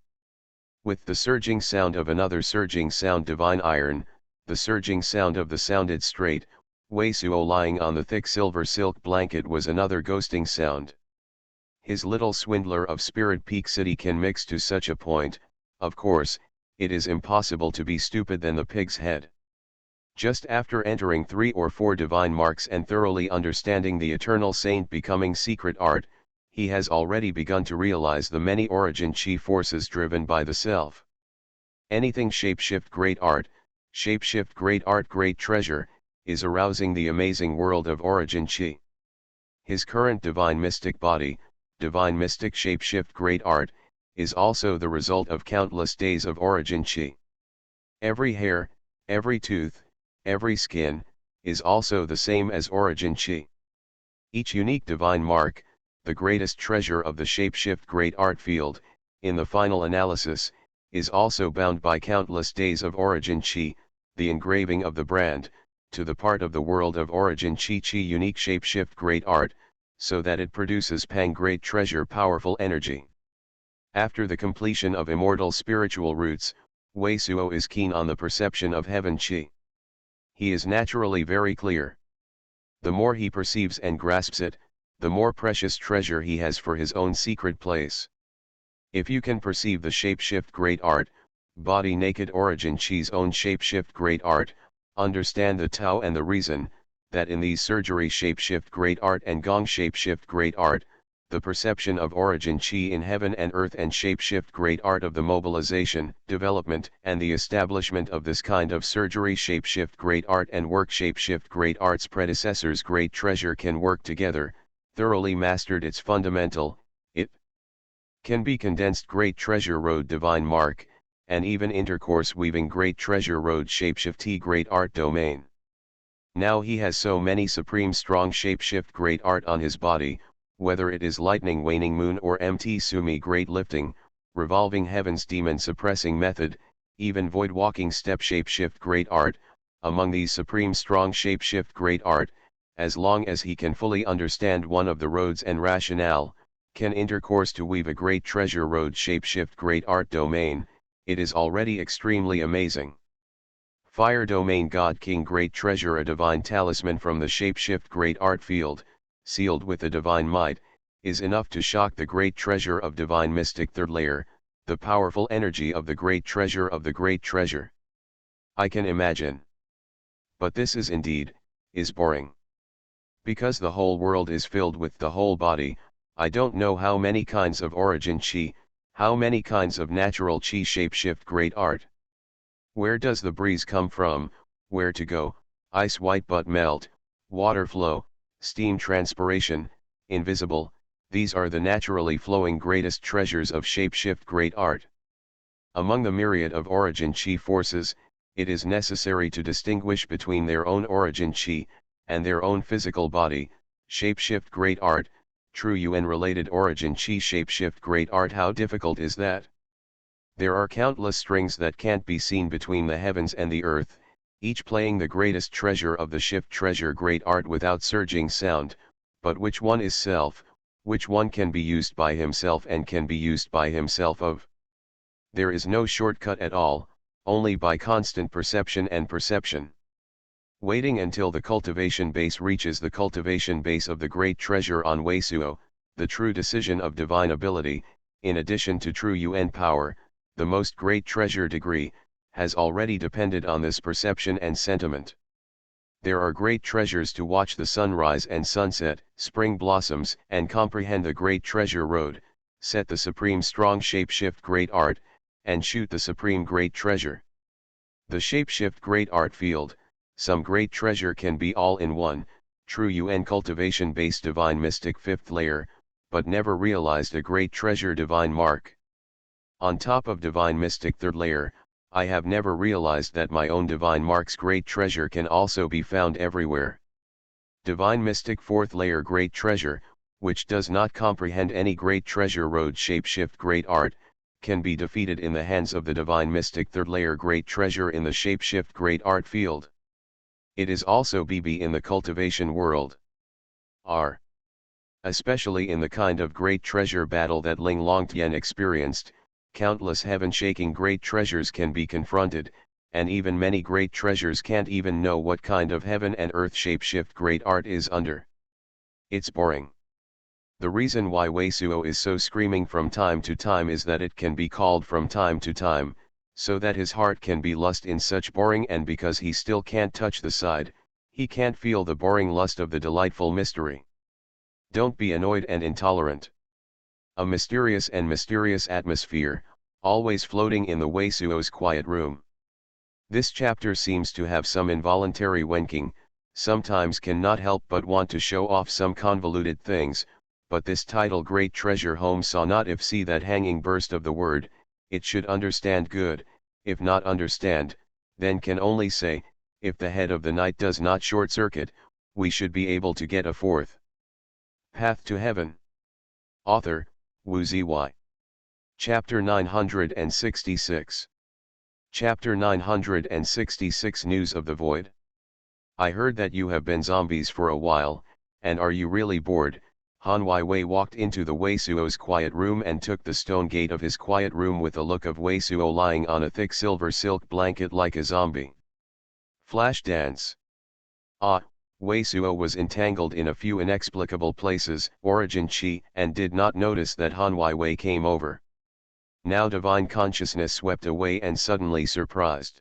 With the surging sound of another surging sound divine iron, the surging sound of the sounded straight, Wei Suo lying on the thick silver silk blanket was another ghosting sound. his little swindler of Spirit Peak City can mix to such a point. Of course, it is impossible to be stupid than the pig's head. Just after entering 3 or 4 divine marks and thoroughly understanding the eternal saint becoming secret art, he has already begun to realize the many origin chi forces driven by the self. Anything shapeshift great art, great treasure, is arousing the amazing world of origin chi. His current divine mystic body, divine mystic shapeshift great art, is also the result of countless days of origin chi. Every hair, every tooth, every skin, is also the same as origin chi. Each unique divine mark, the greatest treasure of the shapeshift great art field, in the final analysis, is also bound by countless days of origin chi, the engraving of the brand, to the part of the world of origin chi unique shapeshift great art, so that it produces pang great treasure powerful energy. After the completion of immortal spiritual roots, Wei Suo is keen on the perception of heaven chi. He is naturally very clear. The more he perceives and grasps it, the more precious treasure he has for his own secret place. If you can perceive the shapeshift great art, body naked origin chi's own shapeshift great art, understand the Tao and the reason, that in these surgery shapeshift great art and gong shapeshift great art, the perception of origin chi in heaven and earth and shapeshift great art of the mobilization, development and the establishment of this kind of surgery shapeshift great art and work shapeshift great art's predecessors great treasure can work together, thoroughly mastered its fundamental, it can be condensed great treasure road divine mark, and even intercourse weaving great treasure road shapeshifty great art domain. Now he has so many supreme strong shapeshift great art on his body, whether it is lightning waning moon or mt sumi great lifting, revolving heavens demon suppressing method, even void walking step shapeshift great art, among these supreme strong shapeshift great art, as long as he can fully understand one of the roads and rationale, can intercourse to weave a great treasure road shapeshift great art domain, it is already extremely amazing. Fire domain God King great treasure a divine talisman from the shapeshift great art field, sealed with the divine might, is enough to shock the great treasure of divine mystic third layer, the powerful energy of the great treasure of the great treasure. I can imagine. But this is boring. Because the whole world is filled with the whole body, I don't know how many kinds of origin chi, how many kinds of natural chi shapeshift great art. Where does the breeze come from, where to go, ice white but melt, water flow, steam transpiration, invisible, these are the naturally flowing greatest treasures of shapeshift great art. Among the myriad of origin chi forces, it is necessary to distinguish between their own origin chi, and their own physical body, shapeshift great art, true UN related origin chi shapeshift great art. How difficult is that? There are countless strings that can't be seen between the heavens and the earth, each playing the greatest treasure of the shift treasure great art without surging sound, but which one is self, which one can be used by himself and can be used by himself of? There is no shortcut at all, only by constant perception and perception. Waiting until the cultivation base reaches the cultivation base of the great treasure on Weisuo, the true decision of divine ability, in addition to true UN power, the most great treasure degree, has already depended on this perception and sentiment. There are great treasures to watch the sunrise and sunset, spring blossoms, and comprehend the great treasure road, set the supreme strong shapeshift great art, and shoot the supreme great treasure. The shapeshift great art field, some great treasure can be all in one, true UN cultivation based divine mystic fifth layer, but never realized a great treasure divine mark. On top of divine mystic third layer, I have never realized that my own divine mark's great treasure can also be found everywhere. Divine mystic fourth layer great treasure, which does not comprehend any great treasure road shapeshift great art, can be defeated in the hands of the divine mystic third layer great treasure in the shapeshift great art field. It is also BB in the cultivation world. R. Especially in the kind of great treasure battle that Ling Longtian experienced, countless heaven-shaking great treasures can be confronted, and even many great treasures can't even know what kind of heaven and earth shapeshift great art is under. It's boring. The reason why Wei Suo is so screaming from time to time is that it can be called from time to time, so that his heart can be lust in such boring, and because he still can't touch the side, he can't feel the boring lust of the delightful mystery. Don't be annoyed and intolerant. A mysterious and mysterious atmosphere, always floating in the Wei Suo's quiet room. This chapter seems to have some involuntary winking, sometimes cannot help but want to show off some convoluted things, but this title Great Treasure Home saw not if see that hanging burst of the word, it should understand good, if not understand, then can only say, if the head of the night does not short circuit, we should be able to get a fourth. Path to Heaven. Author, Wu Zy. Chapter 966. Chapter 966 News of the Void. I heard that you have been zombies for a while, and are you really bored? Han Wei walked into the Wei Suo's quiet room and took the stone gate of his quiet room with a look of Wei Suo lying on a thick silver silk blanket like a zombie. Flash dance. Ah, Wei Suo was entangled in a few inexplicable places, origin chi, and did not notice that Han Wei came over. Now divine consciousness swept away and suddenly surprised.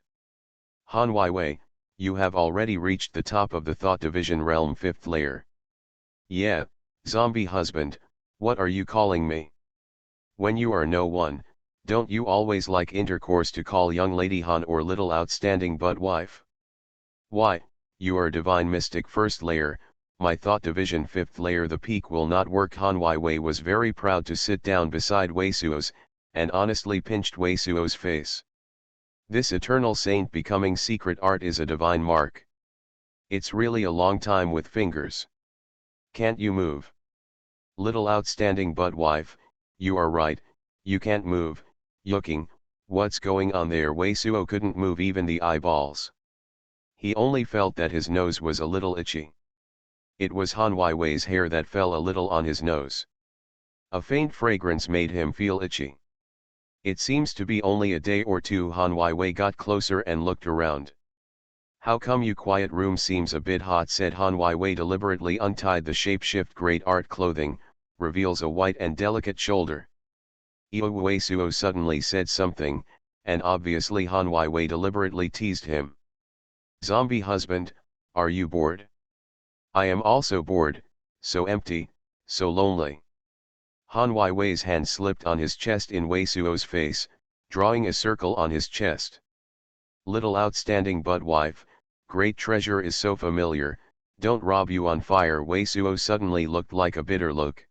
Han Wei, you have already reached the top of the thought division realm 5th layer. Yeah, zombie husband, what are you calling me? When you are no one, don't you always like intercourse to call young lady Han or little outstanding but wife? Why, you are divine mystic 1st layer, my thought division 5th layer, the peak will not work. Han Wei was very proud to sit down beside Wei Suo's, and honestly pinched Wei Suo's face. This eternal saint becoming secret art is a divine mark. It's really a long time with fingers. Can't you move? Little outstanding but wife, you are right, you can't move. Yucking, what's going on there? Wei Suo couldn't move even the eyeballs. He only felt that his nose was a little itchy. It was Han Wei's hair that fell a little on his nose. A faint fragrance made him feel itchy. It seems to be only a day or two. Han Wei got closer and looked around. How come you quiet room seems a bit hot, said Han Wei deliberately untied the shapeshift great art clothing, reveals a white and delicate shoulder. Wei Suo suddenly said something, and obviously Han Wei deliberately teased him. Zombie husband, are you bored? I am also bored, so empty, so lonely. Han Wei's hand slipped on his chest in Wei Suo's face, drawing a circle on his chest. Little outstanding but wife, great treasure is so familiar, don't rob you on fire. Wei Suo suddenly looked like a bitter look.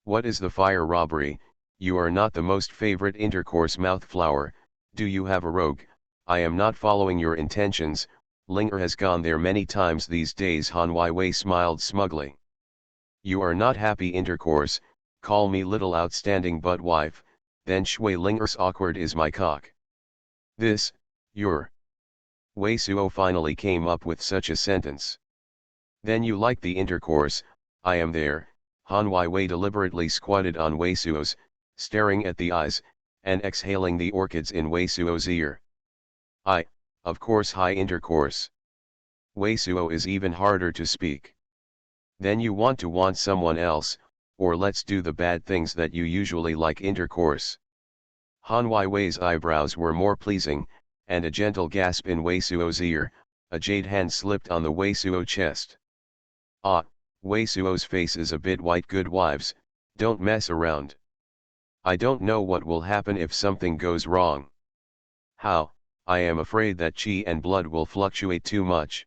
What is the fire robbery? You are not the most favorite intercourse mouth flower, do you have a rogue? I am not following your intentions, Linger has gone there many times these days. Han Wei smiled smugly. You are not happy intercourse, call me little outstanding but wife, then Shui Linger's awkward is my cock. This, your. Wei Suo finally came up with such a sentence. Then you like the intercourse, I am there. Han Wei deliberately squatted on Wei Suo's, staring at the eyes, and exhaling the orchids in Wei Suo's ear. Of course high intercourse. Wei Suo is even harder to speak. Then you want to want someone else, or let's do the bad things that you usually like intercourse. Han Wei's eyebrows were more pleasing, and a gentle gasp in Wei Suo's ear, a jade hand slipped on the Wei Suo chest. Ah, Wei Suo's face is a bit white. Good wives, don't mess around. I don't know what will happen if something goes wrong. How? I am afraid that chi and blood will fluctuate too much.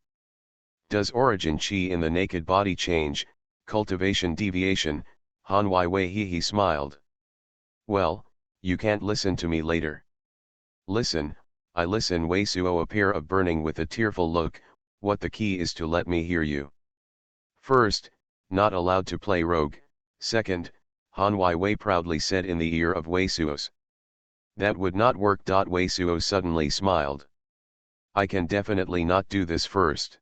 Does origin chi in the naked body change, cultivation deviation? Han Wei he smiled. Well, you can't listen to me later. Listen, I listen. Wei Suo a pair of burning with a tearful look, what the key is to let me hear you. First, not allowed to play rogue, second, Han Wei proudly said in the ear of Wei Suo's. That would not work. Wei Suo suddenly smiled. I can definitely not do this first.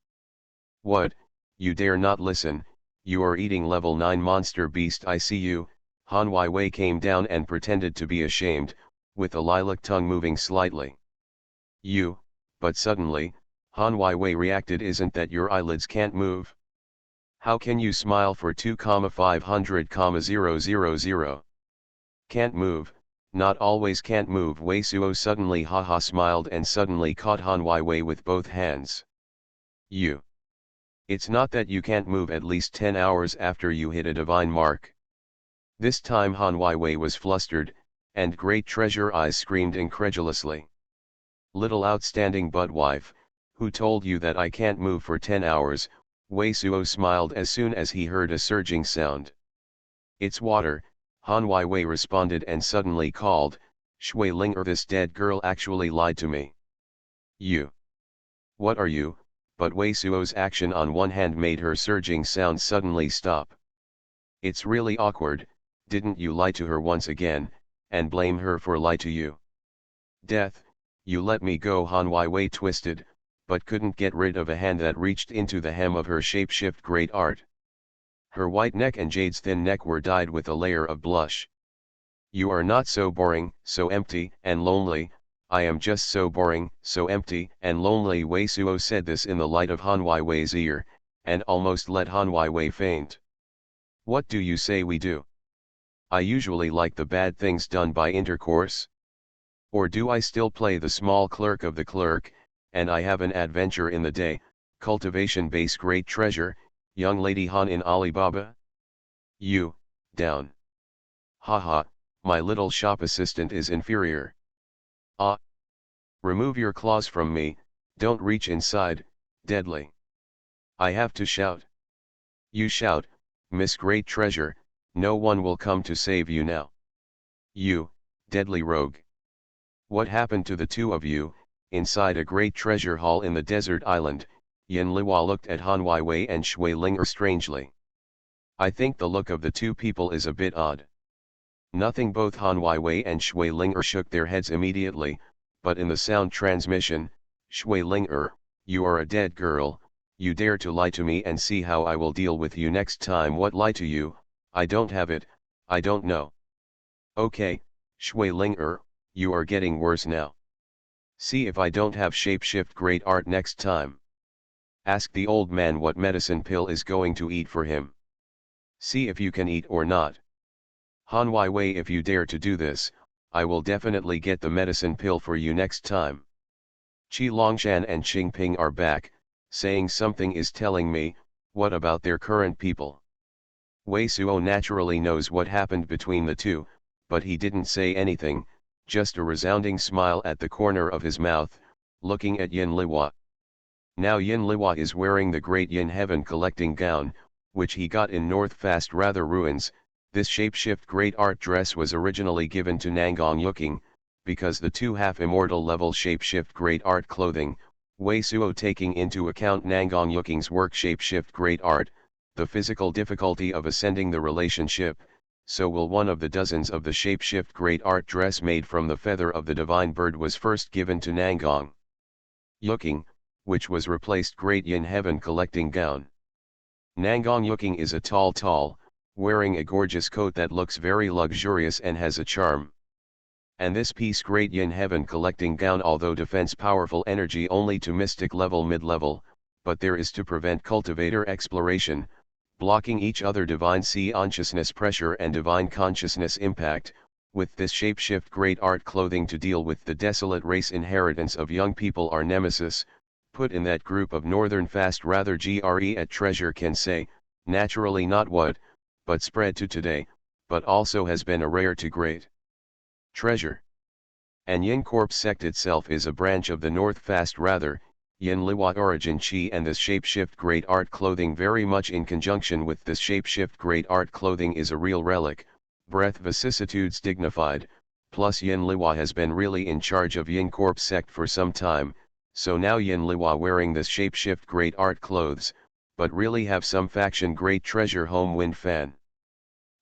What, you dare not listen, you are eating level 9 monster beast. I see you. Han Wei came down and pretended to be ashamed, with the lilac tongue moving slightly. You, but suddenly, Han Wei reacted, isn't that your eyelids can't move? How can you smile for 2,500,000? Can't move, not always can't move. Wei Suo suddenly haha smiled and suddenly caught Han Wei with both hands. You. It's not that you can't move at least 10 hours after you hit a divine mark. This time Han Wei was flustered, and Great Treasure Eyes screamed incredulously. Little outstanding butt wife, who told you that I can't move for 10 hours, Wei Suo smiled as soon as he heard a surging sound. It's water, Han Wei responded and suddenly called, Shui Ling, this dead girl actually lied to me. You. What are you? But Wei Suo's action on one hand made her surging sound suddenly stop. It's really awkward, didn't you lie to her once again, and blame her for lie to you? Death, you let me go. Han Wei twisted, but couldn't get rid of a hand that reached into the hem of her shapeshift great art. Her white neck and Jade's thin neck were dyed with a layer of blush. You are not so boring, so empty and lonely. I am just so boring, so empty and lonely. Wei Suo said this in the light of Han Wei's ear, and almost let Han Wei faint. What do you say we do? I usually like the bad things done by intercourse. Or do I still play the small clerk of the clerk, and I have an adventure in the day, cultivation base great treasure, young lady Han in Alibaba? You, down. Haha, my little shop assistant is inferior. Ah. Remove your claws from me, don't reach inside, deadly. I have to shout. You shout, Miss Great Treasure, no one will come to save you now. You, deadly rogue. What happened to the two of you? Inside a great treasure hall in the desert island, Yin Liwa looked at Han Wei and Shui Ling strangely. I think the look of the two people is a bit odd. Nothing. Both Han Wei and Shui Ling shook their heads immediately, but in the sound transmission, Shui Ling, you are a dead girl, you dare to lie to me and see how I will deal with you next time. What lie to you? I don't have it, I don't know. Okay, Shui Ling, you are getting worse now. See if I don't have shapeshift great art next time. Ask the old man what medicine pill is going to eat for him. See if you can eat or not. Han Wei, if you dare to do this, I will definitely get the medicine pill for you next time. Qi Longshan and Xingping are back, saying something is telling me. What about their current people? Wei Suo naturally knows what happened between the two, but he didn't say anything, just a resounding smile at the corner of his mouth, looking at Yin Liwa. Now Yin Liwa is wearing the Great Yin Heaven collecting gown, which he got in North Fast Rather Ruins. This shapeshift great art dress was originally given to Nangang Yuking, because the two half-immortal level shapeshift great art clothing, Wei Suo taking into account Nangang Yuking's work shapeshift great art, the physical difficulty of ascending the relationship, so will one of the dozens of the shapeshift great art dress made from the feather of the divine bird was first given to Nangang Yuking, which was replaced Great Yin Heaven collecting gown. Nangang Yuking is a tall, wearing a gorgeous coat that looks very luxurious and has a charm. And this piece Great Yin Heaven collecting gown although defends powerful energy only to mystic level mid-level, but there is to prevent cultivator exploration, blocking each other divine consciousness pressure and divine consciousness impact, with this shapeshift great art clothing to deal with the desolate race inheritance of young people are nemesis, put in that group of northern fast rather GRE at treasure can say, naturally not what, but spread to today, but also has been a rare to great treasure. And Yin Corp sect itself is a branch of the North Fast rather, Yin Liwa origin Chi, and this shapeshift great art clothing very much in conjunction with this shapeshift great art clothing is a real relic, breath vicissitudes dignified, plus Yin Liwa has been really in charge of Yin Corp sect for some time, so now Yin Liwa wearing this shapeshift great art clothes, but really have some faction great treasure home wind fan.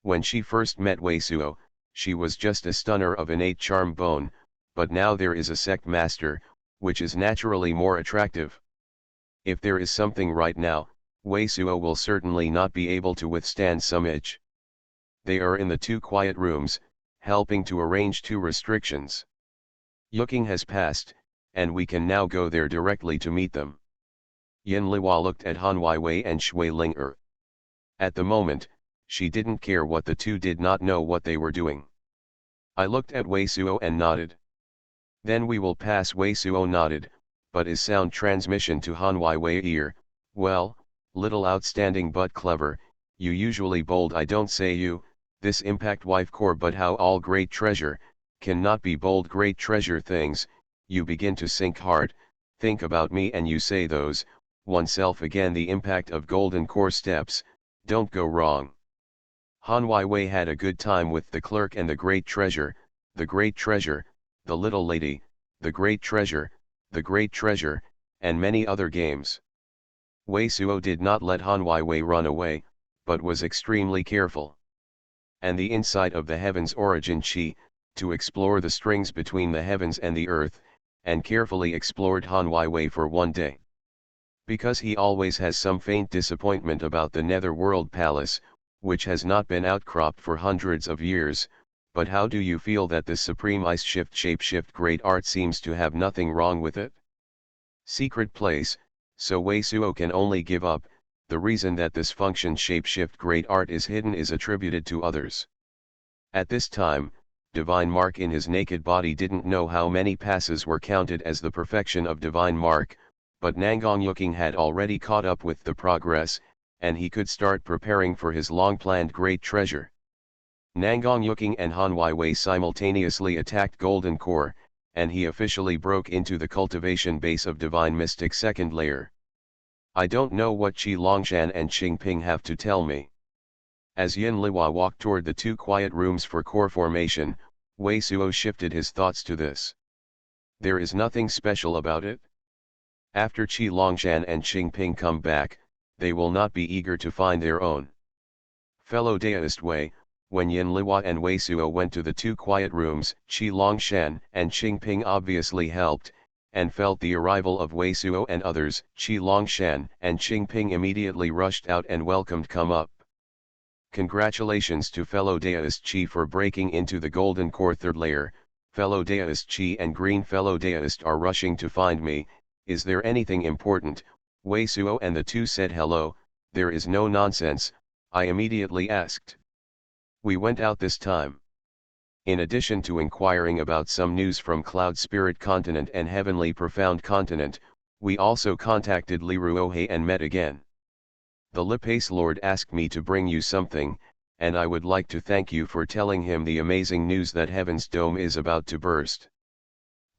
When she first met Wei Suo, she was just a stunner of innate charm bone, but now there is a sect master, which is naturally more attractive. If there is something right now, Wei Suo will certainly not be able to withstand some itch. They are in the two quiet rooms, helping to arrange two restrictions. Yuking has passed, and we can now go there directly to meet them. Yin Liwa looked at Han Wei and Shui Ling. At the moment, she didn't care what the two did not know what they were doing. I looked at Wei Suo and nodded. Then we will pass. Wei Suo nodded, but is sound transmission to Han Wei ear, well, little outstanding but clever, you usually bold. I don't say you, this impact wife core, but how all great treasure, cannot be bold great treasure things, you begin to sink hard, think about me and you say those, oneself again the impact of golden core steps, don't go wrong. Han Wei had a good time with the clerk and the great treasure, the little lady, the great treasure, and many other games. Wei Suo did not let Han Wei run away, but was extremely careful. And the insight of the heavens origin chi, to explore the strings between the heavens and the earth, and carefully explored Han Wei for one day. Because he always has some faint disappointment about the netherworld palace, which has not been outcropped for hundreds of years, but how do you feel that this supreme ice shift shapeshift great art seems to have nothing wrong with it? Secret place, so Wei Suo can only give up, the reason that this function shapeshift great art is hidden is attributed to others. At this time, Divine Mark in his naked body didn't know how many passes were counted as the perfection of Divine Mark, but Nangong Yuking had already caught up with the progress, and he could start preparing for his long-planned great treasure. Nangong Yuking and Han Wei simultaneously attacked Golden Core, and he officially broke into the cultivation base of Divine Mystic second layer. I don't know what Qi Longshan and Qingping have to tell me. As Yin Liwa walked toward the two quiet rooms for core formation, Wei Suo shifted his thoughts to this. There is nothing special about it. After Qi Longshan and Qingping come back, they will not be eager to find their own. Fellow Daoist Wei, when Yin Liwa and Wei Suo went to the two quiet rooms, Qi Longshan and Qingping obviously helped, and felt the arrival of Wei Suo and others. Qi Longshan and Qingping immediately rushed out and welcomed come up. Congratulations to fellow Daoist Qi for breaking into the Golden Core third layer. Fellow Daoist Qi and Green fellow Daoist are rushing to find me. Is there anything important? Wei Suo and the two said hello. There is no nonsense, I immediately asked. We went out this time. In addition to inquiring about some news from Cloud Spirit Continent and Heavenly Profound Continent, we also contacted Li Ruohe and met again. The Lipace Lord asked me to bring you something, and I would like to thank you for telling him the amazing news that Heaven's Dome is about to burst.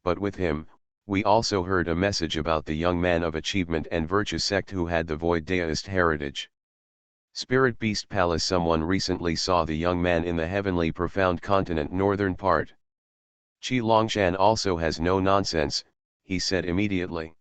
But with him, we also heard a message about the young man of achievement and virtue sect who had the Void Daoist heritage. Spirit Beast Palace. Someone recently saw the young man in the Heavenly Profound Continent northern part. Qi Longshan also has no nonsense, he said immediately.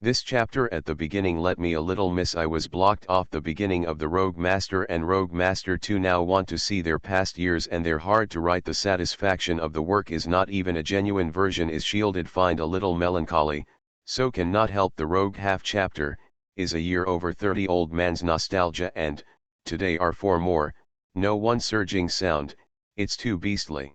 This chapter at the beginning let me a little miss. I was blocked off the beginning of the Rogue Master and Rogue Master 2 now want to see their past years and they're hard to write. The satisfaction of the work is not even a genuine version is shielded. Find a little melancholy, so can not help the Rogue half chapter, is a year over 30 old man's nostalgia and, today are 4 more, no one surging sound, it's too beastly.